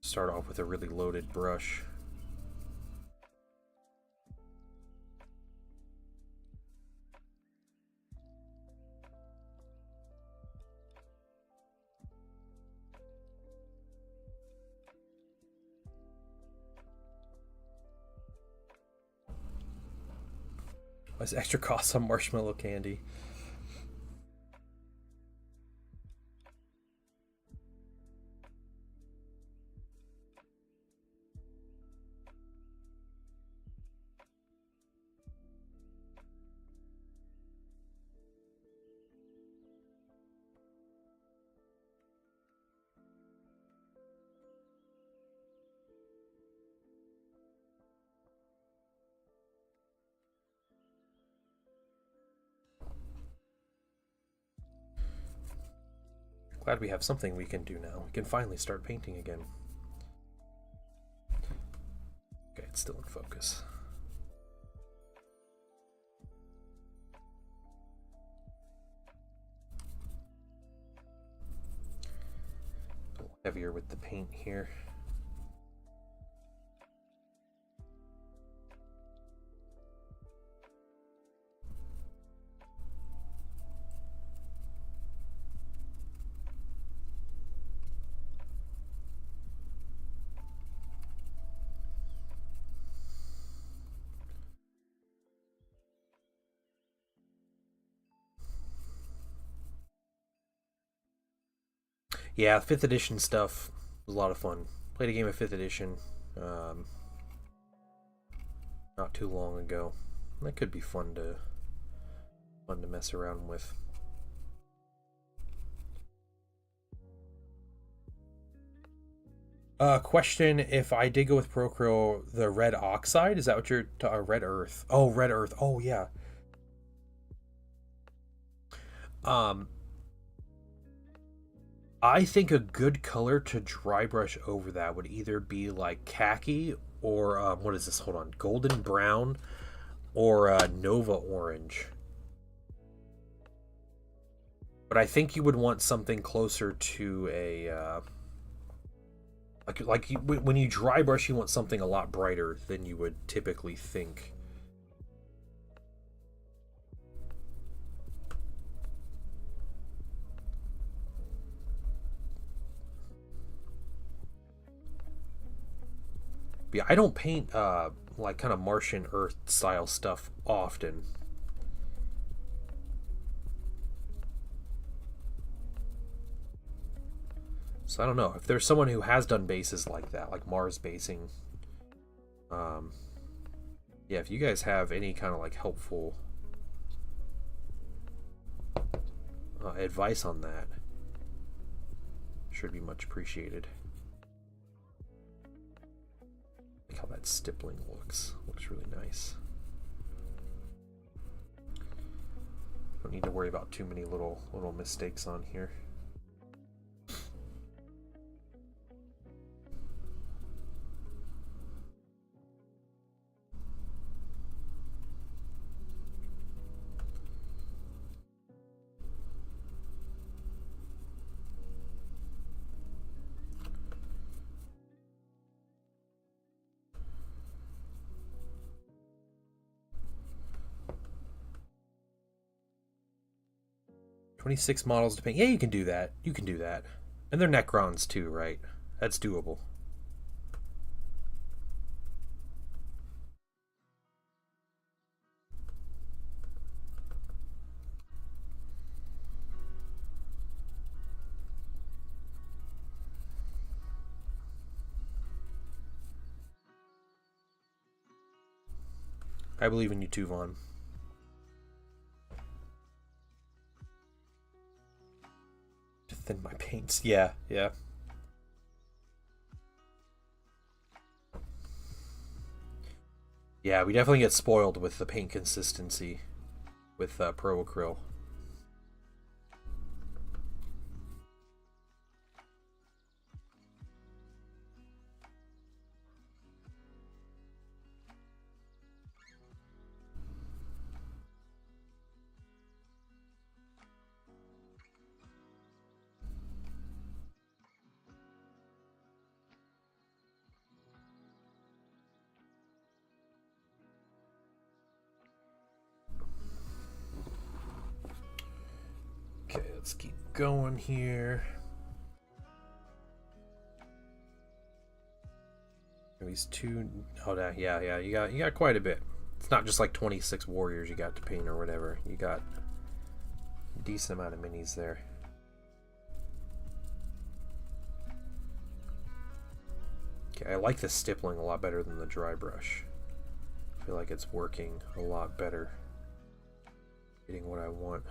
S1: start off with a really loaded brush. What's extra cost on marshmallow candy? Glad we have something we can do now. We can finally start painting again. Okay, it's still in focus. A little heavier with the paint here. Yeah, 5th edition stuff was a lot of fun. Played a game of 5th edition not too long ago. That could be fun to mess around with. Question: if I did go with Procreal, the red oxide, is that what you're red earth? Oh, red earth. Oh yeah. Um, I think a good color to dry brush over that would either be like khaki or what is this? Hold on, golden brown or Nova orange. But I think you would want something closer to a when you dry brush, you want something a lot brighter than you would typically think. But yeah, I don't paint like kind of Martian Earth style stuff often. So I don't know if there's someone who has done bases like that, like Mars basing. Yeah, if you guys have any kind of like helpful advice on that, should be much appreciated. Like how that stippling looks really nice. Don't need to worry about too many little mistakes on here. $26 models to paint. Yeah, you can do that. You can do that. And they're Necrons too, right? That's doable. I believe in you too, Vaughn. To thin my paints. Yeah, yeah. Yeah, we definitely get spoiled with the paint consistency with Pro Acryl. Okay, let's keep going here. These two. Oh, yeah. You got quite a bit. It's not just like 26 warriors you got to paint or whatever. You got a decent amount of minis there. Okay, I like the stippling a lot better than the dry brush. I feel like it's working a lot better. Getting what I want.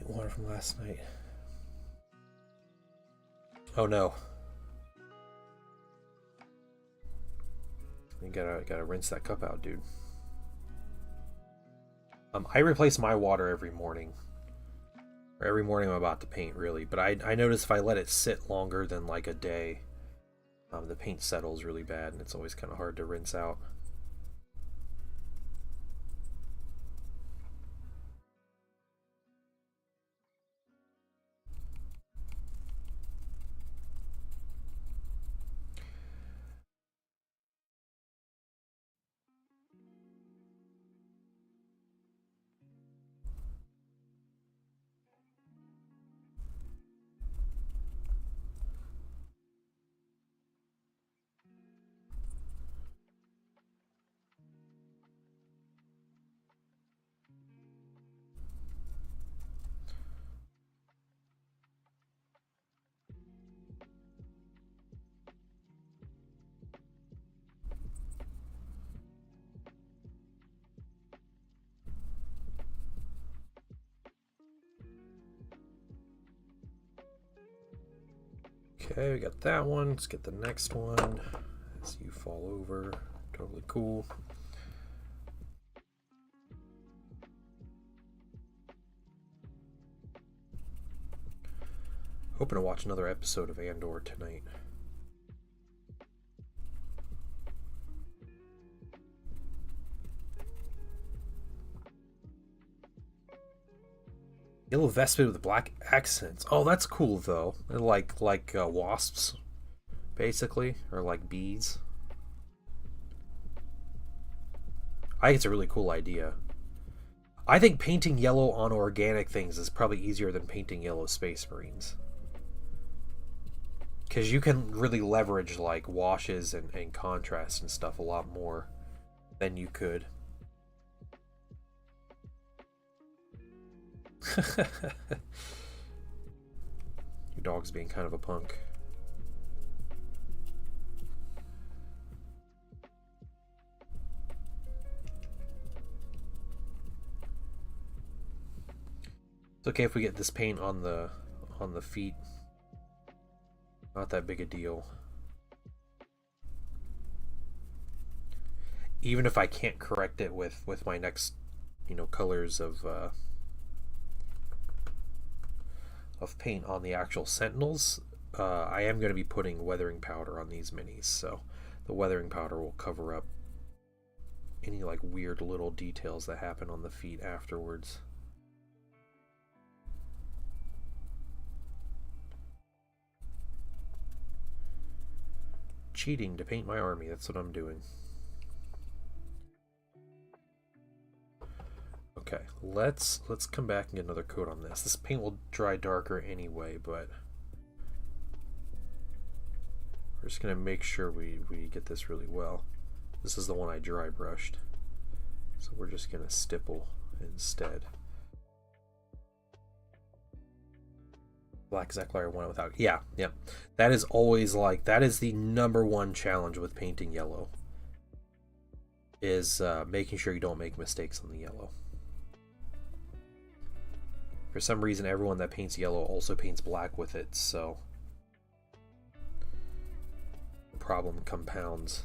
S1: Water from last night. Oh no. You gotta rinse that cup out, dude. I replace my water every morning. Or every morning I'm about to paint, really. But I notice if I let it sit longer than like a day, the paint settles really bad, and it's always kind of hard to rinse out. Okay, we got that one. Let's get the next one. As you fall over. Totally cool. Hoping to watch another episode of Andor tonight. Yellow vested with black accents. Oh, that's cool though. Like wasps, basically, or like bees. I think it's a really cool idea. I think painting yellow on organic things is probably easier than painting yellow Space Marines. Because you can really leverage like washes and contrast and stuff a lot more than you could. Your dog's being kind of a punk. It's okay if we get this paint on the feet. Not that big a deal. Even if I can't correct it with my next, colors of paint on the actual Sentinels, I am going to be putting weathering powder on these minis, so the weathering powder will cover up any like weird little details that happen on the feet afterwards. Cheating to paint my army, that's what I'm doing. Okay, let's come back and get another coat on this. This paint will dry darker anyway, but we're just gonna make sure we get this really well. This is the one I dry brushed, so we're just gonna stipple instead. Black exactly I want it without. Yeah. That is always like, that is the #1 challenge with painting yellow, is making sure you don't make mistakes on the yellow. For some reason, everyone that paints yellow also paints black with it, so the problem compounds.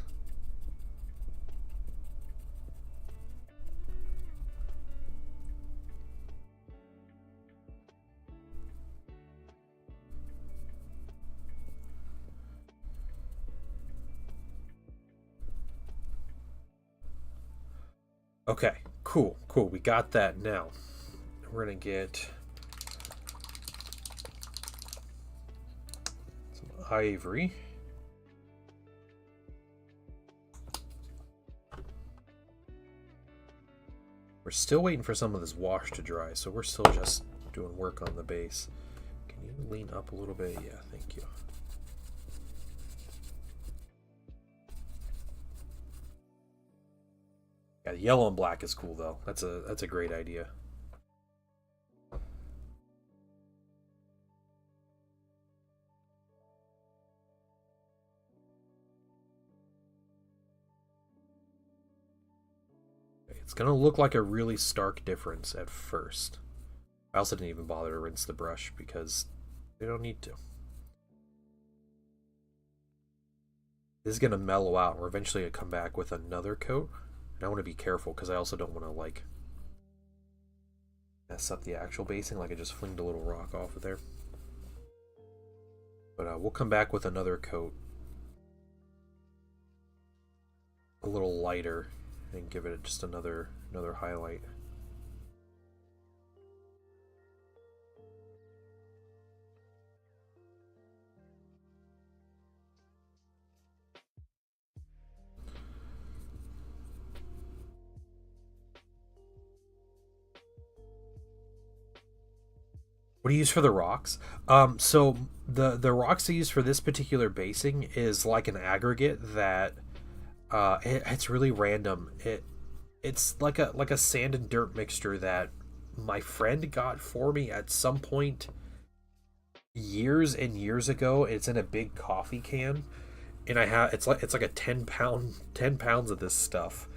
S1: Okay, cool. We got that now. We're gonna get some ivory. We're still waiting for some of this wash to dry, so we're still just doing work on the base. Can you lean up a little bit? Yeah, thank you. Yeah, yellow and black is cool though. That's a great idea. It's gonna look like a really stark difference at first. I also didn't even bother to rinse the brush because they don't need to. This is gonna mellow out. We're eventually gonna come back with another coat. And I want to be careful because I also don't want to like mess up the actual basing, like I just flinged a little rock off of there. But we'll come back with another coat, a little lighter, and give it just another highlight. What do you use for the rocks? So the rocks I use for this particular basing is like an aggregate that it's really random. It's like a sand and dirt mixture that my friend got for me at some point years and years ago. It's in a big coffee can, and it's like a 10 pounds of this stuff,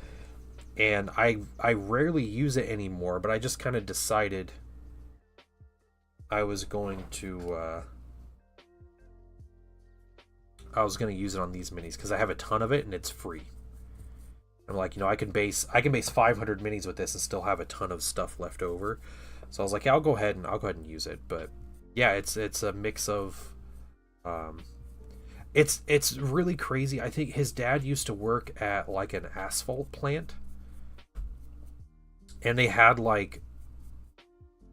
S1: and I rarely use it anymore. But I just kind of decided I was going to I was gonna use it on these minis because I have a ton of it and it's free. I'm like, I can base 500 minis with this and still have a ton of stuff left over. So I was like, yeah, I'll go ahead and use it. But yeah, it's a mix of, it's really crazy. I think his dad used to work at like an asphalt plant, and they had like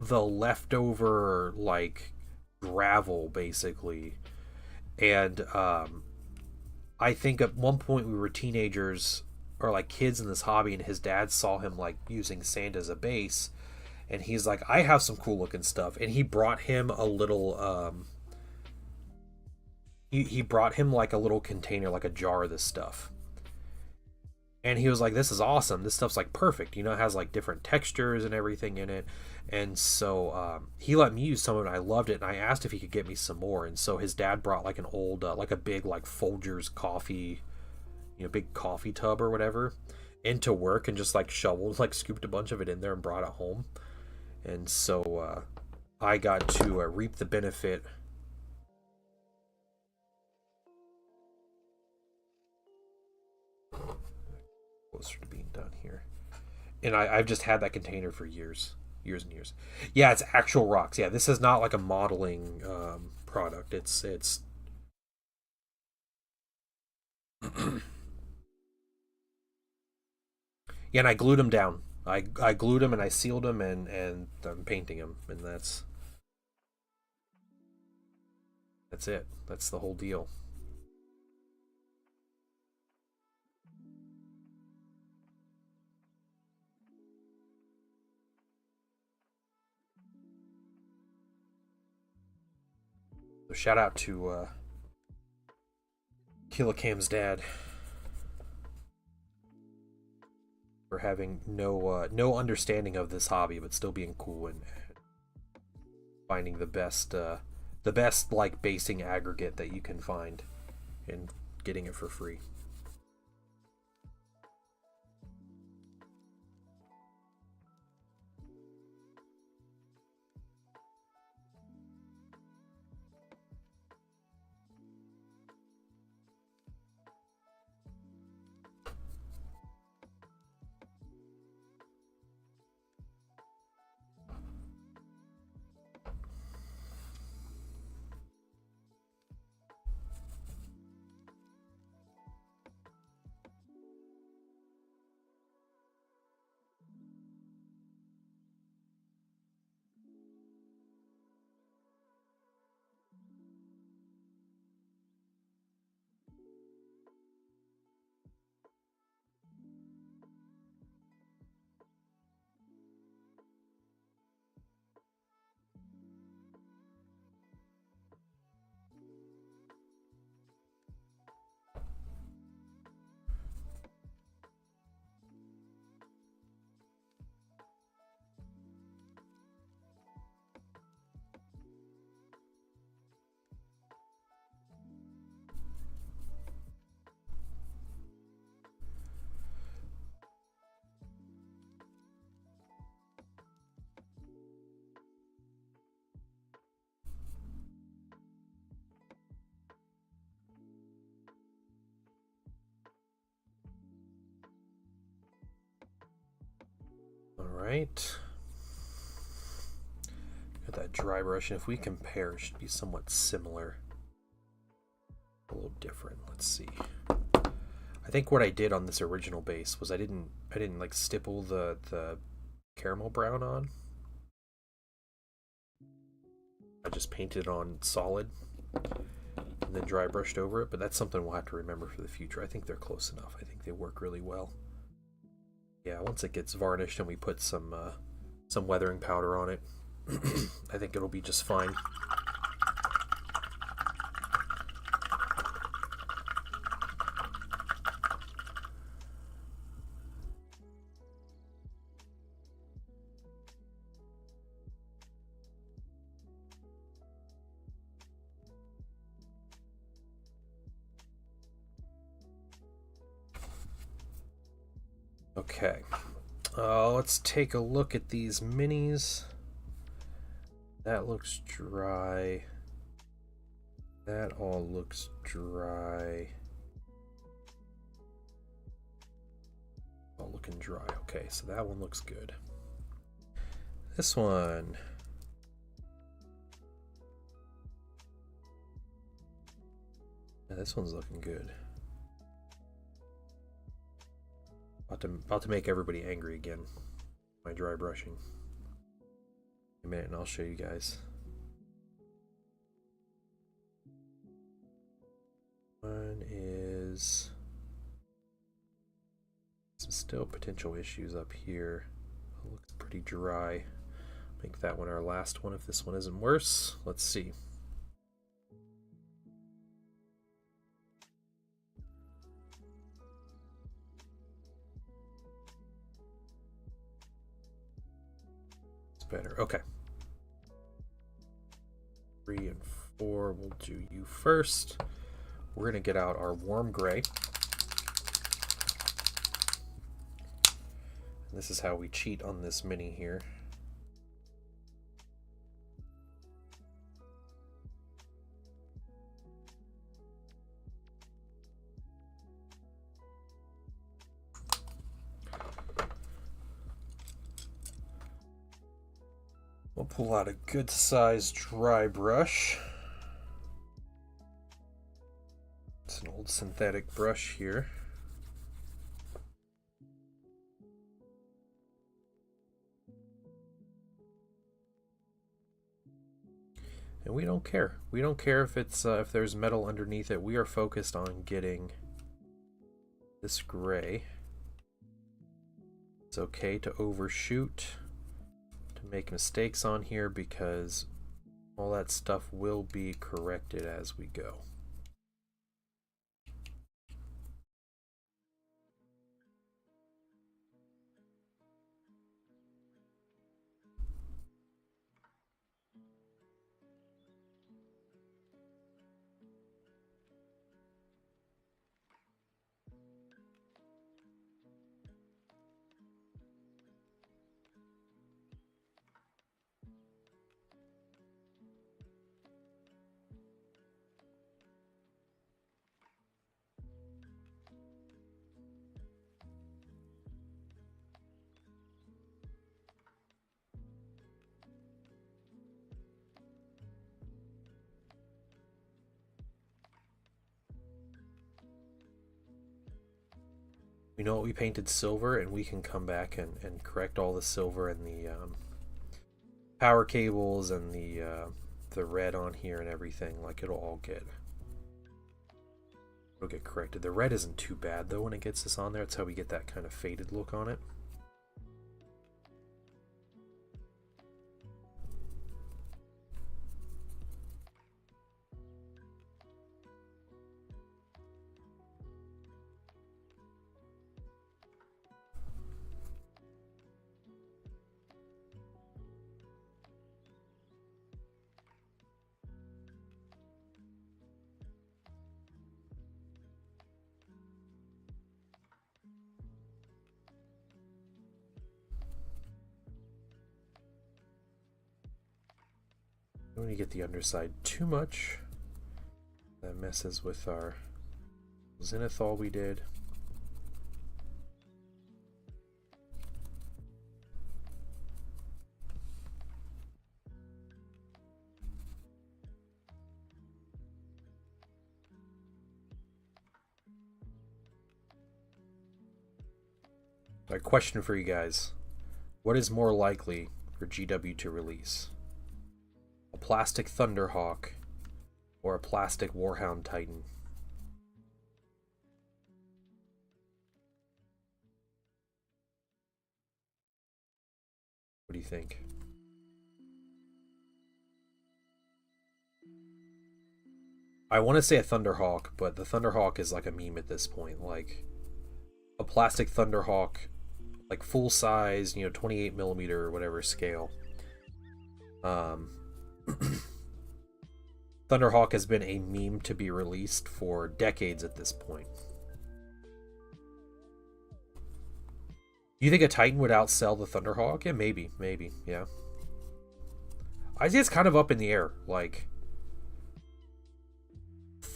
S1: the leftover like gravel basically, and I think at one point we were teenagers or like kids in this hobby, and his dad saw him like using sand as a base, and he's like, I have some cool looking stuff, and he brought him a little he brought him like a little container, like a jar of this stuff, and he was like, this is awesome, this stuff's like perfect, it has like different textures and everything in it. And so he let me use some of it, and I loved it, and I asked if he could get me some more. And so his dad brought like an old like a big like Folgers coffee, big coffee tub or whatever, into work, and just like shoveled, like scooped a bunch of it in there and brought it home. And so I got to reap the benefit. Closer to being done here. And I've just had that container for years and years. Yeah, it's actual rocks. Yeah, this is not like a modeling product. It's yeah, and I glued them down. I glued them and I sealed them, and I'm painting them, and that's it. That's the whole deal. So shout out to Killicam's dad for having no understanding of this hobby, but still being cool and finding the best like basing aggregate that you can find and getting it for free. Alright. Got that dry brush, and if we compare, it should be somewhat similar. A little different. Let's see. I think what I did on this original base was I didn't like stipple the caramel brown on. I just painted on solid and then dry brushed over it, but that's something we'll have to remember for the future. I think they're close enough. I think they work really well. Yeah, once it gets varnished and we put some weathering powder on it, I think it'll be just fine. Okay, let's take a look at these minis. That looks dry. That all looks dry. All looking dry. Okay, so that one looks good. This one. Yeah, this one's looking good. About to make everybody angry again. My dry brushing. A minute and I'll show you guys. One is some still potential issues up here. It looks pretty dry. Make that one our last one if this one isn't worse. Let's see. It's better. Okay. 3 and 4, we'll do you first. We're going to get out our warm gray. And this is how we cheat on this mini here. We'll pull out a good sized dry brush. It's an old synthetic brush here. And we don't care. We don't care if it's if there's metal underneath it. We are focused on getting this gray. It's okay to overshoot, to make mistakes on here, because all that stuff will be corrected as we go. We know what we painted silver, and we can come back and correct all the silver and the power cables and the red on here and everything. Like, it'll get corrected. The red isn't too bad though when it gets this on there. That's how we get that kind of faded look on it. Don't want to get the underside too much. That messes with our zenithal we did. A question for you guys. What is more likely for GW to release? A plastic Thunderhawk or a plastic Warhound Titan? What do you think? I want to say a Thunderhawk, but the Thunderhawk is like a meme at this point. Like, a plastic Thunderhawk, like full size, 28mm or whatever scale. Thunderhawk has been a meme to be released for decades at this point. You think a Titan would outsell the Thunderhawk? Yeah, maybe, yeah. I think it's kind of up in the air. Like,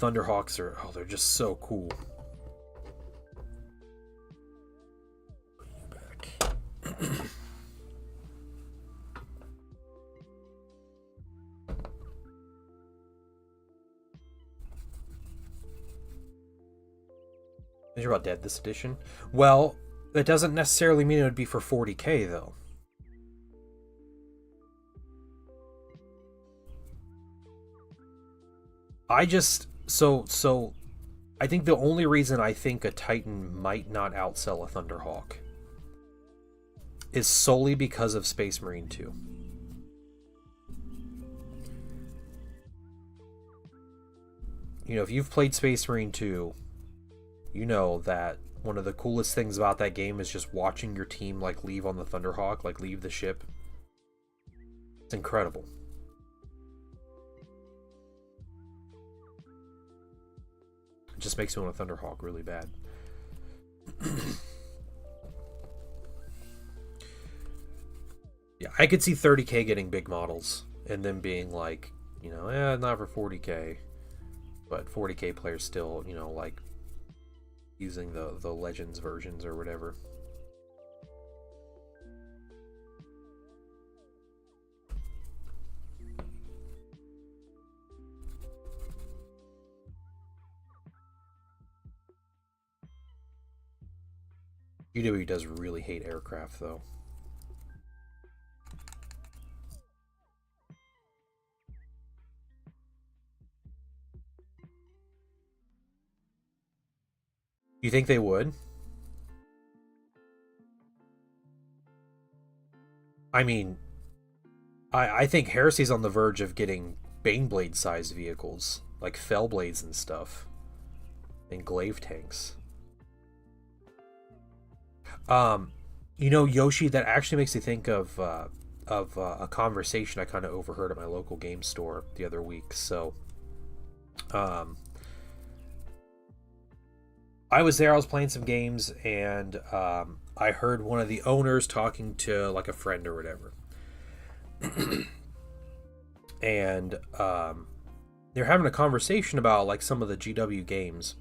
S1: Thunderhawks are, oh, they're just so cool. You're about dead this edition? Well, that doesn't necessarily mean it would be for 40k though. I just so I think the only reason I think a Titan might not outsell a Thunderhawk is solely because of Space Marine 2. You know, if you've played Space Marine 2, you know that one of the coolest things about that game is just watching your team like leave on the Thunderhawk, like leave the ship. It's incredible. It just makes me want a Thunderhawk really bad. Yeah, I could see 30k getting big models and them being like, you know, not for 40k, but 40k players still, you know, like using the Legends versions or whatever. UW does really hate aircraft though. You think they would? I mean, I think Heresy's on the verge of getting Baneblade sized vehicles, like Fellblades and stuff, and Glaive tanks. You know, Yoshi, that actually makes me think of a conversation I kind of overheard at my local game store the other week. So, I was there, I was playing some games, and I heard one of the owners talking to like a friend or whatever. And they're having a conversation about like some of the GW games.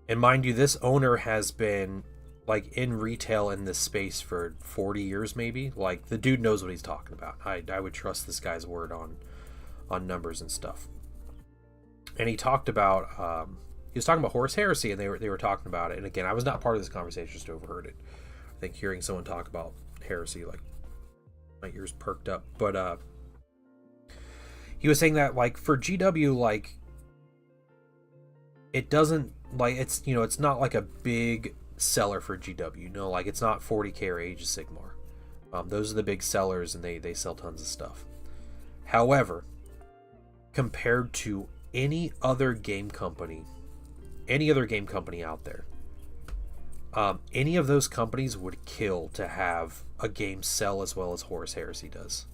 S1: And mind you, this owner has been like in retail in this space for 40 years maybe. Like the dude knows what he's talking about. I would trust this guy's word on numbers and stuff. And he talked about he was talking about Horus Heresy, and they were talking about it. And again, I was not part of this conversation, just overheard it. I think hearing someone talk about Heresy, like my ears perked up. But he was saying that like for GW, like it doesn't, like, it's, you know, it's not like a big seller for GW, you know, like it's not 40k or Age of Sigmar. Those are the big sellers, and they sell tons of stuff. However, compared to any other game company out there, any of those companies would kill to have a game sell as well as Horus Heresy does.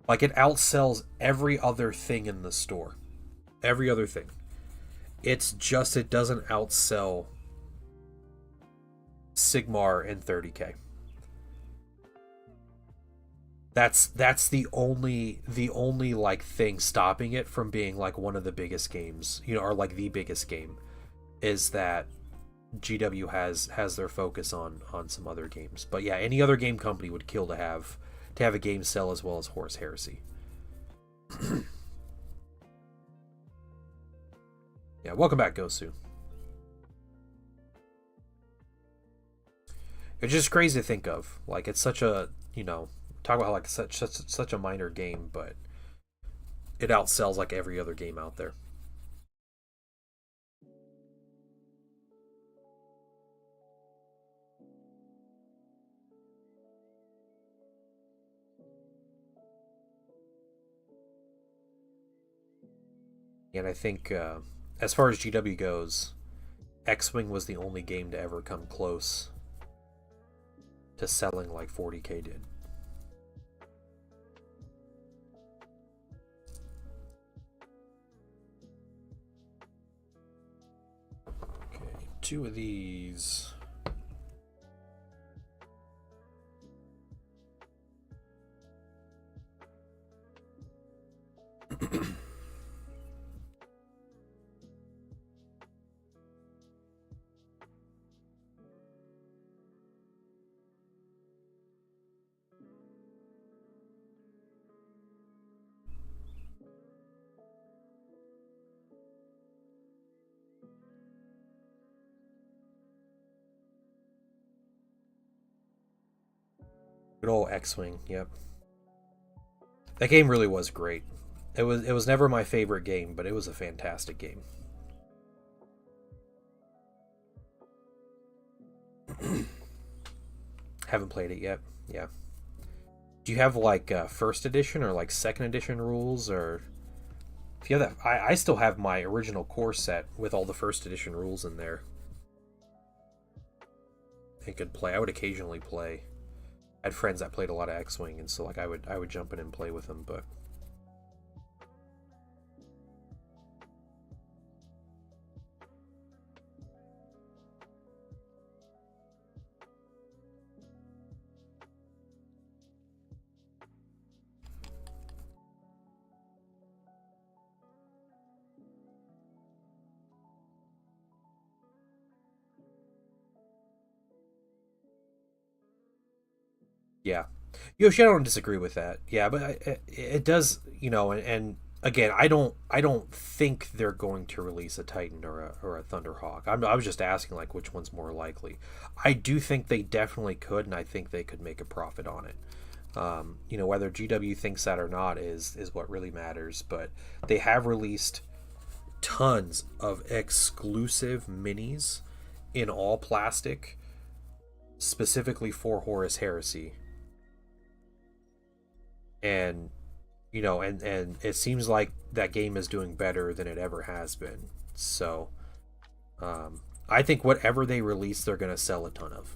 S1: Like, it outsells every other thing in the store. Every other thing. It's just, it doesn't outsell Sigmar and 30k. That's the only like thing stopping it from being like one of the biggest games, you know, or like the biggest game, is that GW has their focus on some other games. But yeah, any other game company would kill to have a game sell as well as Horus Heresy. Yeah, welcome back, Gosu. It's just crazy to think of. Like, it's such a, you know, talk about how like such a minor game, but it outsells like every other game out there. And I think as far as GW goes, X-Wing was the only game to ever come close to selling like 40k did. Okay, 2 of these. Good old X-Wing, yep. That game really was great. It was never my favorite game, but it was a fantastic game. Haven't played it yet. Yeah. Do you have like first edition or like second edition rules, or if you have that? I still have my original core set with all the first edition rules in there. I could play. I would occasionally play. I had friends that played a lot of X-Wing, and so like I would jump in and play with them, but yeah. Yoshi, I don't disagree with that. Yeah, but it does, and again, I don't think they're going to release a Titan or a Thunderhawk. I was just asking like which one's more likely. I do think they definitely could, and I think they could make a profit on it. Whether GW thinks that or not is what really matters. But they have released tons of exclusive minis in all plastic, specifically for Horus Heresy, and and it seems like that game is doing better than it ever has been. So I think whatever they release, they're going to sell a ton of.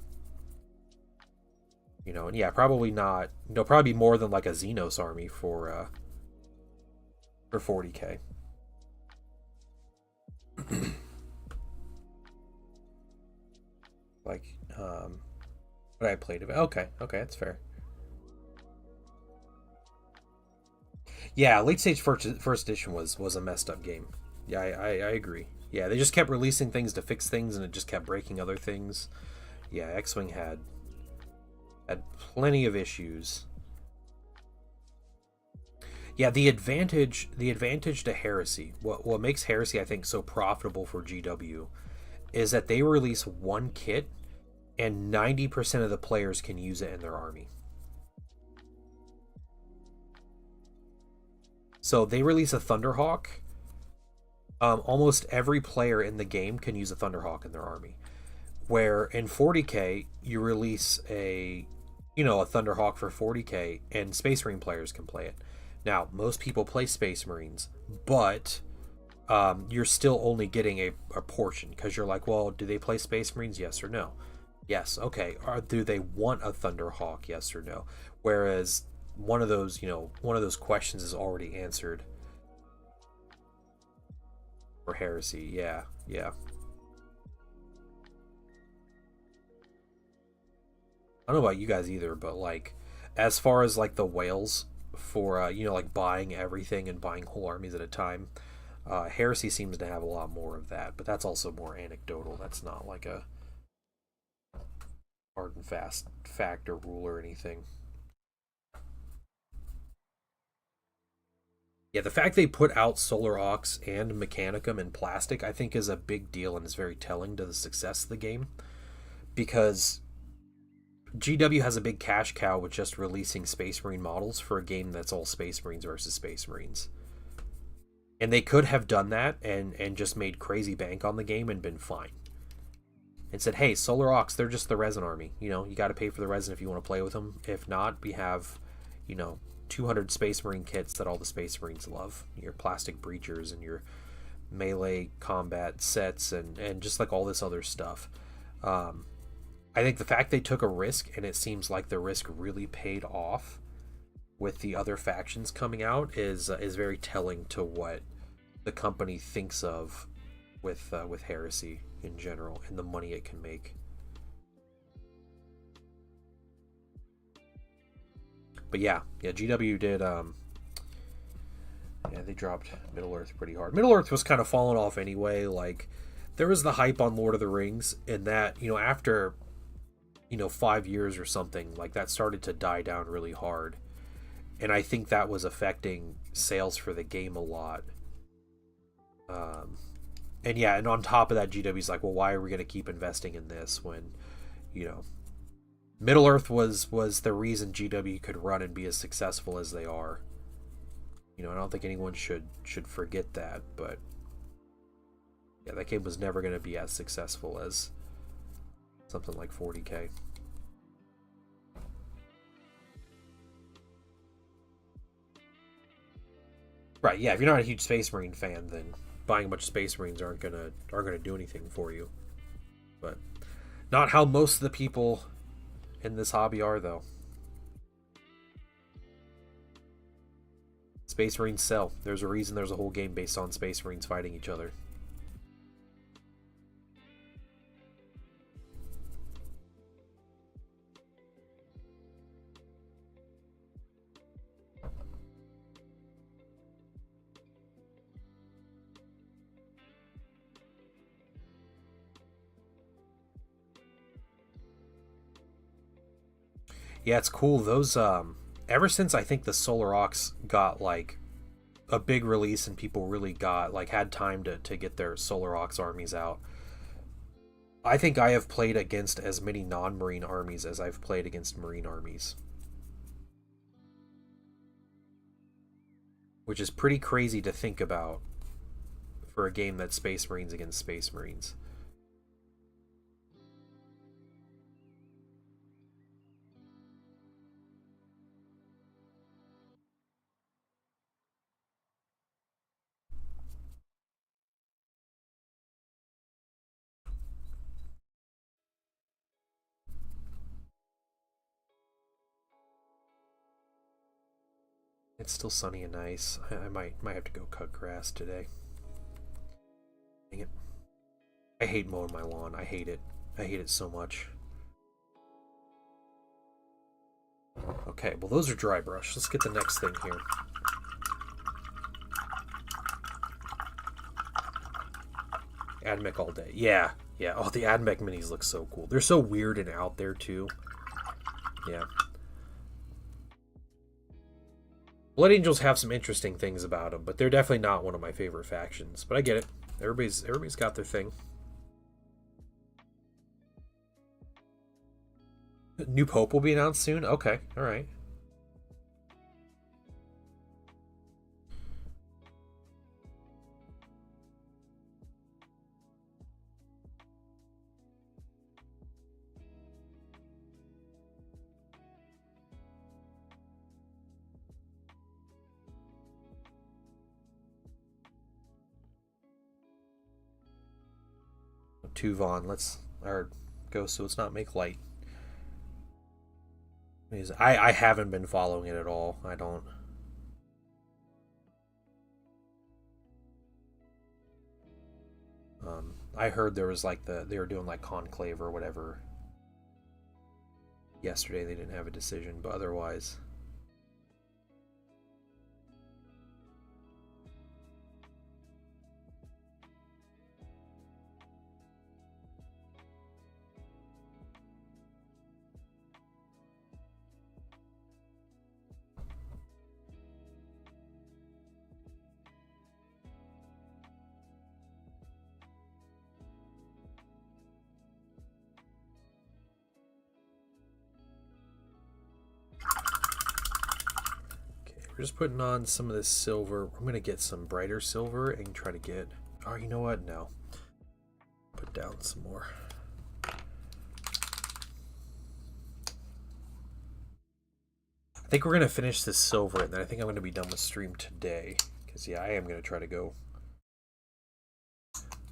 S1: And yeah, probably not. There'll probably be more than like a Xenos army for 40K. Like, what I played of it. Okay, that's fair. Yeah, late stage first edition was a messed up game. Yeah, I agree. Yeah, they just kept releasing things to fix things, and it just kept breaking other things. Yeah, X-Wing had plenty of issues. Yeah, the advantage to Heresy, what makes Heresy I think so profitable for GW, is that they release one kit, and 90% of the players can use it in their army. So they release a Thunderhawk. Almost every player in the game can use a Thunderhawk in their army. Where in 40K you release a Thunderhawk for 40K, and Space Marine players can play it. Now most people play Space Marines, but you're still only getting a portion, because you're like, well, do they play Space Marines? Yes or no? Yes. Okay. Do they want a Thunderhawk? Yes or no? Whereas one of those questions is already answered for Heresy. Yeah, yeah. I don't know about you guys either, but like, as far as like the whales for like buying everything and buying whole armies at a time, Heresy seems to have a lot more of that. But that's also more anecdotal. That's not like a hard and fast fact or rule or anything. Yeah, the fact they put out Solar Aux and Mechanicum in plastic, I think, is a big deal and is very telling to the success of the game. Because GW has a big cash cow with just releasing Space Marine models for a game that's all Space Marines versus Space Marines. And they could have done that and just made crazy bank on the game and been fine. And said, hey, Solar Aux, they're just the resin army. You got to pay for the resin if you want to play with them. If not, we have, 200 Space Marine kits that all the Space Marines love. Your plastic breachers and your melee combat sets and just like all this other stuff. I think the fact they took a risk, and it seems like the risk really paid off with the other factions coming out, is very telling to what the company thinks of with Heresy in general and the money it can make. But yeah, GW did. They dropped Middle Earth pretty hard. Middle Earth was kind of falling off anyway. Like, there was the hype on Lord of the Rings, and that after 5 years or something, like, that started to die down really hard, and I think that was affecting sales for the game a lot. And on top of that, GW's like, well, why are we going to keep investing in this when, you know, Middle Earth was the reason GW could run and be as successful as they are. You know, I don't think anyone should forget that, but yeah, that game was never going to be as successful as something like 40K. Right, yeah, if you're not a huge Space Marine fan, then buying a bunch of Space Marines aren't gonna do anything for you. But not how most of the people in this hobby are, though. Space Marines sell. There's a reason there's a whole game based on Space Marines fighting each other. Yeah, it's cool. Those ever since I think the Solar Aux got like a big release and people really got like had time to get their Solar Aux armies out. I think I have played against as many non-Marine armies as I've played against Marine armies. Which is pretty crazy to think about for a game that's Space Marines against Space Marines. It's still sunny and nice. I might have to go cut grass today. Dang it. I hate mowing my lawn. I hate it. I hate it so much. Okay, well those are dry brush. Let's get the next thing here. AdMech all day. Yeah, yeah. Oh, the AdMech minis look so cool. They're so weird and out there too. Yeah. Blood Angels have some interesting things about them, but they're definitely not one of my favorite factions. But I get it. Everybody's got their thing. New Pope will be announced soon? Okay, alright. Tuvon, let's go so it's not make light. I haven't been following it at all. I don't. I heard there was like they were doing like conclave or whatever yesterday. They didn't have a decision, but otherwise. We're just putting on some of this silver. I'm going to get some brighter silver and try to get... Oh, you know what? No. Put down some more. I think we're going to finish this silver, and then I think I'm going to be done with stream today. Because, yeah, I am going to try to go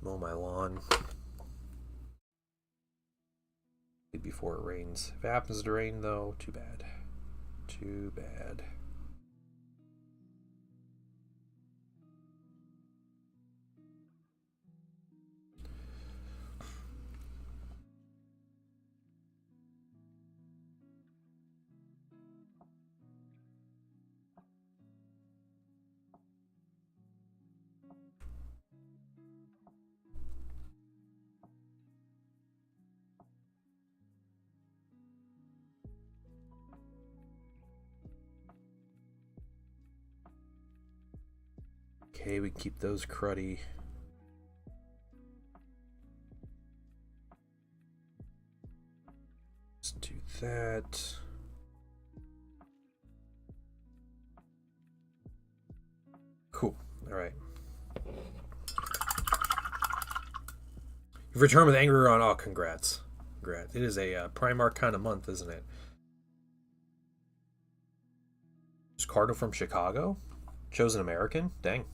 S1: mow my lawn before it rains. If it happens to rain, though, too bad. Too bad. Okay, we can keep those cruddy. Let's do that. Cool. All right. You've returned with Angry on. Oh, congrats. Congrats. It is a Primarch kind of month, isn't it? Is Cardo from Chicago? Chosen American? Dang.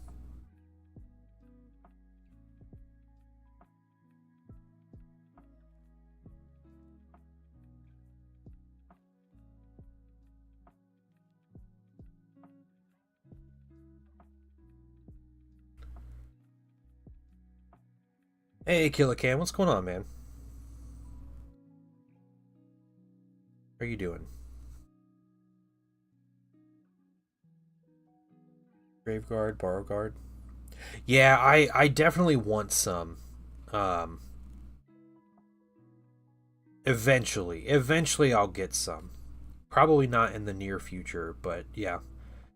S1: Hey, Killer Cam, what's going on, man? How are you doing? Graveguard, Borrowguard. Yeah, I definitely want some. Um, eventually I'll get some. Probably not in the near future, but yeah,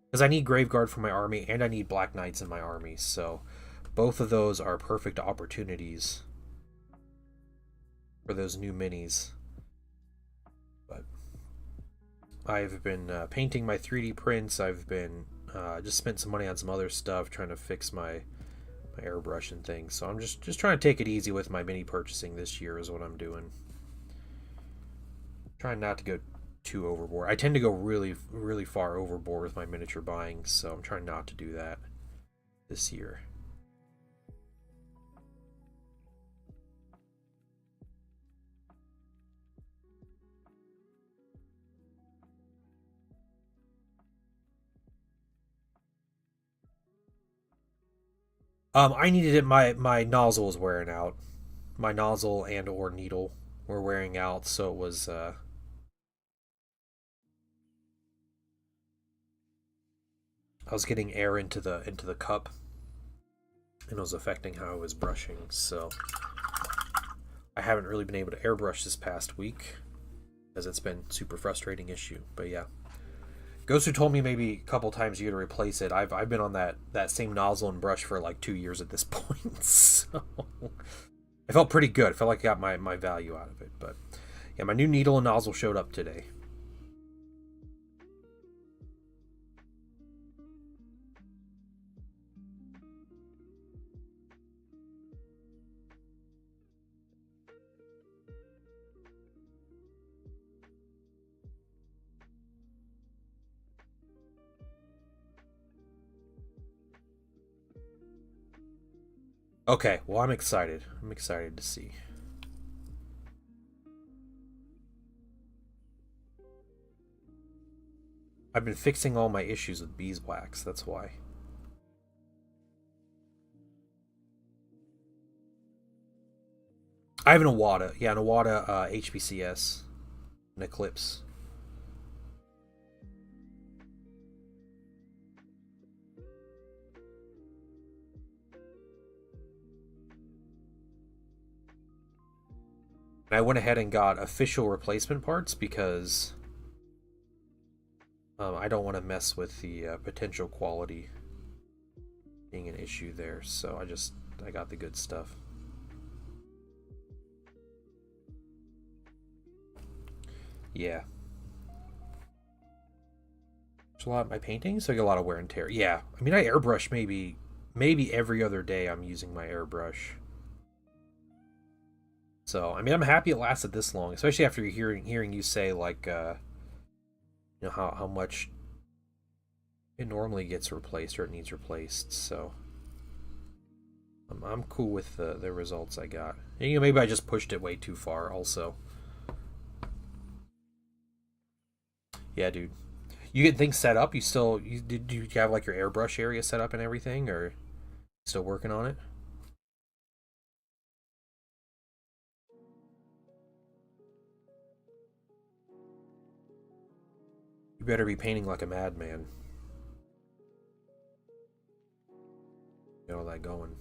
S1: because I need Graveguard for my army and I need Black Knights in my army, so both of those are perfect opportunities for those new minis. But I've been painting my 3D prints. I've been just spent some money on some other stuff trying to fix my airbrush and things. So I'm just trying to take it easy with my mini purchasing this year is what I'm doing. Trying not to go too overboard. I tend to go really far overboard with my miniature buying, so I'm trying not to do that this year. I needed it. My nozzle was wearing out. My nozzle and or needle were wearing out, so it was. I was getting air into the cup, and it was affecting how I was brushing. So I haven't really been able to airbrush this past week, because it's been super frustrating issue. But yeah, Ghost told me maybe a couple times a year to replace it. I've been on that same nozzle and brush for like 2 years at this point, so it felt pretty good. I felt like I got my value out of it. But yeah, my new needle and nozzle showed up today. Okay, well I'm excited. I'm excited to see. I've been fixing all my issues with beeswax, that's why. I have an Awada. Yeah, an Awada HBCS. An Eclipse. And I went ahead and got official replacement parts because I don't want to mess with the potential quality being an issue there. So I got the good stuff. Yeah. There's a lot of my paintings, so I get a lot of wear and tear. Yeah, I mean I airbrush maybe every other day. I'm using my airbrush. So I mean I'm happy it lasted this long, especially after hearing you say like you know how much it normally gets replaced or it needs replaced. So I'm cool with the results I got. And, you know, maybe I just pushed it way too far. Also, yeah, dude, you get things set up. Did you have like your airbrush area set up and everything, or still working on it? You better be painting like a madman. Get all that going.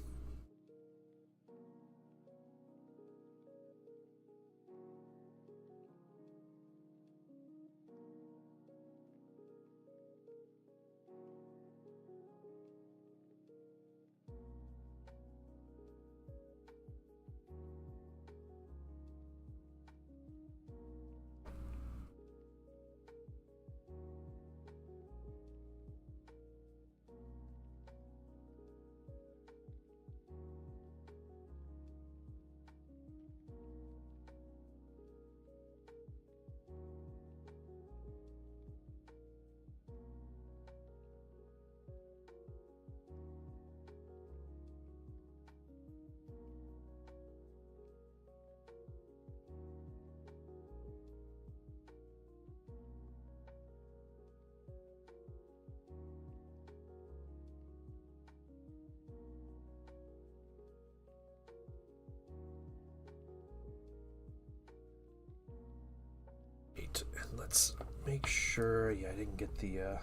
S1: right, and let's make sure. Yeah, I didn't get the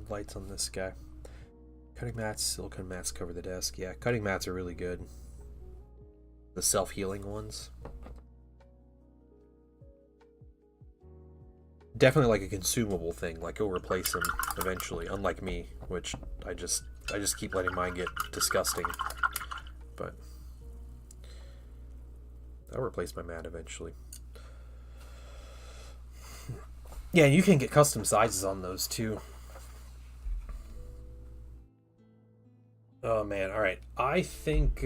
S1: lights on this guy. Cutting mats, silicone mats cover the desk. Yeah, cutting mats are really good. The self-healing ones. Definitely like a consumable thing. Like you'll replace them eventually. Unlike me, which I just keep letting mine get disgusting. But I'll replace my mat eventually. Yeah, you can get custom sizes on those too. Oh man, all right. I think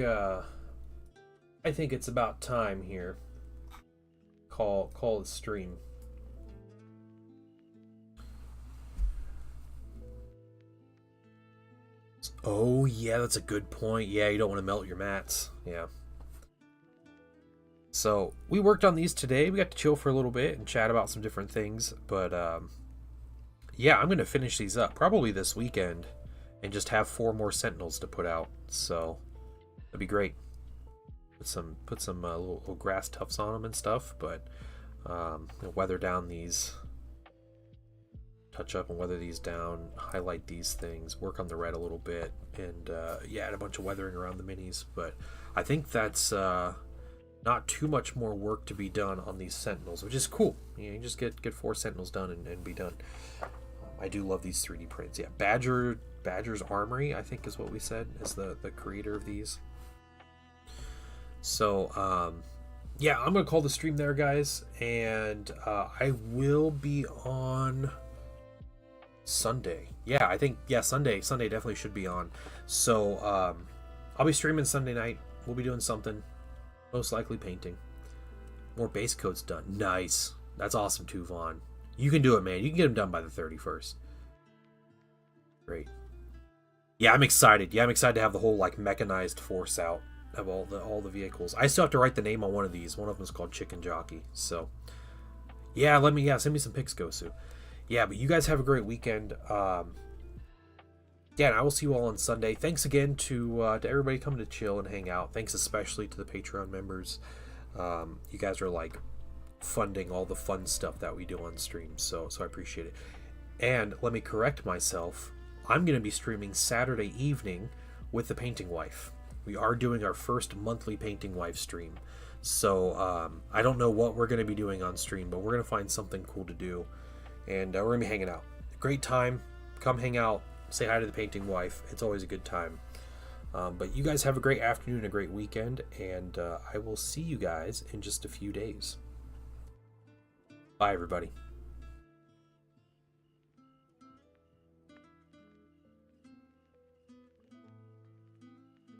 S1: it's about time here. Call the stream. Oh yeah, that's a good point. Yeah, you don't want to melt your mats. Yeah. So we worked on these today. We got to chill for a little bit and chat about some different things. But yeah, I'm gonna finish these up probably this weekend, and just have 4 more Sentinels to put out. So that'd be great. Put some little grass tufts on them and stuff. But weather down these. Touch up and weather these down, highlight these things, work on the red a little bit, and yeah, add a bunch of weathering around the minis. But I think that's not too much more work to be done on these Sentinels, which is cool. You just get 4 Sentinels done and be done. I do love these 3D prints. Yeah, Badger's Armory, I think is what we said, is the creator of these. So yeah, I'm gonna call the stream there, guys, and I will be on Sunday. Yeah, I think, yeah, Sunday definitely should be on. So I'll be streaming Sunday night. We'll be doing something, most likely painting. More base coats done. Nice. That's awesome too, Vaughn. You can do it, man. You can get them done by the 31st. Great. Yeah, I'm excited. Yeah, I'm excited to have the whole like mechanized force out of all the vehicles. I still have to write the name on one of these. One of them is called Chicken Jockey. So yeah, send me some pics, Gosu. Yeah, but you guys have a great weekend. Yeah, and I will see you all on Sunday. Thanks again to everybody coming to chill and hang out. Thanks especially to the Patreon members. You guys are like funding all the fun stuff that we do on stream, so I appreciate it. And let me correct myself. I'm going to be streaming Saturday evening with the Painting Wife. We are doing our first monthly Painting Wife stream. So I don't know what we're going to be doing on stream, but we're going to find something cool to do. And we're going to be hanging out. Great time. Come hang out. Say hi to the Painting Wife. It's always a good time. But you guys have a great afternoon, a great weekend. And I will see you guys in just a few days. Bye, everybody.